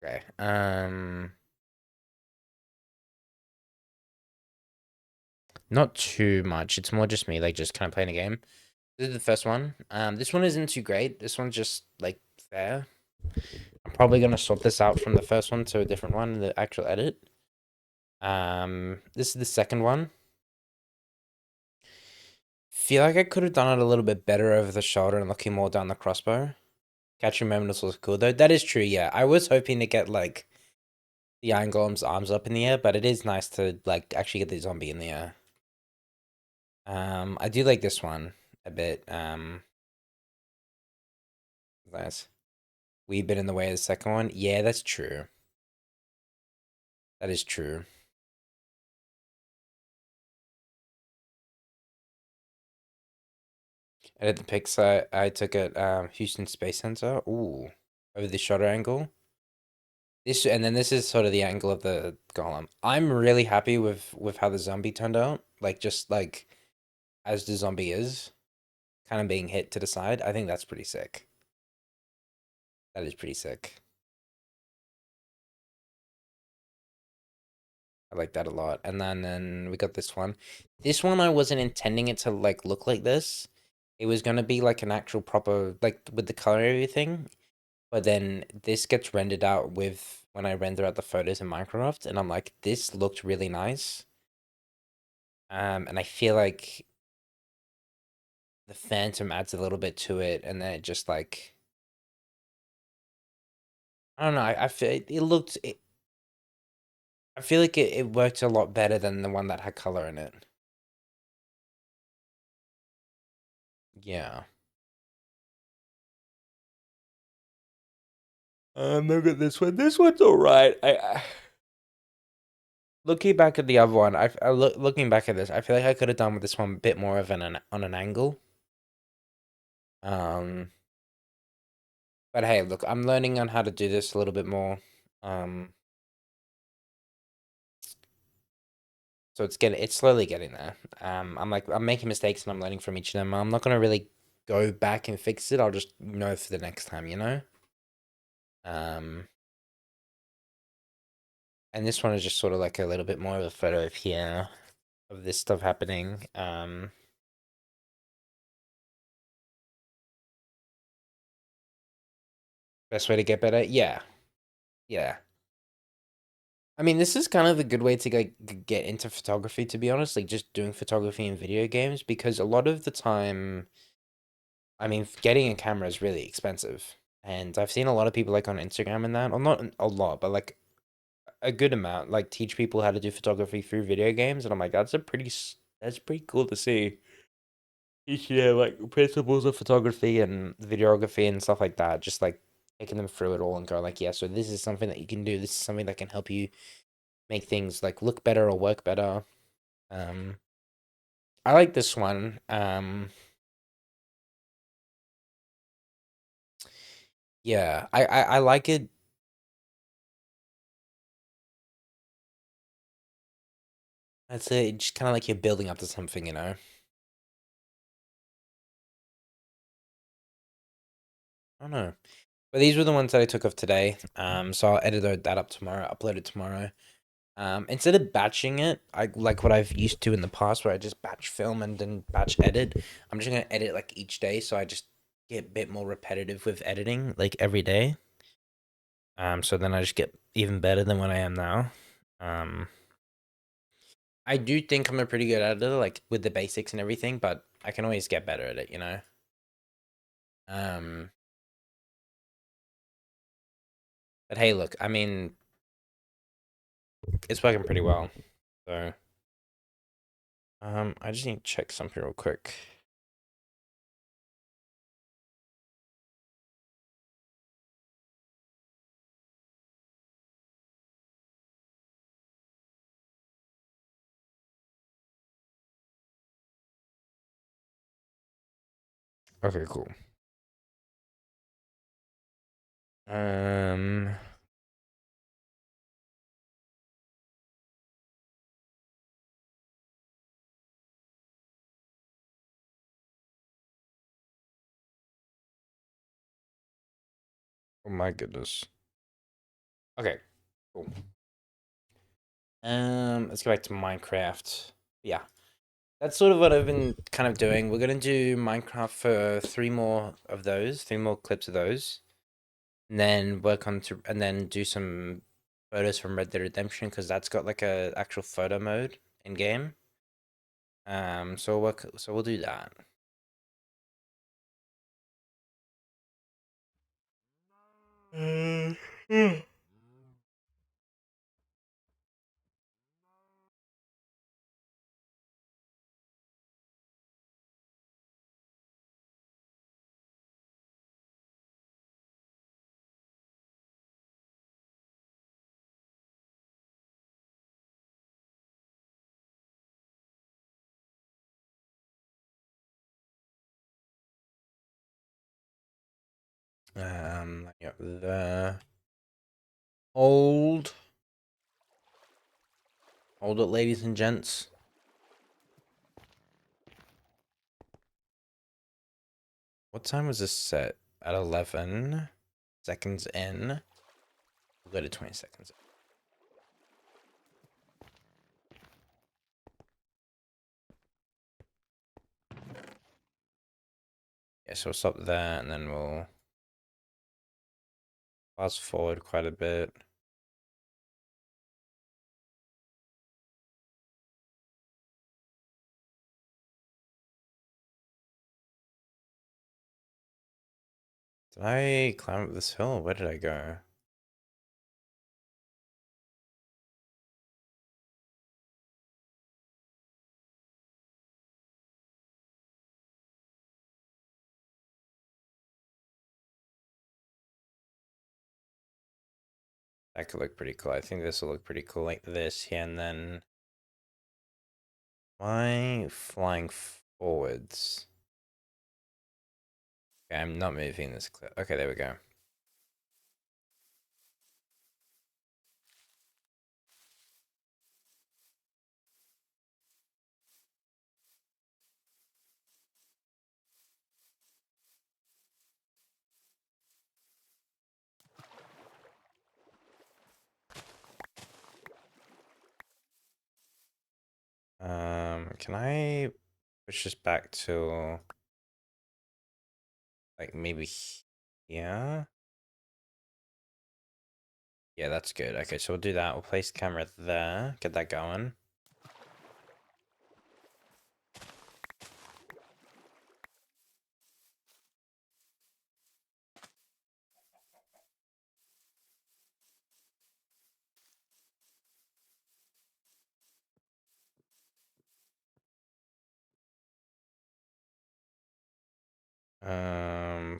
Okay. Not too much. It's more just me, like just kind of playing a game. This is the first one. This one isn't too great. This one's just like fair. I'm probably gonna sort this out from the first one to a different one in the actual edit. This is the second one. feel like I could have done it a little bit better over the shoulder and looking more down the crossbow. Catching moments was cool though. That is true, yeah. I was hoping to get like the Iron Golem's arms up in the air, but it is nice to like actually get the zombie in the air. I do like this one a bit. Nice. Wee bit in the way of the second one. Yeah, that's true. That is true. Edit the pics I took at Houston Space Center. Ooh, over the shutter angle. This and then this is sort of the angle of the golem. I'm really happy with how the zombie turned out. Like just like as the zombie is, kind of being hit to the side. I think that's pretty sick. That is pretty sick. I like that a lot. And then we got this one. This one I wasn't intending it to like look like this. It was gonna be like an actual proper like with the color and everything. But then this gets rendered out with when I render out the photos in Minecraft, and I'm like, this looked really nice. And I feel like the Phantom adds a little bit to it, and then it just like I don't know. I feel it looked. I feel like it worked a lot better than the one that had color in it. Yeah. Look at this one. This one's alright. Looking back at the other one, looking back at this, I feel like I could have done with this one a bit more of an on an angle. Um, but hey, look, I'm learning on how to do this a little bit more. So it's slowly getting there. I'm making mistakes and I'm learning from each of them. I'm not gonna really go back and fix it. I'll just know for the next time, you know? Um, and this one is just sort of like a little bit more of a photo of here of this stuff happening. Best way to get better? Yeah. Yeah. I mean, this is kind of a good way to get into photography, to be honest, like just doing photography in video games, because a lot of the time, I mean, getting a camera is really expensive. And I've seen a lot of people like on Instagram and that, or not a lot, but like a good amount, like teach people how to do photography through video games. And I'm like, that's pretty cool to see. Yeah, like principles of photography and videography and stuff like that. Just like taking them through it all and go like, yeah, so this is something that you can do. This is something that can help you make things like look better or work better. Um, I like this one. Yeah, I like it. I'd say just kind of like you're building up to something, you know. I don't know. But these were the ones that I took off today. So I'll edit that up tomorrow, upload it tomorrow. Instead of batching it, I like what I've used to in the past, where I just batch film and then batch edit. I'm just gonna edit like each day, so I just get a bit more repetitive with editing, like every day. So then I just get even better than what I am now. Um, I do think I'm a pretty good editor, like with the basics and everything, but I can always get better at it, you know. Um, but hey, look, I mean, it's working pretty well. So, I just need to check something real quick. Okay, cool. Um, oh my goodness. Okay, cool. Let's go back to Minecraft. Yeah, that's sort of what I've been kind of doing. We're gonna do Minecraft for three more clips of those, and then and then do some photos from Red Dead Redemption because that's got like a actual photo mode in game. So we'll do that. Mm. Yeah, hold it, ladies and gents. What time was this set? At 11 seconds in. We'll go to 20 seconds. Yeah, so we'll stop there and then we'll fast forward quite a bit. Did I climb up this hill? Where did I go? That could look pretty cool. I think this will look pretty cool like this here, and then why flying forwards? Okay, I'm not moving this clip. Okay, there we go. Can I push this back to like maybe here? Yeah, that's good. Okay, so we'll do that. We'll place the camera there, get that going.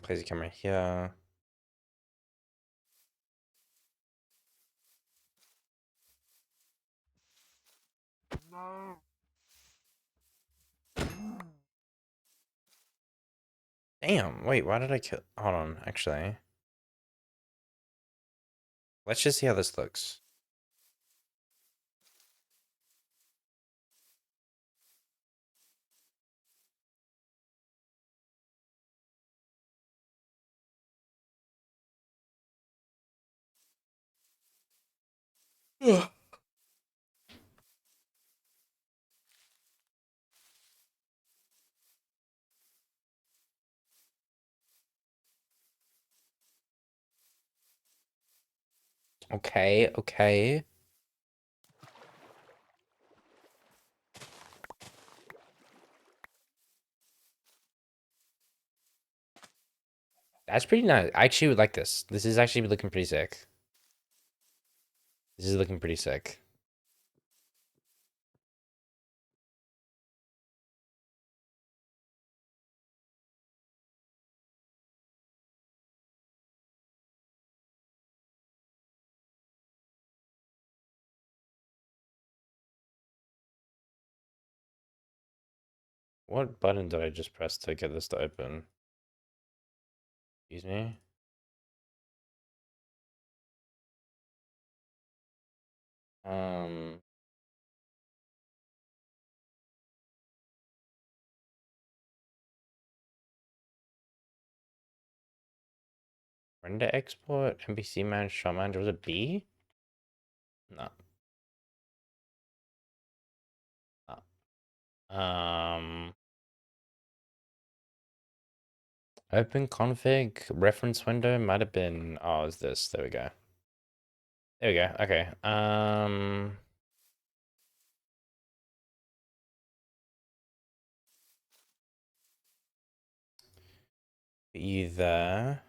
Place the camera here. Damn, wait, why did I kill? Hold on, actually. Let's just see how this looks. Okay, okay. That's pretty nice. I actually would like this. This is actually looking pretty sick. This is looking pretty sick. What button did I just press to get this to open? Excuse me? Um, Render export, NPC manager, shot manager, was it B? No. No. Open config reference window might have been. Oh, is this? There we go. There we go. Okay. Put you there.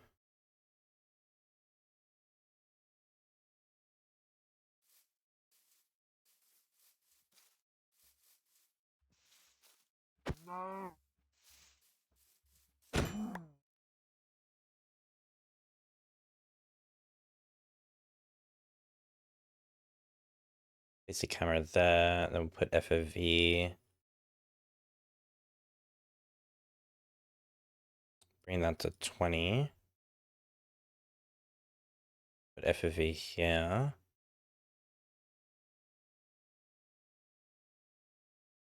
Basic camera there. Then we'll put FOV. Bring that to 20. Put FOV here.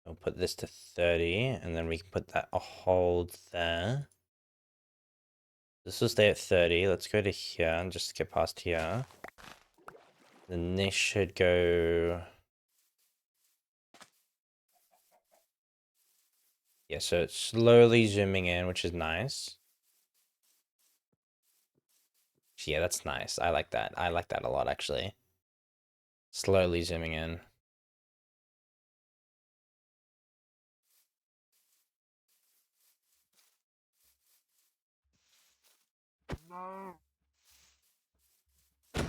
We'll put this to 30, and then we can put that a hold there. This will stay at 30. Let's go to here and just skip past here. Then this should go. Yeah, so it's slowly zooming in, which is nice. Yeah, that's nice. I like that. I like that a lot, actually. Slowly zooming in. It's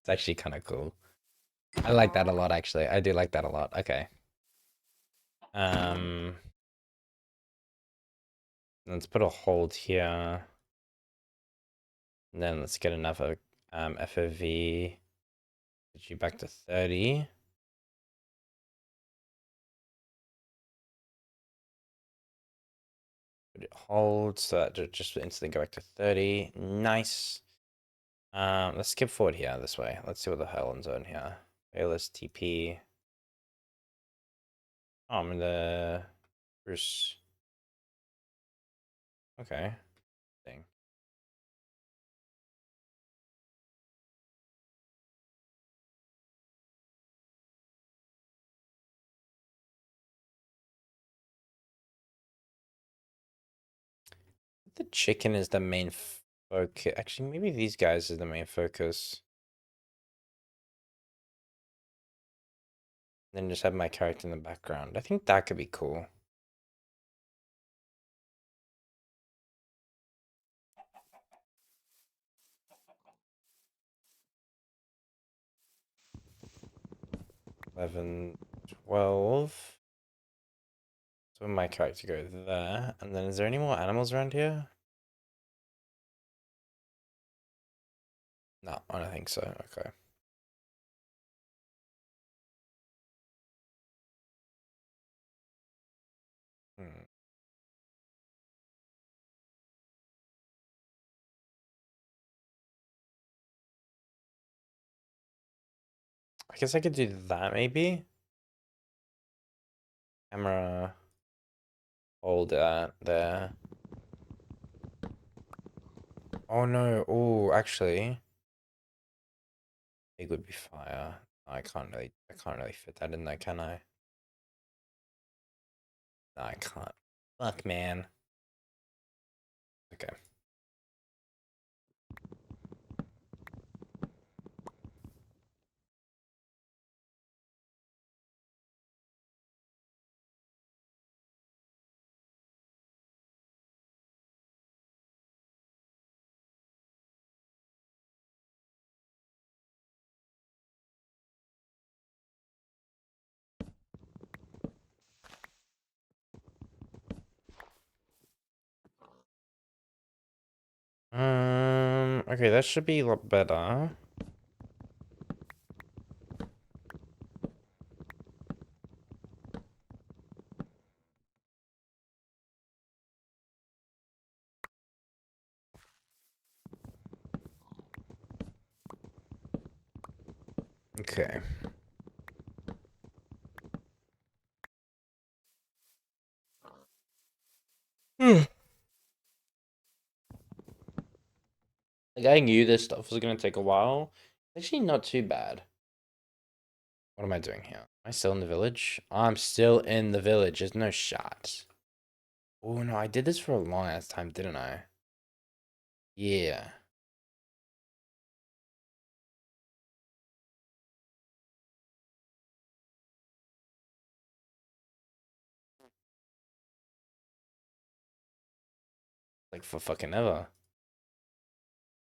actually kind of cool. I like that a lot, actually. I do like that a lot. Okay. Let's put a hold here. And then let's get another FOV. Put you back to 30. Put it hold so that just instantly go back to 30. Nice. Let's skip forward here this way. Let's see what the hell is on here. Bayless TP. Oh, I'm in the Bruce. Okay. Thing. The chicken is the main focus. Actually, maybe these guys is the main focus. Then just have my character in the background. I think that could be cool. $11, $12. So my character go there. And then is there any more animals around here? No, I don't think so. Okay. Hmm. I guess I could do that maybe. Camera. Hold that there. Oh no. Oh, actually. It would be fire. I can't really fit that in there, can I? No, I can't. Fuck, man. Okay. Okay, that should be a lot better. Okay. Hmm. Like, I knew this stuff was gonna take a while. Actually, not too bad. What am I doing here? Am I still in the village? I'm still in the village. There's no shot. Oh no, I did this for a long ass time, didn't I? Yeah. like for fucking ever.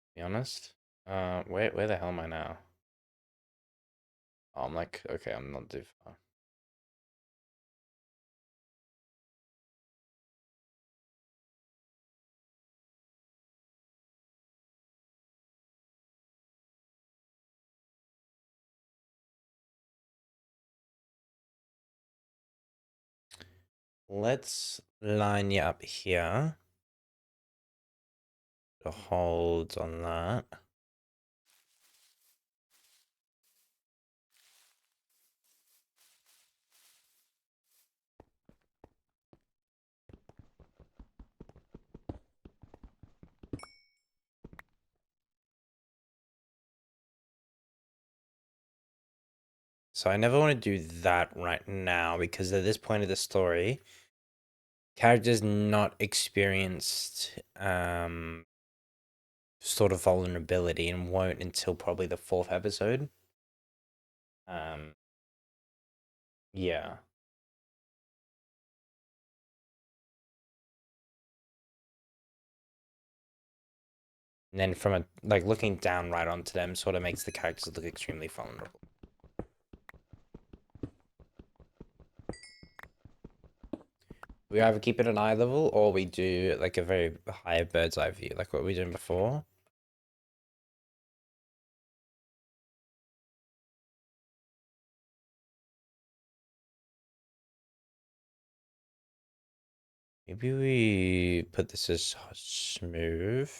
To be honest. Where the hell am I now? Oh, I'm like, okay, I'm not too far. Let's line you up here. The holds on that. So I never want to do that right now because at this point of the story, character's not experienced sort of vulnerability and won't until probably the fourth episode. Um yeah. And then from a like looking down right onto them sort of makes the characters look extremely vulnerable. We either keep it an eye level or we do like a very high bird's eye view, like what we did before. Maybe we put this as smooth.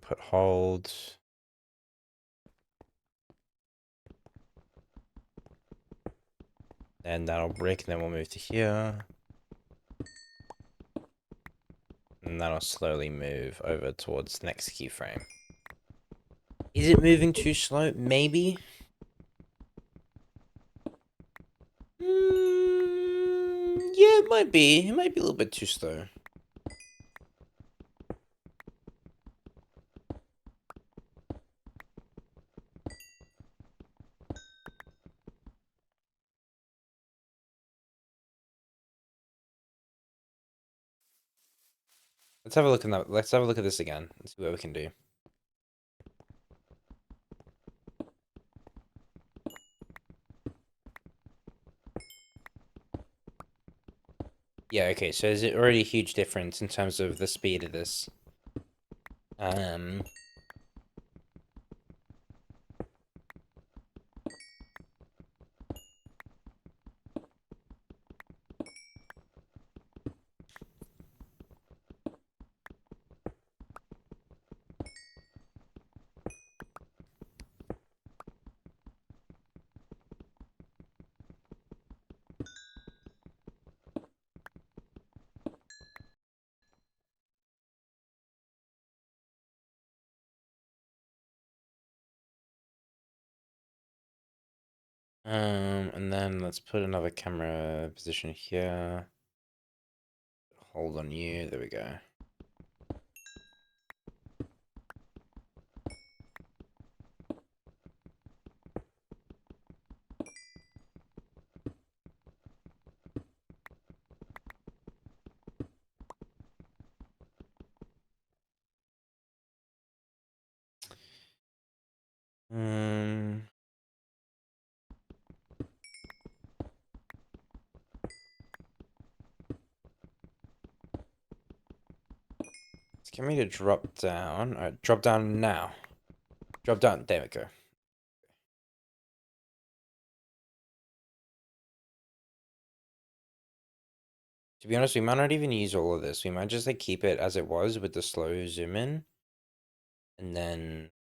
Put hold. Then that'll break, and then we'll move to here. And that'll slowly move over towards next keyframe. Is it moving too slow? Maybe. Yeah, it might be. It might be a little bit too slow. Let's have a look at that. Let's have a look at this again and see what we can do. Yeah, okay, so is it already a huge difference in terms of the speed of this? Um, and then let's put another camera position here. Hold on you. There we go. Um, let's get me to drop down. All right, drop down now. Drop down. There we go. To be honest, we might not even use all of this. We might just like keep it as it was with the slow zoom in. And then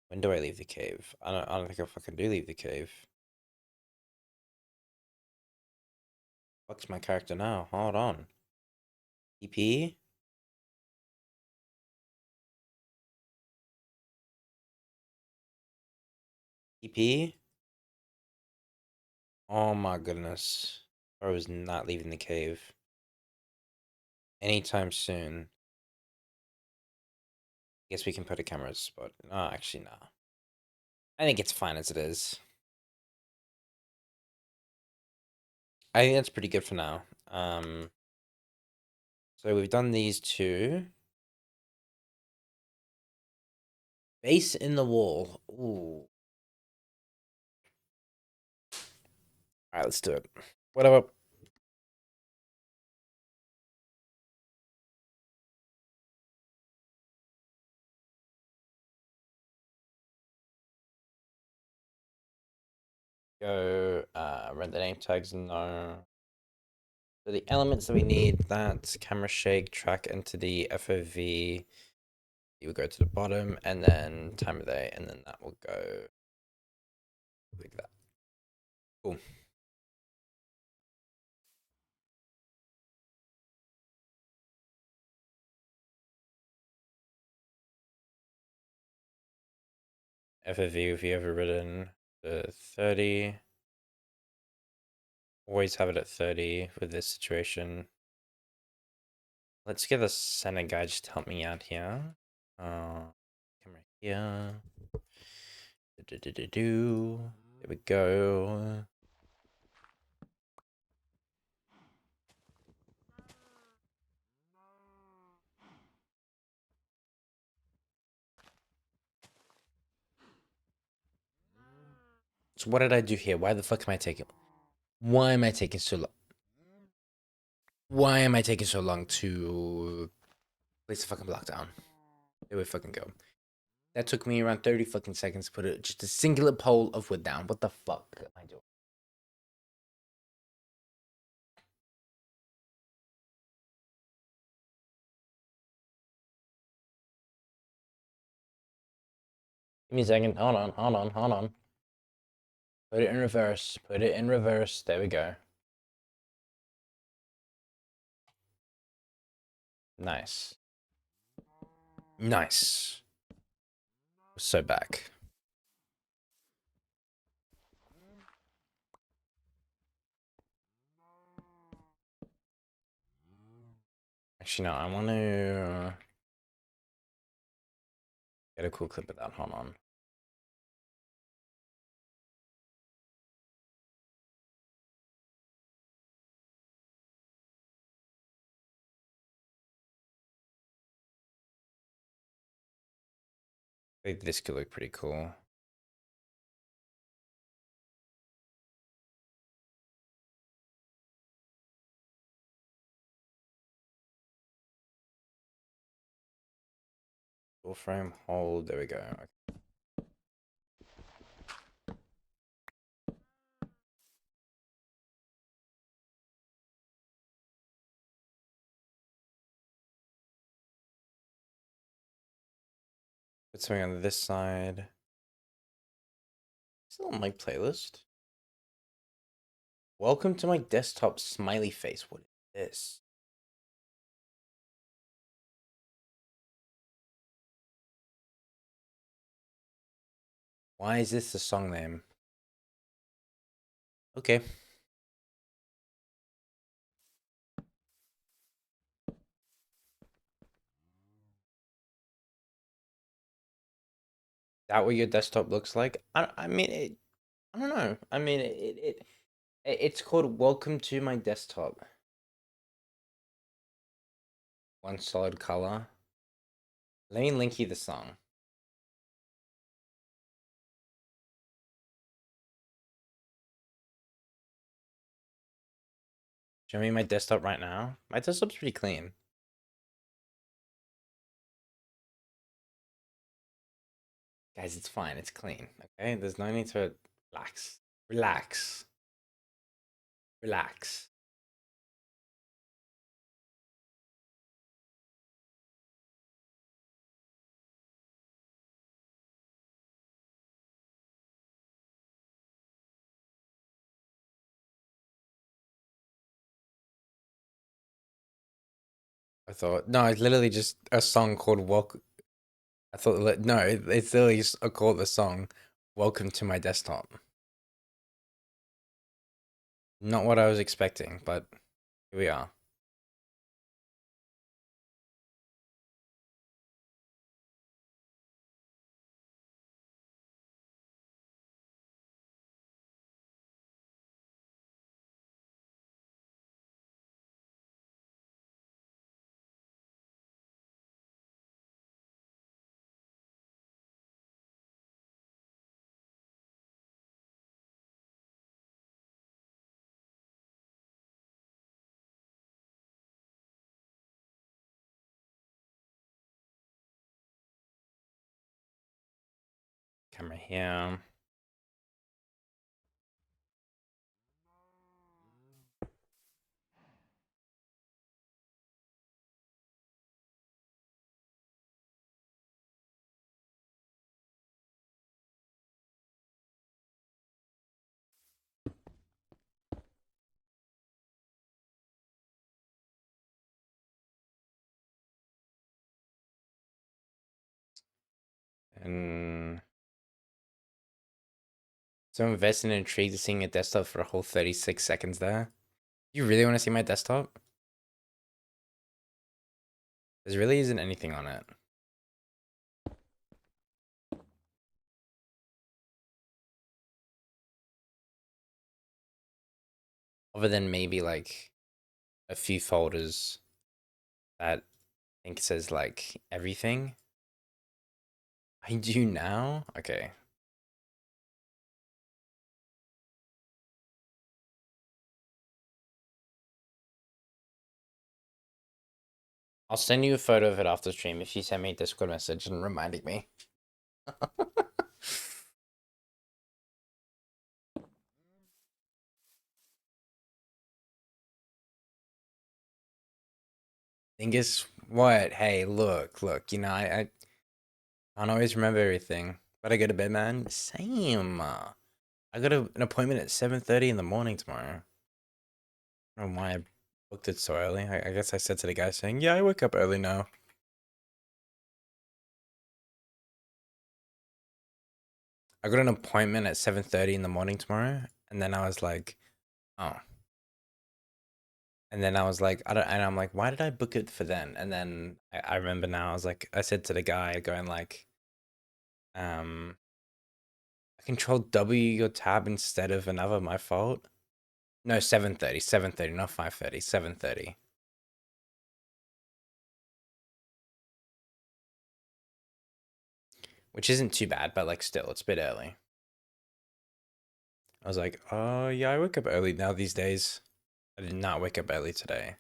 when do I leave the cave? I don't think I fucking do leave the cave. What's my character now? Hold on. EP? TP? Oh my goodness. I was not leaving the cave anytime soon. Guess we can put a camera spot. No, actually, no. I think it's fine as it is. I think that's pretty good for now. So we've done these two. Base in the wall. Ooh. All right, let's do it. Whatever. Go. Render name tags. No. So the elements that we need, that's camera shake, track entity, FOV. You will go to the bottom, and then time of day, and then that will go like that. Cool. FOV, if you ever written the 30. Always have it at 30 with this situation. Let's get the center guy just to help me out here. Camera here. There we go. So what did I do here? Why the fuck am I taking? Why am I taking so long? Why am I taking so long to place the fucking block down? There we fucking go. That took me around 30 fucking seconds to put just a singular pole of wood down. What the fuck am I doing? Give me a second. Hold on. Put it in reverse. Put it in reverse. There we go. Nice. Nice. So back. Actually, no, I want to get a cool clip of that. Hold on. I think this could look pretty cool. Full frame hold. There we go. Put something on this side. Still on my playlist. Welcome to my desktop smiley face. What is this? Why is this the song name? Okay. That what your desktop looks like? I mean, I don't know. I mean, it's called Welcome to My Desktop. One solid color. Let me link you the song. Show me my desktop right now. My desktop's pretty clean. Guys, it's fine. It's clean. Okay? There's no need to relax. Relax. Relax. I thought, no, it's literally just a song called Welcome. I thought, no, it's literally just called the song Welcome to my desktop. Not what I was expecting, but here we are. Camera here. And so invested and intrigued to seeing a desktop for a whole 36 seconds there. You really want to see my desktop? There really isn't anything on it. Other than maybe like a few folders that I think says like everything. I do now? Okay. I'll send you a photo of it after stream if you send me a Discord message and reminding me. And guess what? Hey, look, I can't always remember everything. But I go to bed, man. Same. I got an appointment at 7:30 in the morning tomorrow. I don't know why I booked it so early. I guess I said to the guy saying, yeah, I wake up early now. I got an appointment at 7:30 in the morning tomorrow. And then I was like, oh. And then I was like, I don't, and I'm like, why did I book it for then? And then I remember now, I was like, I said to the guy going like, I control W or tab instead of another, my fault. No, 7:30, 7:30, not 5:30, 7:30. Which isn't too bad, but like still, it's a bit early. I was like, oh yeah, I wake up early now these days. I did not wake up early today.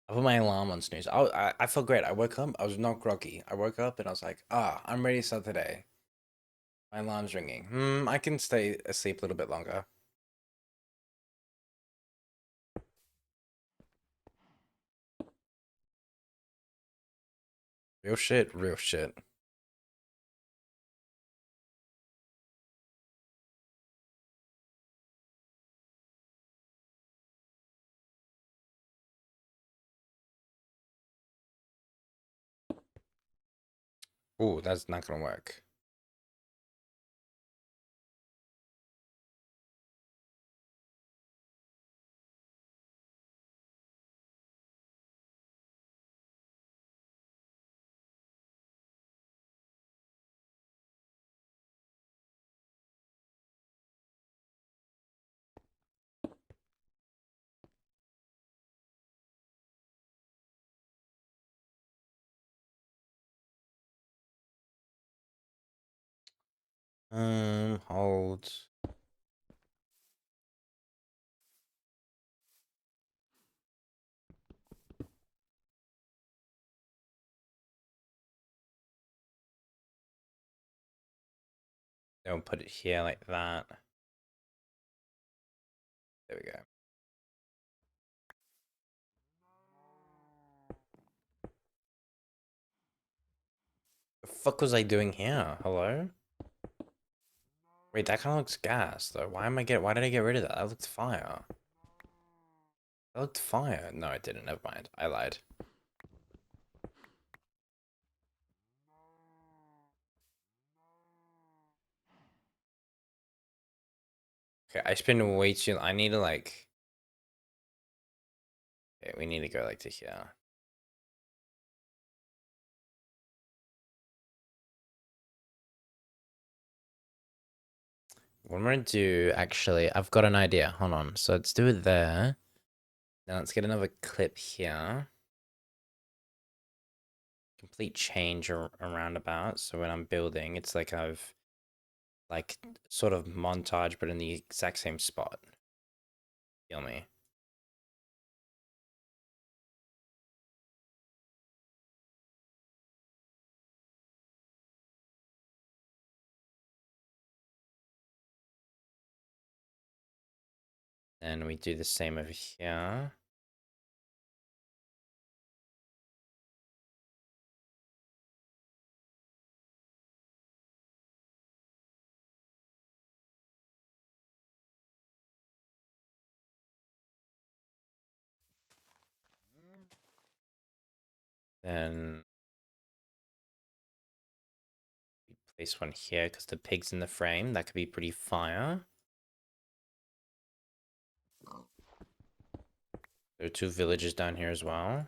I put my alarm on snooze. I felt great. I woke up, I was not groggy. I woke up and I was like, I'm ready to start today. My alarm's ringing. I can stay asleep a little bit longer. Real shit, real shit. Ooh, that's not gonna work. Hold. Don't put it here like that. There we go. The fuck was I doing here? Hello? Wait, that kind of looks gas though. Why did I get rid of that? That looked fire. That looked fire. No, it didn't. Never mind. I lied. Okay, I spend way too. I need to like. Okay, we need to go like to here. What I'm gonna do, actually, I've got an idea. Hold on. So let's do it there. Now let's get another clip here. Complete change around about. So when I'm building, it's like I've like sort of montage, but in the exact same spot. Feel me? And we do the same over here. Then we place one here because the pig's in the frame. That could be pretty fire. There are two villages down here as well.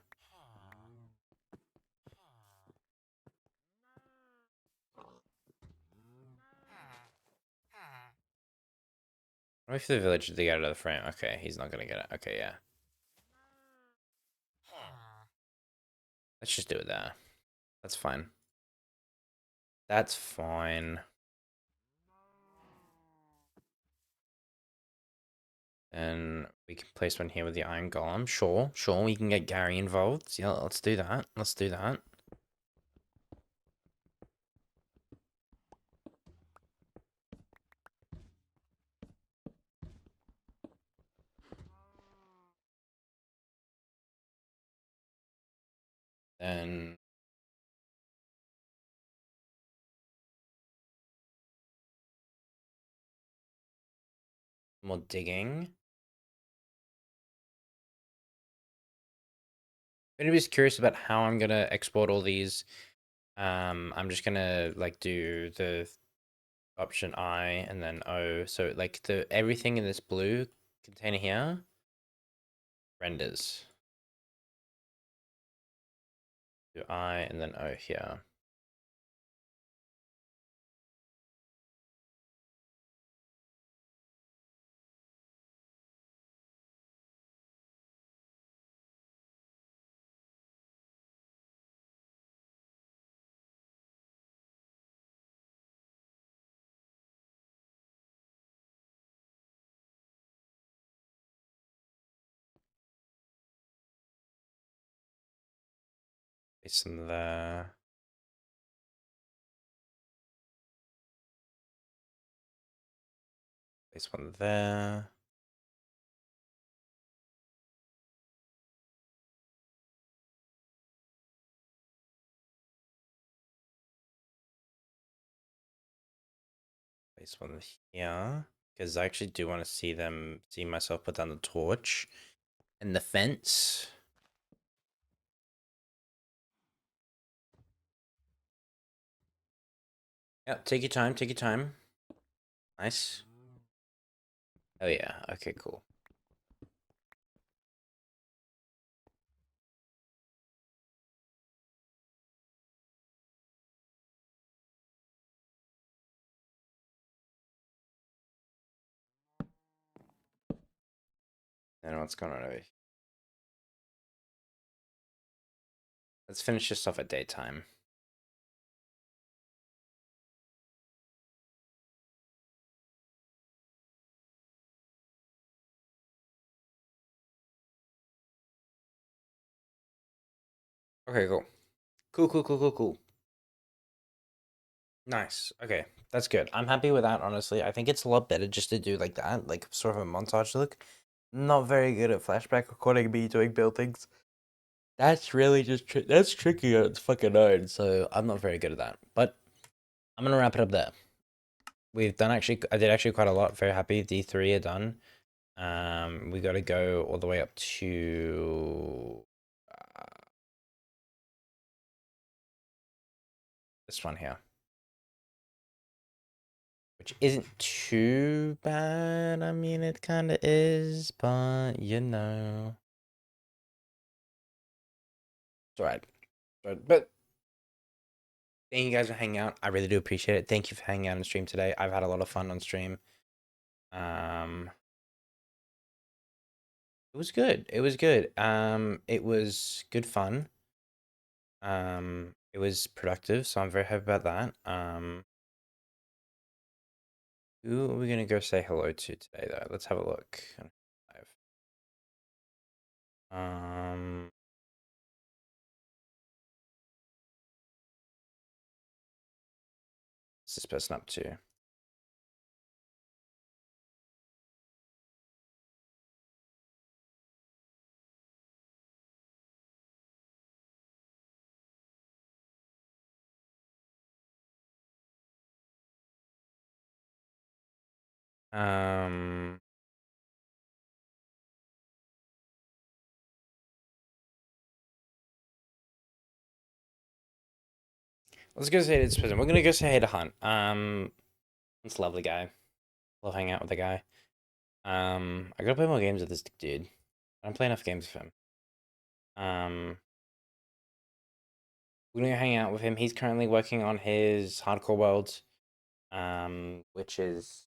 What if the village did get out of the frame? Okay, he's not gonna get it. Okay, yeah. Let's just do it there. That's fine. That's fine. And we can place one here with the iron golem. Sure, sure. We can get Gary involved. Yeah, let's do that. Let's do that. Then more digging. If anybody's curious about how I'm gonna export all these, I'm just gonna like do the option I and then O. So like the everything in this blue container here renders. Do I and then O here. Place them there. Place one there. Place one here. Because I actually do want to see myself put down the torch. And the fence. Yep, take your time, take your time. Nice. Oh yeah, okay, cool. And what's going on over here? Let's finish this off at daytime. Okay, cool. Cool. Nice. Okay, that's good. I'm happy with that, honestly. I think it's a lot better just to do like that, like sort of a montage look. Not very good at flashback recording me doing buildings. That's really just that's tricky on its fucking own. So I'm not very good at that. But I'm gonna wrap it up there. We've done actually. I did actually quite a lot. Very happy. D3 are done. We got to go all the way up to this one here, which isn't too bad. I mean, it kind of is, but you know, it's all right. But thank you guys for hanging out. I really do appreciate it. Thank you for hanging out on stream today. I've had a lot of fun on stream. Um, it was good. It was good. It was good fun. It was productive, so I'm very happy about that. Who are we gonna go say hello to today, though? Let's have a look. Um, what's this person up to? Um, let's go say this person. We're gonna go say hey to Hunt. It's a lovely guy. Love hanging out with the guy. I gotta play more games with this dude. I don't play enough games with him. We're gonna hang out with him. He's currently working on his Hardcore World, which is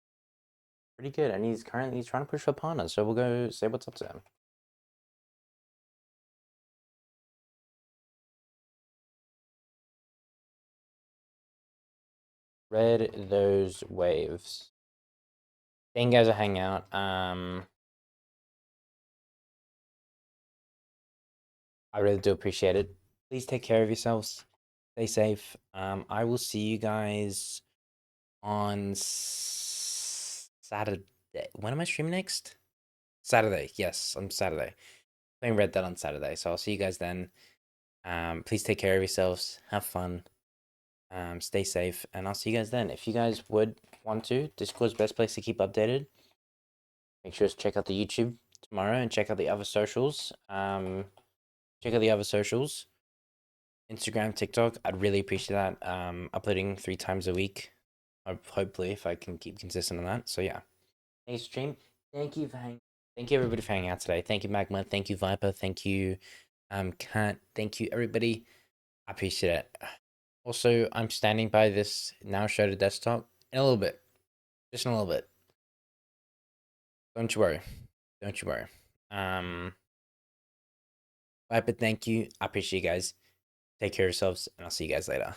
pretty good, and he's trying to push for partners. So we'll go say what's up to him. Read those waves. Thank you guys for hanging out. I really do appreciate it. Please take care of yourselves. Stay safe. I will see you guys on Saturday. When am I streaming next? Saturday. Yes, on Saturday. Playing Red Dead on Saturday. So I'll see you guys then. Please take care of yourselves. Have fun. Stay safe, and I'll see you guys then. If you guys would want to, Discord's best place to keep updated. Make sure to check out the YouTube tomorrow and check out the other socials. Check out the other socials. Instagram, TikTok. I'd really appreciate that. Uploading 3 times a week. Hopefully, if I can keep consistent on that. So yeah. Thanks, stream. Thank you for hanging. Thank you everybody for hanging out today. Thank you, Magma. Thank you, Viper. Thank you, Cat. Thank you, everybody. I appreciate it. Also, I'm standing by this now show to desktop in a little bit. Just in a little bit. Don't you worry. Don't you worry. Viper, thank you. I appreciate you guys. Take care of yourselves, and I'll see you guys later.